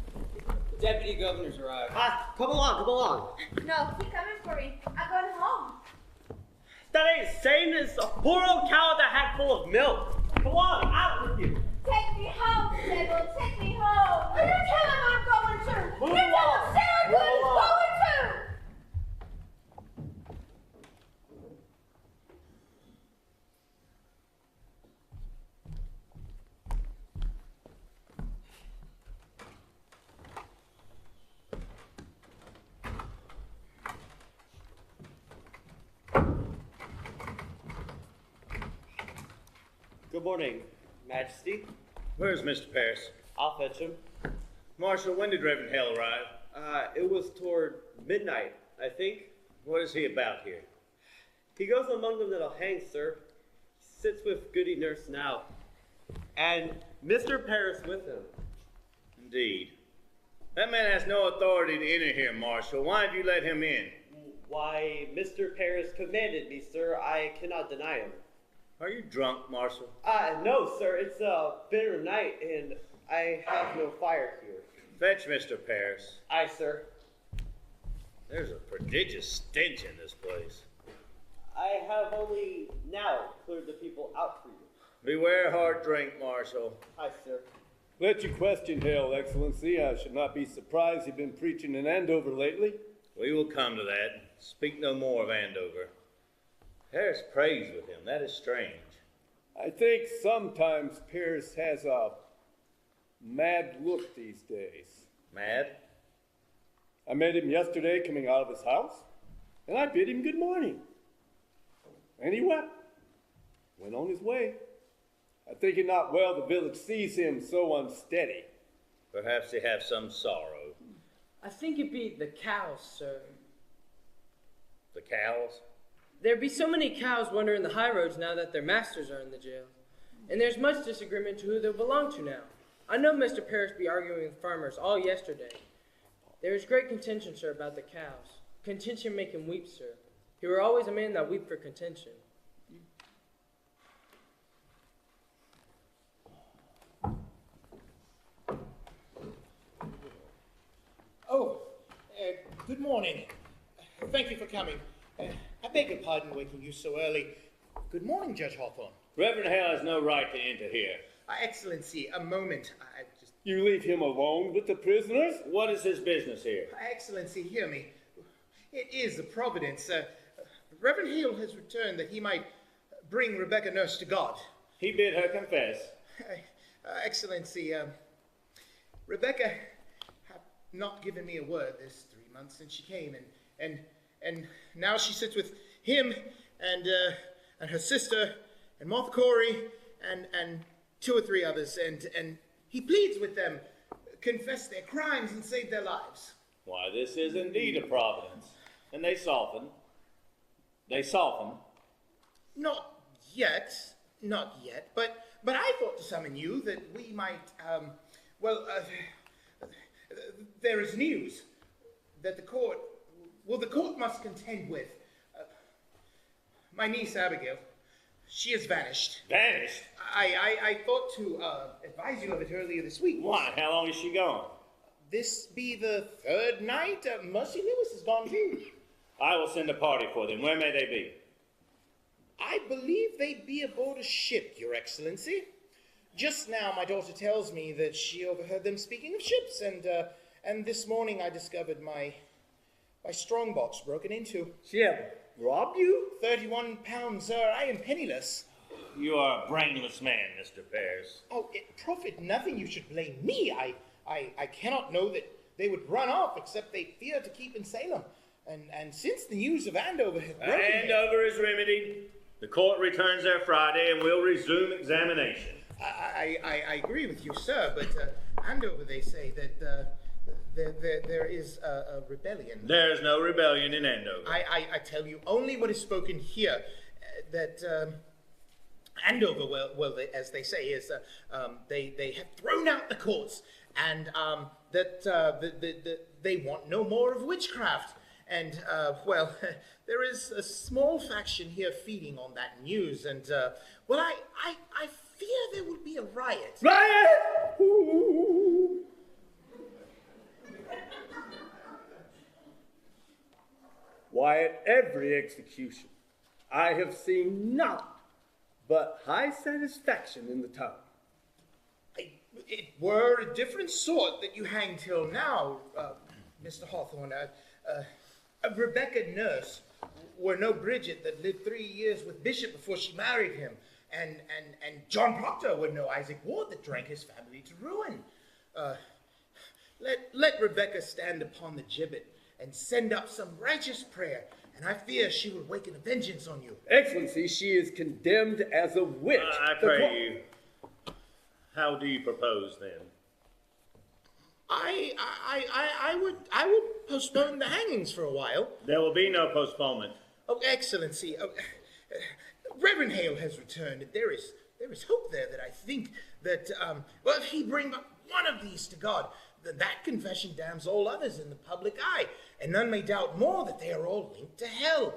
Deputy Governor's arrived. Come along. No, he coming for me. I'm going home. That ain't sane as a poor old cow with a hat full of milk. Come on, out with you. Take me home, devil. Take me home. You tell him I'm going to. Move You tell him along. Sarah Move Good is along. going to. Good morning, Majesty. Where's Mr. Paris? I'll fetch him. Marshal, when did Reverend Hale arrive? It was toward midnight, I think. What is he about here? He goes among them that'll hang, sir. He sits with Goody Nurse now. And Mr. Paris with him. Indeed. That man has no authority to enter here, Marshal. Why have you let him in? Why, Mr. Paris commanded me, sir. I cannot deny him. Are you drunk, Marshal? No, sir. It's a bitter night, and I have no fire here. Fetch Mr. Paris. Aye, sir. There's a prodigious stench in this place. I have only now cleared the people out for you. Beware hard drink, Marshal. Aye, sir. Let you question Hale, Excellency. I should not be surprised you've been preaching in Andover lately. We will come to that. Speak no more of Andover. Paris prays with him. That is strange. I think sometimes Paris has a mad look these days. Mad? I met him yesterday coming out of his house, and I bid him good morning. And he wept. Went on his way. I think it not well the village sees him so unsteady. Perhaps they have some sorrow. I think it be the cows, sir. The cows? There be so many cows wandering the high roads now that their masters are in the jail. And there's much disagreement to who they'll belong to now. I know Mr. Parrish be arguing with farmers all yesterday. There is great contention, sir, about the cows. Contention make him weep, sir. He were always a man that weep for contention. Good morning. Thank you for coming. I beg your pardon waking you so early. Good morning, Judge Hawthorne. Reverend Hale has no right to enter here. Excellency, a moment. You leave him alone with the prisoners? What is his business here? Excellency, hear me. It is a providence. Reverend Hale has returned that he might bring Rebecca Nurse to God. He bid her confess. Excellency, Rebecca have not given me a word this 3 months since she came, and now she sits with him and her sister and Martha Corey and 2 or 3 others, and he pleads with them, confess their crimes and save their lives. Why, this is indeed a providence. And they soften. Not yet, but I thought to summon you that we might, there is news that the court must contend with. My niece Abigail She has vanished. Vanished? I thought to advise you of it earlier this week. Why? How long is she gone? This be the third night. Mercy Lewis is gone too. I will send a party for them. Where may they be? I believe they be aboard a ship, Your Excellency. Just now, my daughter tells me that she overheard them speaking of ships, and this morning I discovered my strongbox broken into. She have robbed you? 31 pounds, sir. I am penniless. You are a brainless man, Mr. Pears. Oh, it profit nothing you should blame me. I cannot know that they would run off, except they fear to keep in Salem. And since the news of Andover has broken... Andover is remedied. The court returns there Friday, and we'll resume examination. I agree with you, sir, but Andover, they say that there is a rebellion. There's no rebellion in Andover. I tell you only what is spoken here, that Andover, well, as they say, is they have thrown out the courts, and that they want no more of witchcraft. And, well, there is a small faction here feeding on that news, and, well, I fear there will be a riot. Riot! Ooh. Why, at every execution, I have seen naught but high satisfaction in the town. It were a different sort that you hang till now, Mr. Hawthorne. Rebecca Nurse were no Bridget that lived 3 years with Bishop before she married him, and John Proctor were no Isaac Ward that drank his family to ruin. Let Rebecca stand upon the gibbet and send up some righteous prayer, and I fear she will waken a vengeance on you. Excellency, she is condemned as a witch. I pray you. How do you propose, then? I would postpone the hangings for a while. There will be no postponement. Oh, Excellency, Reverend Hale has returned, and there is hope there that I think that, well, if he bring but one of these to God, then that confession damns all others in the public eye, and none may doubt more that they are all linked to hell.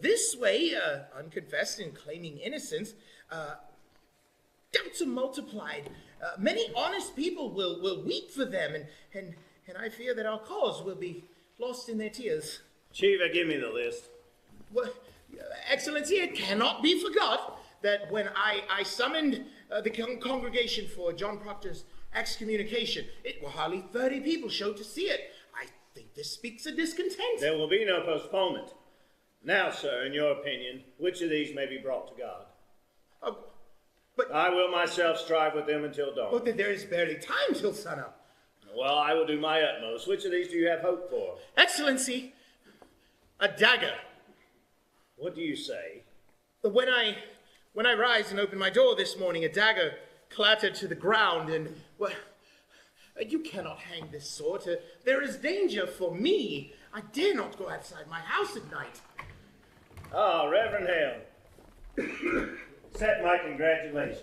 This way, unconfessed and claiming innocence, doubts are multiplied. Many honest people will weep for them, and I fear that our cause will be lost in their tears. Chiva, give me the list. Well, Excellency, it cannot be forgot that when I summoned the congregation for John Proctor's excommunication, it were hardly 30 people showed to see it. I think this speaks of discontent. There will be no postponement. Now, sir, in your opinion, which of these may be brought to God? But I will myself strive with them until dawn. But there is barely time till sunup. Well, I will do my utmost. Which of these do you have hope for? Excellency, a dagger. What do you say? When I rise and open my door this morning, a dagger clattered to the ground, and, well, you cannot hang this sword. There is danger for me. I dare not go outside my house at night. Ah, Reverend Hale. Accept my congratulations.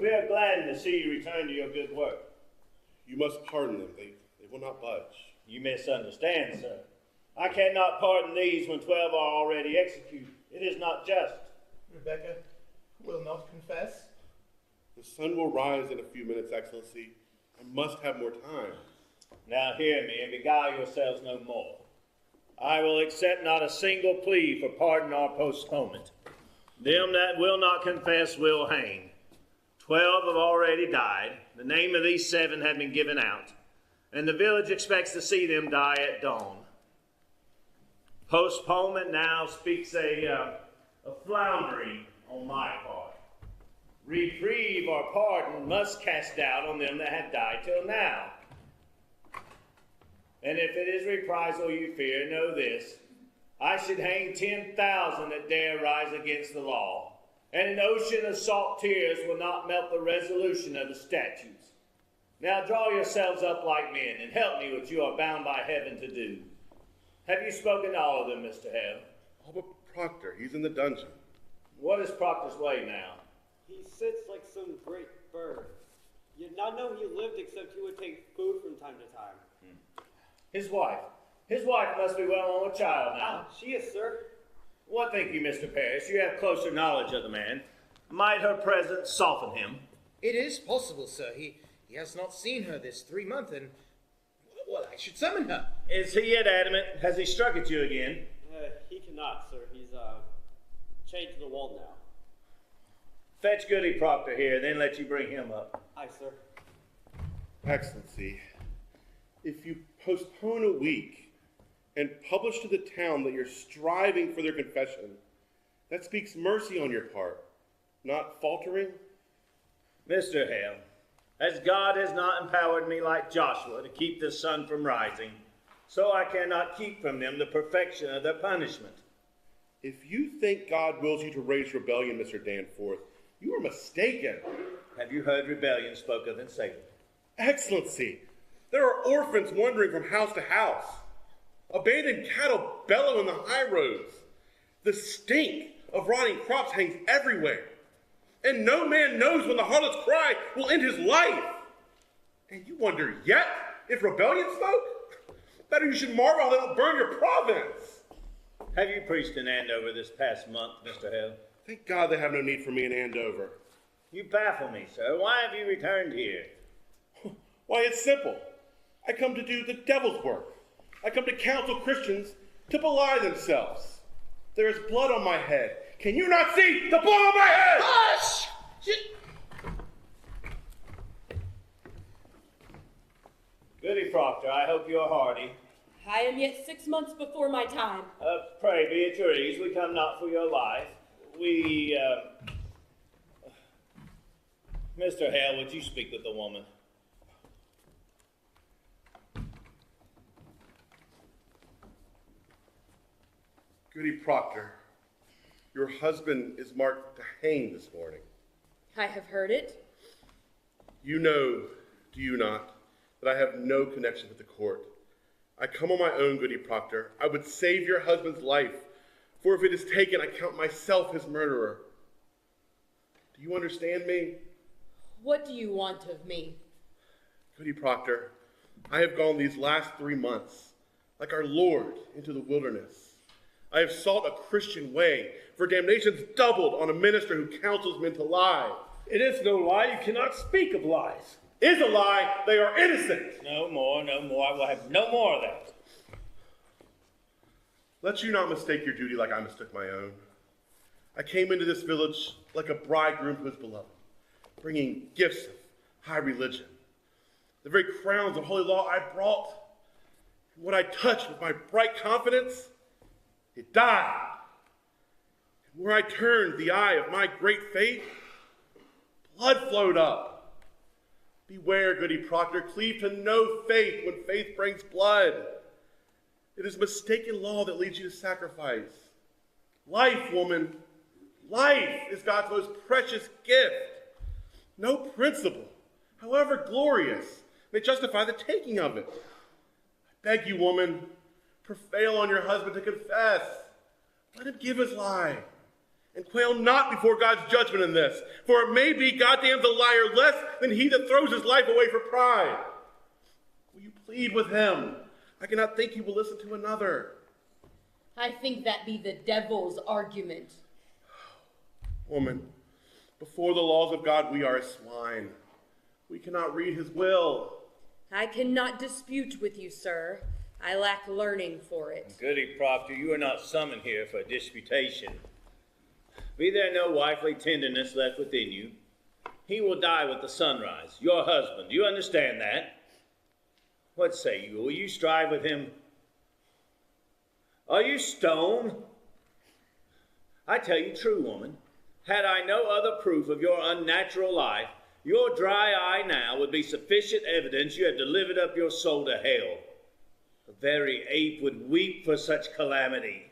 We are glad to see you return to your good work. You must pardon them. They will not budge. You misunderstand, sir. I cannot pardon these when 12 are already executed. It is not just. Rebecca will not confess. The sun will rise in a few minutes, Excellency. I must have more time. Now hear me, and beguile yourselves no more. I will accept not a single plea for pardon or postponement. Them that will not confess will hang. 12 have already died. The name of these 7 have been given out, and the village expects to see them die at dawn. Postponement now speaks a floundering on my part. Reprieve or pardon must cast doubt on them that have died till now. And if it is reprisal you fear, know this: I should hang 10,000 that dare rise against the law, and an ocean of salt tears will not melt the resolution of the statutes. Now draw yourselves up like men, and help me what you are bound by heaven to do. Have you spoken to all of them, Mr. Hale? All but Proctor. He's in the dungeon. What is Proctor's way now? He sits like some great bird. You'd not know he lived except he would take food from time to time. His wife. His wife must be well on with child now. She is, sir. What think you, Mr. Parrish? You have closer knowledge of the man. Might her presence soften him? It is possible, sir. He has not seen her this 3 months, and, well, I should summon her. Is he yet adamant? Has he struck at you again? He cannot, sir. He's chained to the wall now. Fetch Goody Proctor here, then let you bring him up. Aye, sir. Excellency, if you postpone a week and publish to the town that you're striving for their confession, that speaks mercy on your part, not faltering. Mr. Hale, as God has not empowered me like Joshua to keep the sun from rising, so I cannot keep from them the perfection of their punishment. If you think God wills you to raise rebellion, Mr. Danforth, you are mistaken. Have you heard rebellion spoke of in Salem? Excellency, there are orphans wandering from house to house. Abandoned cattle bellow in the high roads. The stink of rotting crops hangs everywhere. And no man knows when the harlot's cry will end his life. And you wonder yet if rebellion spoke? Better you should marvel how they don't burn your province. Have you preached in Andover this past month, Mr. Hale? Thank God they have no need for me in Andover. You baffle me, sir. Why have you returned here? Why, it's simple. I come to do the devil's work. I come to counsel Christians to belie themselves. There is blood on my head. Can you not see the blood on my head? Hush! Goody Proctor, I hope you are hardy. I am yet 6 months before my time. Pray be at your ease. We come not for your life. Mr. Hale, would you speak with the woman? Goody Proctor, your husband is marked to hang this morning. I have heard it. You know, do you not, that I have no connection with the court. I come on my own, Goody Proctor. I would save your husband's life, for if it is taken, I count myself his murderer. Do you understand me? What do you want of me? Goody Proctor, I have gone these last 3 months, like our Lord, into the wilderness. I have sought a Christian way, for damnation's doubled on a minister who counsels men to lie. It is no lie. You cannot speak of lies. Is a lie. They are innocent. No more, no more. I will have no more of that. Let you not mistake your duty like I mistook my own. I came into this village like a bridegroom who is beloved, bringing gifts of high religion. The very crowns of holy law I brought, and what I touched with my bright confidence, it died. And where I turned the eye of my great faith, blood flowed up. Beware, Goody Proctor, cleave to no faith when faith brings blood. It is mistaken law that leads you to sacrifice. Life, woman, life is God's most precious gift. No principle, however glorious, may justify the taking of it. I beg you, woman, prevail on your husband to confess. Let him give his lie. And quail not before God's judgment in this, for it may be God damns a liar less than he that throws his life away for pride. Will you plead with him? I cannot think he will listen to another. I think that be the devil's argument. Woman, before the laws of God we are as swine. We cannot read his will. I cannot dispute with you, sir. I lack learning for it. Goody Proctor, you are not summoned here for disputation. Be there no wifely tenderness left within you, he will die with the sunrise, your husband. Do you understand that? What say you? Will you strive with him? Are you stone? I tell you true, woman, had I no other proof of your unnatural life, your dry eye now would be sufficient evidence you have delivered up your soul to hell. The very ape would weep for such calamity.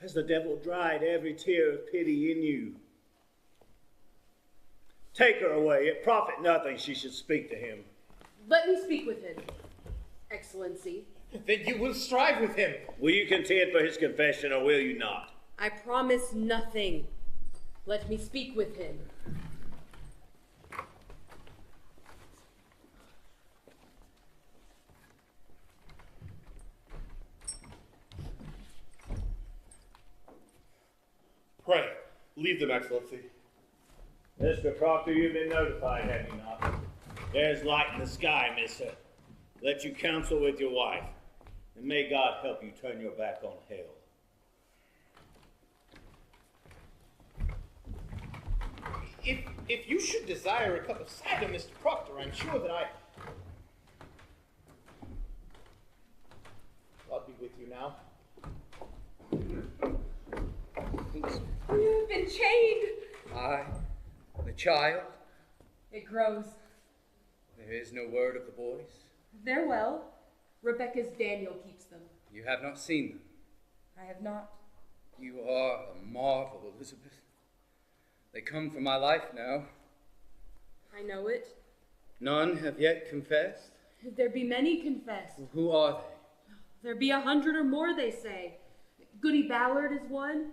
Has the devil dried every tear of pity in you? Take her away. It profit nothing she should speak to him. Let me speak with him, Excellency. Then you will strive with him. Will you contend for his confession, or will you not? I promise nothing. Let me speak with him. Leave them, Excellency. Mr. Proctor, you've been notified, have you not? There's light in the sky, mister. Let you counsel with your wife, and may God help you turn your back on hell. If you should desire a cup of cider, Mr. Proctor, I'm sure that I'll be with you now. You've been chained. I, the child, It grows. there is no word of the boys. They're well. Rebecca's Daniel keeps them. You have not seen them. I have not. You are a marvel, Elizabeth. They come for my life now. I know it. None have yet confessed. There be many confess. Who are they? There be 100 or more, they say. Goody Ballard is one.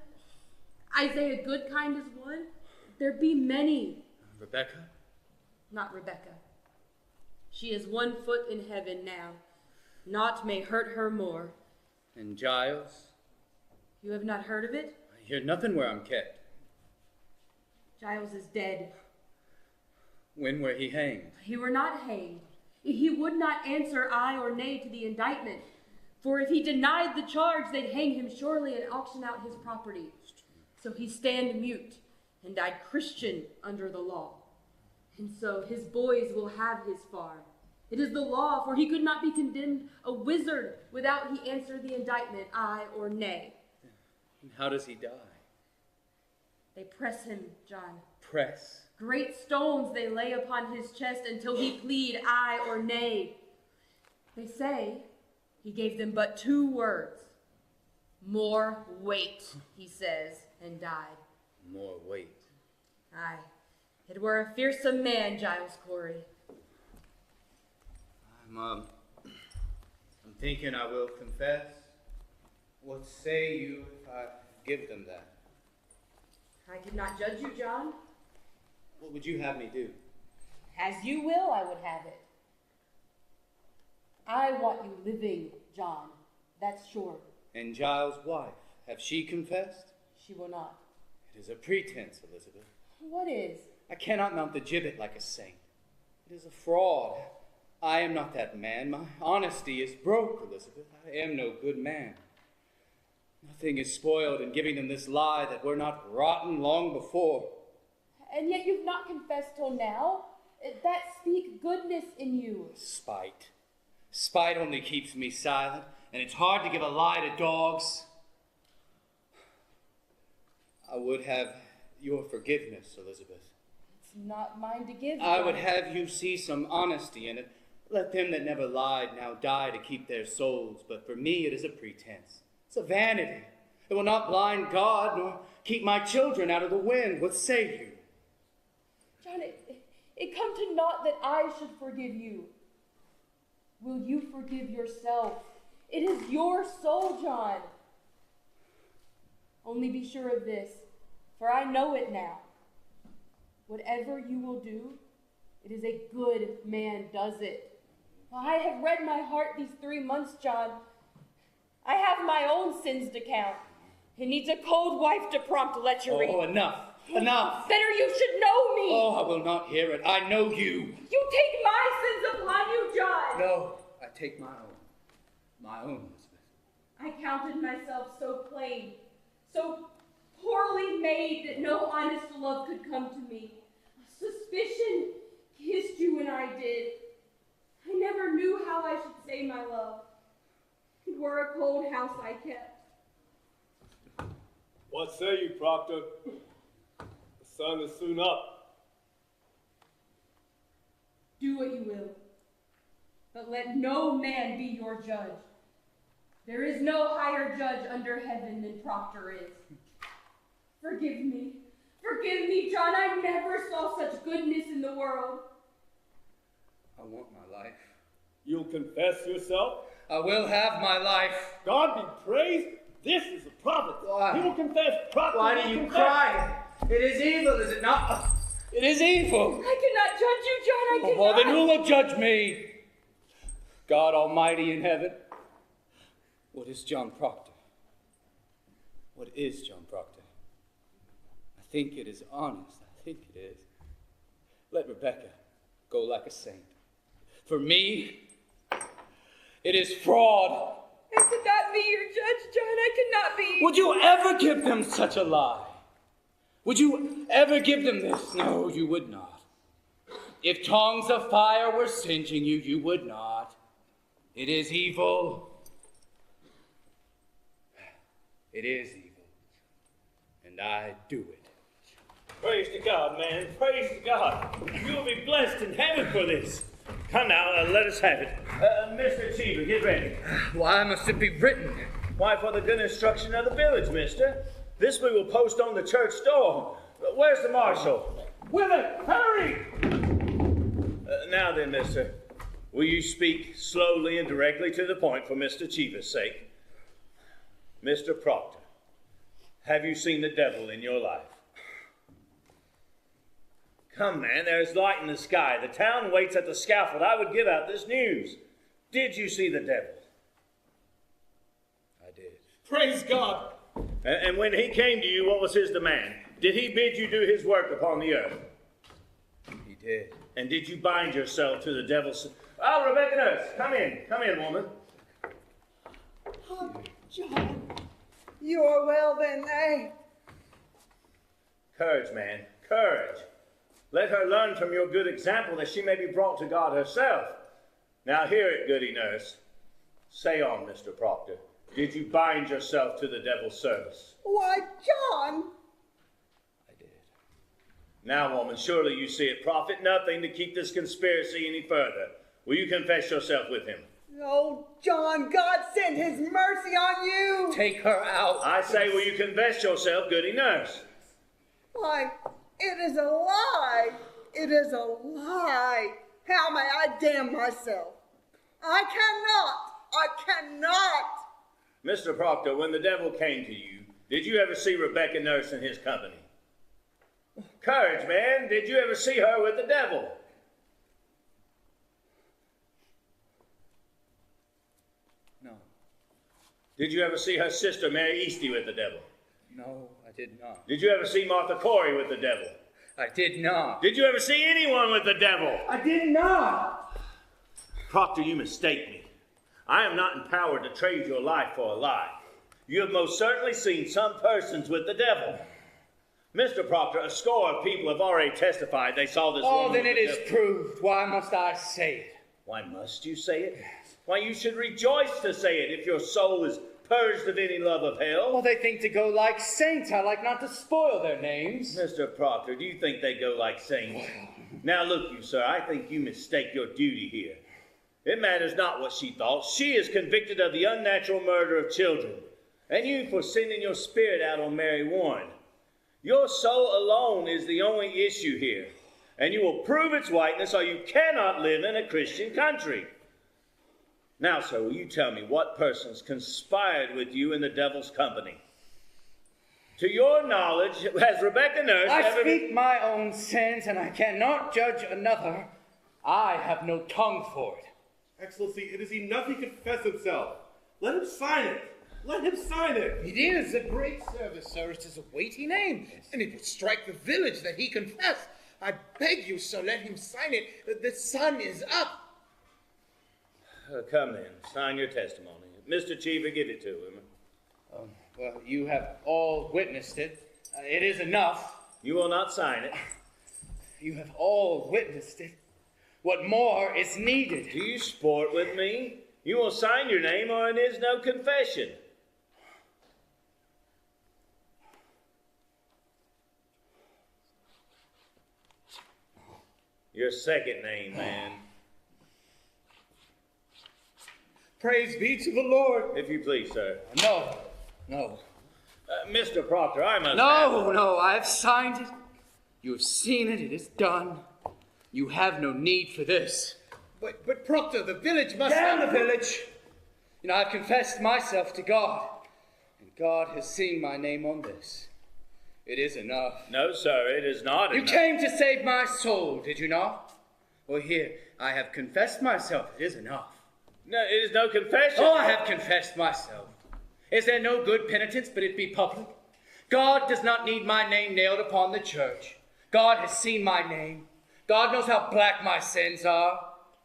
Isaiah Goodkind is one. There be many. Rebecca? Not Rebecca. She is 1 foot in heaven now. Naught may hurt her more. And Giles? You have not heard of it? I hear nothing where I'm kept. Giles is dead. When were he hanged? He were not hanged. He would not answer aye or nay to the indictment. For if he denied the charge, they'd hang him surely and auction out his property. So he stand mute and died Christian under the law. And so his boys will have his farm. It is the law, for he could not be condemned a wizard without he answer the indictment aye or nay. And how does he die? They press him, John. Press? Great stones they lay upon his chest until he plead aye or nay. They say he gave them but 2 words. More weight, he says, and died. More weight. Aye, it were a fearsome man, Giles Corey. I'm thinking I will confess. What say you if I give them that? I could not judge you, John. What would you have me do? As you will, I would have it. I want you living, John. That's sure. And Giles' wife, have she confessed? She will not. It is a pretense, Elizabeth. What is? I cannot mount the gibbet like a saint. It is a fraud. I am not that man. My honesty is broke, Elizabeth. I am no good man. Nothing is spoiled in giving them this lie that we're not rotten long before. And yet you've not confessed till now. That speak goodness in you. Spite. Spite only keeps me silent, and it's hard to give a lie to dogs. I would have your forgiveness, Elizabeth. It's not mine to give, I John. would have you see some honesty in it. Let them that never lied now die to keep their souls, but for me it is a pretense. It's a vanity. It will not blind God, nor keep my children out of the wind. What say you? John, it come to naught that I should forgive you. Will you forgive yourself? It is your soul, John. Only be sure of this, for I know it now. Whatever you will do, it is a good man does it. I have read my heart these 3 months, John. I have my own sins to count. It needs a cold wife to prompt lechery. Oh, enough. Enough. Better you should know me. Oh, I will not hear it. I know you. You take my sins upon you, John. No, I take my own. My own, Elizabeth. I counted myself so plain, so poorly made that no honest love could come to me. Suspicion kissed you when I did. I never knew how I should say my love. It were a cold house I kept. What say you, Proctor? The sun is soon up. Do what you will, but let no man be your judge. There is no higher judge under heaven than Proctor is. Forgive me. Forgive me, John. I never saw such goodness in the world. I want my life. You'll confess yourself? I will have my life. God be praised. This is a prophet. Why? He will confess. Proctor Why will do you confess. cry? It is evil, is it not? It is evil. I cannot judge you, John. I cannot. Well, then who will judge me? God Almighty in heaven. What is John Proctor? What is John Proctor? I think it is honest. I think it is. Let Rebecca go like a saint. For me, it is fraud. I could not be your judge, John. I could not be. Would you ever give them such a lie? Would you ever give them this? No, you would not. If tongues of fire were singeing you, you would not. It is evil. It is evil. And I do it. Praise to God, man. Praise to God. You will be blessed in heaven for this. Come now, let us have it. Mr. Cheever, get ready. Why must it be written? Why, for the good instruction of the village, mister. This we will post on the church door. Where's the marshal? Willett, hurry! Now then, mister, will you speak slowly and directly to the point for Mr. Cheever's sake? Mr. Proctor, have you seen the devil in your life? Come, man, there's light in the sky. The town waits at the scaffold. I would give out this news. Did you see the devil? I did. Praise God. And when he came to you, what was his demand? Did he bid you do his work upon the earth? He did. And did you bind yourself to the devil's... Oh, Rebecca Nurse, come in, woman. Oh, John, you're well then, eh? Courage, man, courage. Let her learn from your good example that she may be brought to God herself. Now hear it, goody nurse. Say on, Mr. Proctor. Did you bind yourself to the devil's service? Why, John! Now, woman, surely you see it profit nothing to keep this conspiracy any further. Will you confess yourself with him? Oh, John, God send his mercy on you! Take her out. I say, will you confess yourself, goody nurse? Why, it is a lie. It is a lie. How may I damn myself? I cannot. Mr. Proctor, when the devil came to you, did you ever see Rebecca Nurse in his company? Courage, man. Did you ever see her with the devil? No. Did you ever see her sister, Mary Easty, with the devil? No, I did not. Did you ever see Martha Corey with the devil? I did not. Did you ever see anyone with the devil? I did not. Proctor, you mistake me. I am not empowered to trade your life for a lie. You have most certainly seen some persons with the devil. Mr. Proctor, a score of people have already testified they saw this woman. Oh, then it is proved. Why must I say it? Why must you say it? Why, you should rejoice to say it if your soul is purged of any love of hell. Well, they think to go like saints. I like not to spoil their names. Mr. Proctor, do you think they go like saints? Now look you, sir, I think you mistake your duty here. It matters not what she thought. She is convicted of the unnatural murder of children, and you for sending your spirit out on Mary Warren. Your soul alone is the only issue here, and you will prove its whiteness or you cannot live in a Christian country. Now, sir, will you tell me what persons conspired with you in the devil's company? To your knowledge, has Rebecca Nurse I speak my own sins, and I cannot judge another. I have no tongue for it. Excellency, it is enough he confess himself. Let him sign it. Let him sign it. It is a great service, sir. It is a weighty name, and it would strike the village that he confess. I beg you, sir, let him sign it. The sun is up. Come then, sign your testimony. Mr. Cheever, give it to him. Well, you have all witnessed it. It is enough. You will not sign it. You have all witnessed it. What more is needed? Do you sport with me? You will sign your name or it is no confession. Your second name, man. Praise be to the Lord. If you please, sir. No. Mr. Proctor, I must No, I have signed it. You have seen it. It is done. You have no need for this. But Proctor, the village must... Damn the village! You know, I've confessed myself to God, and God has seen my name on this. It is enough. No, sir, it is not You enough. came to save my soul, did you not? Well, here, I have confessed myself. It is enough. No, it is no confession. Oh, I have confessed myself. Is there no good penitence but it be public? God does not need my name nailed upon the church. God has seen my name. God knows how black my sins are.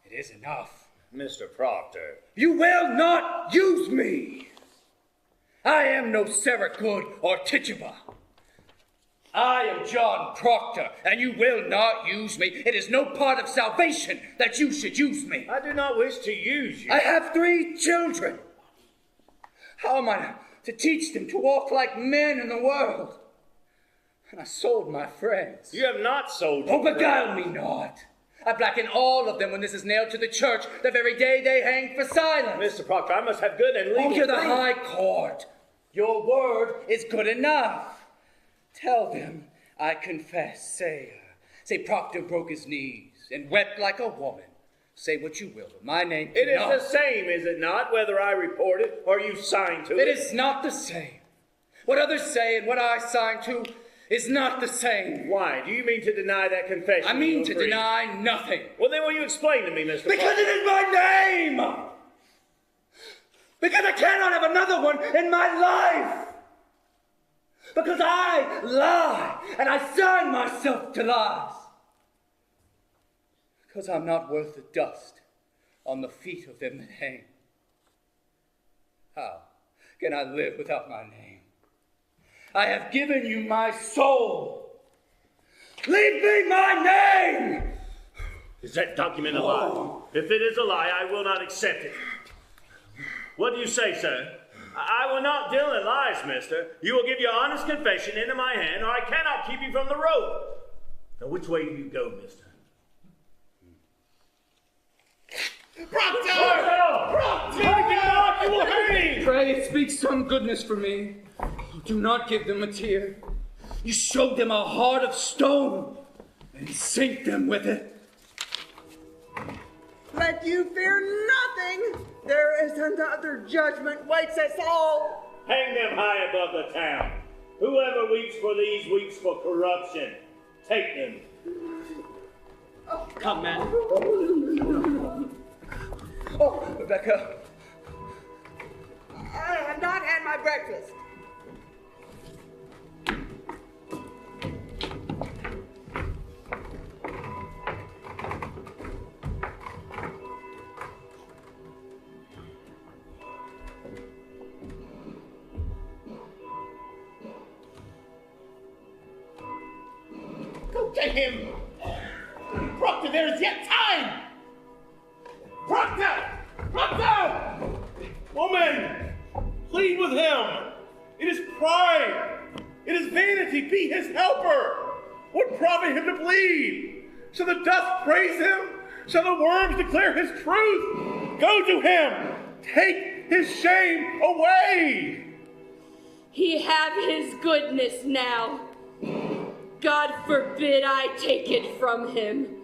It is enough. Mr. Proctor. You will not use me. I am no Sarah Good or Tituba. I am John Proctor, and you will not use me. It is no part of salvation that you should use me. I do not wish to use you. I have 3 children. How am I to teach them to walk like men in the world? And I sold my friends. You have not sold your Oh, beguile me not. I blacken all of them when this is nailed to the church the very day they hang for silence. Mr. Proctor, I must have good and legal to the proof. High Court. Your word is good enough. Tell them I confess. Say Proctor broke his knees and wept like a woman. Say what you will, but my name It is cannot. the same, is it not, whether I report it or you sign to it? It is not the same. What others say and what I sign to is not the same. Why? Do you mean to deny that confession? I mean to deny nothing. Well, then will you explain to me, Mr. Because Proctor? it is my name! Because I cannot have another one in my life! Because I lie, and I sign myself to lies. Because I'm not worth the dust on the feet of them that hang. How can I live without my name? I have given you my soul. Leave me my name! Is that document a lie? If it is a lie, I will not accept it. What do you say, sir? I will not deal in lies, mister. You will give your honest confession into my hand, or I cannot keep you from the rope. Now, which way do you go, mister? Proctor! Proctor! You will hang! Pray, speak some goodness for me. Do not give them a tear. You showed them a heart of stone, and sink them with it. Let you fear nothing. There is another judgment waits us all. Hang them high above the town. Whoever weeps for these weeps for corruption. Take them. Come, man. Oh, Rebecca. I have not had my breakfast. Go to him! Proctor, there is yet time! Proctor! Proctor! Woman, plead with him. It is pride. It is vanity. Be his helper. What profit him to plead? Shall the dust praise him? Shall the worms declare his truth? Go to him. Take his shame away. He have his goodness now. God forbid I take it from him.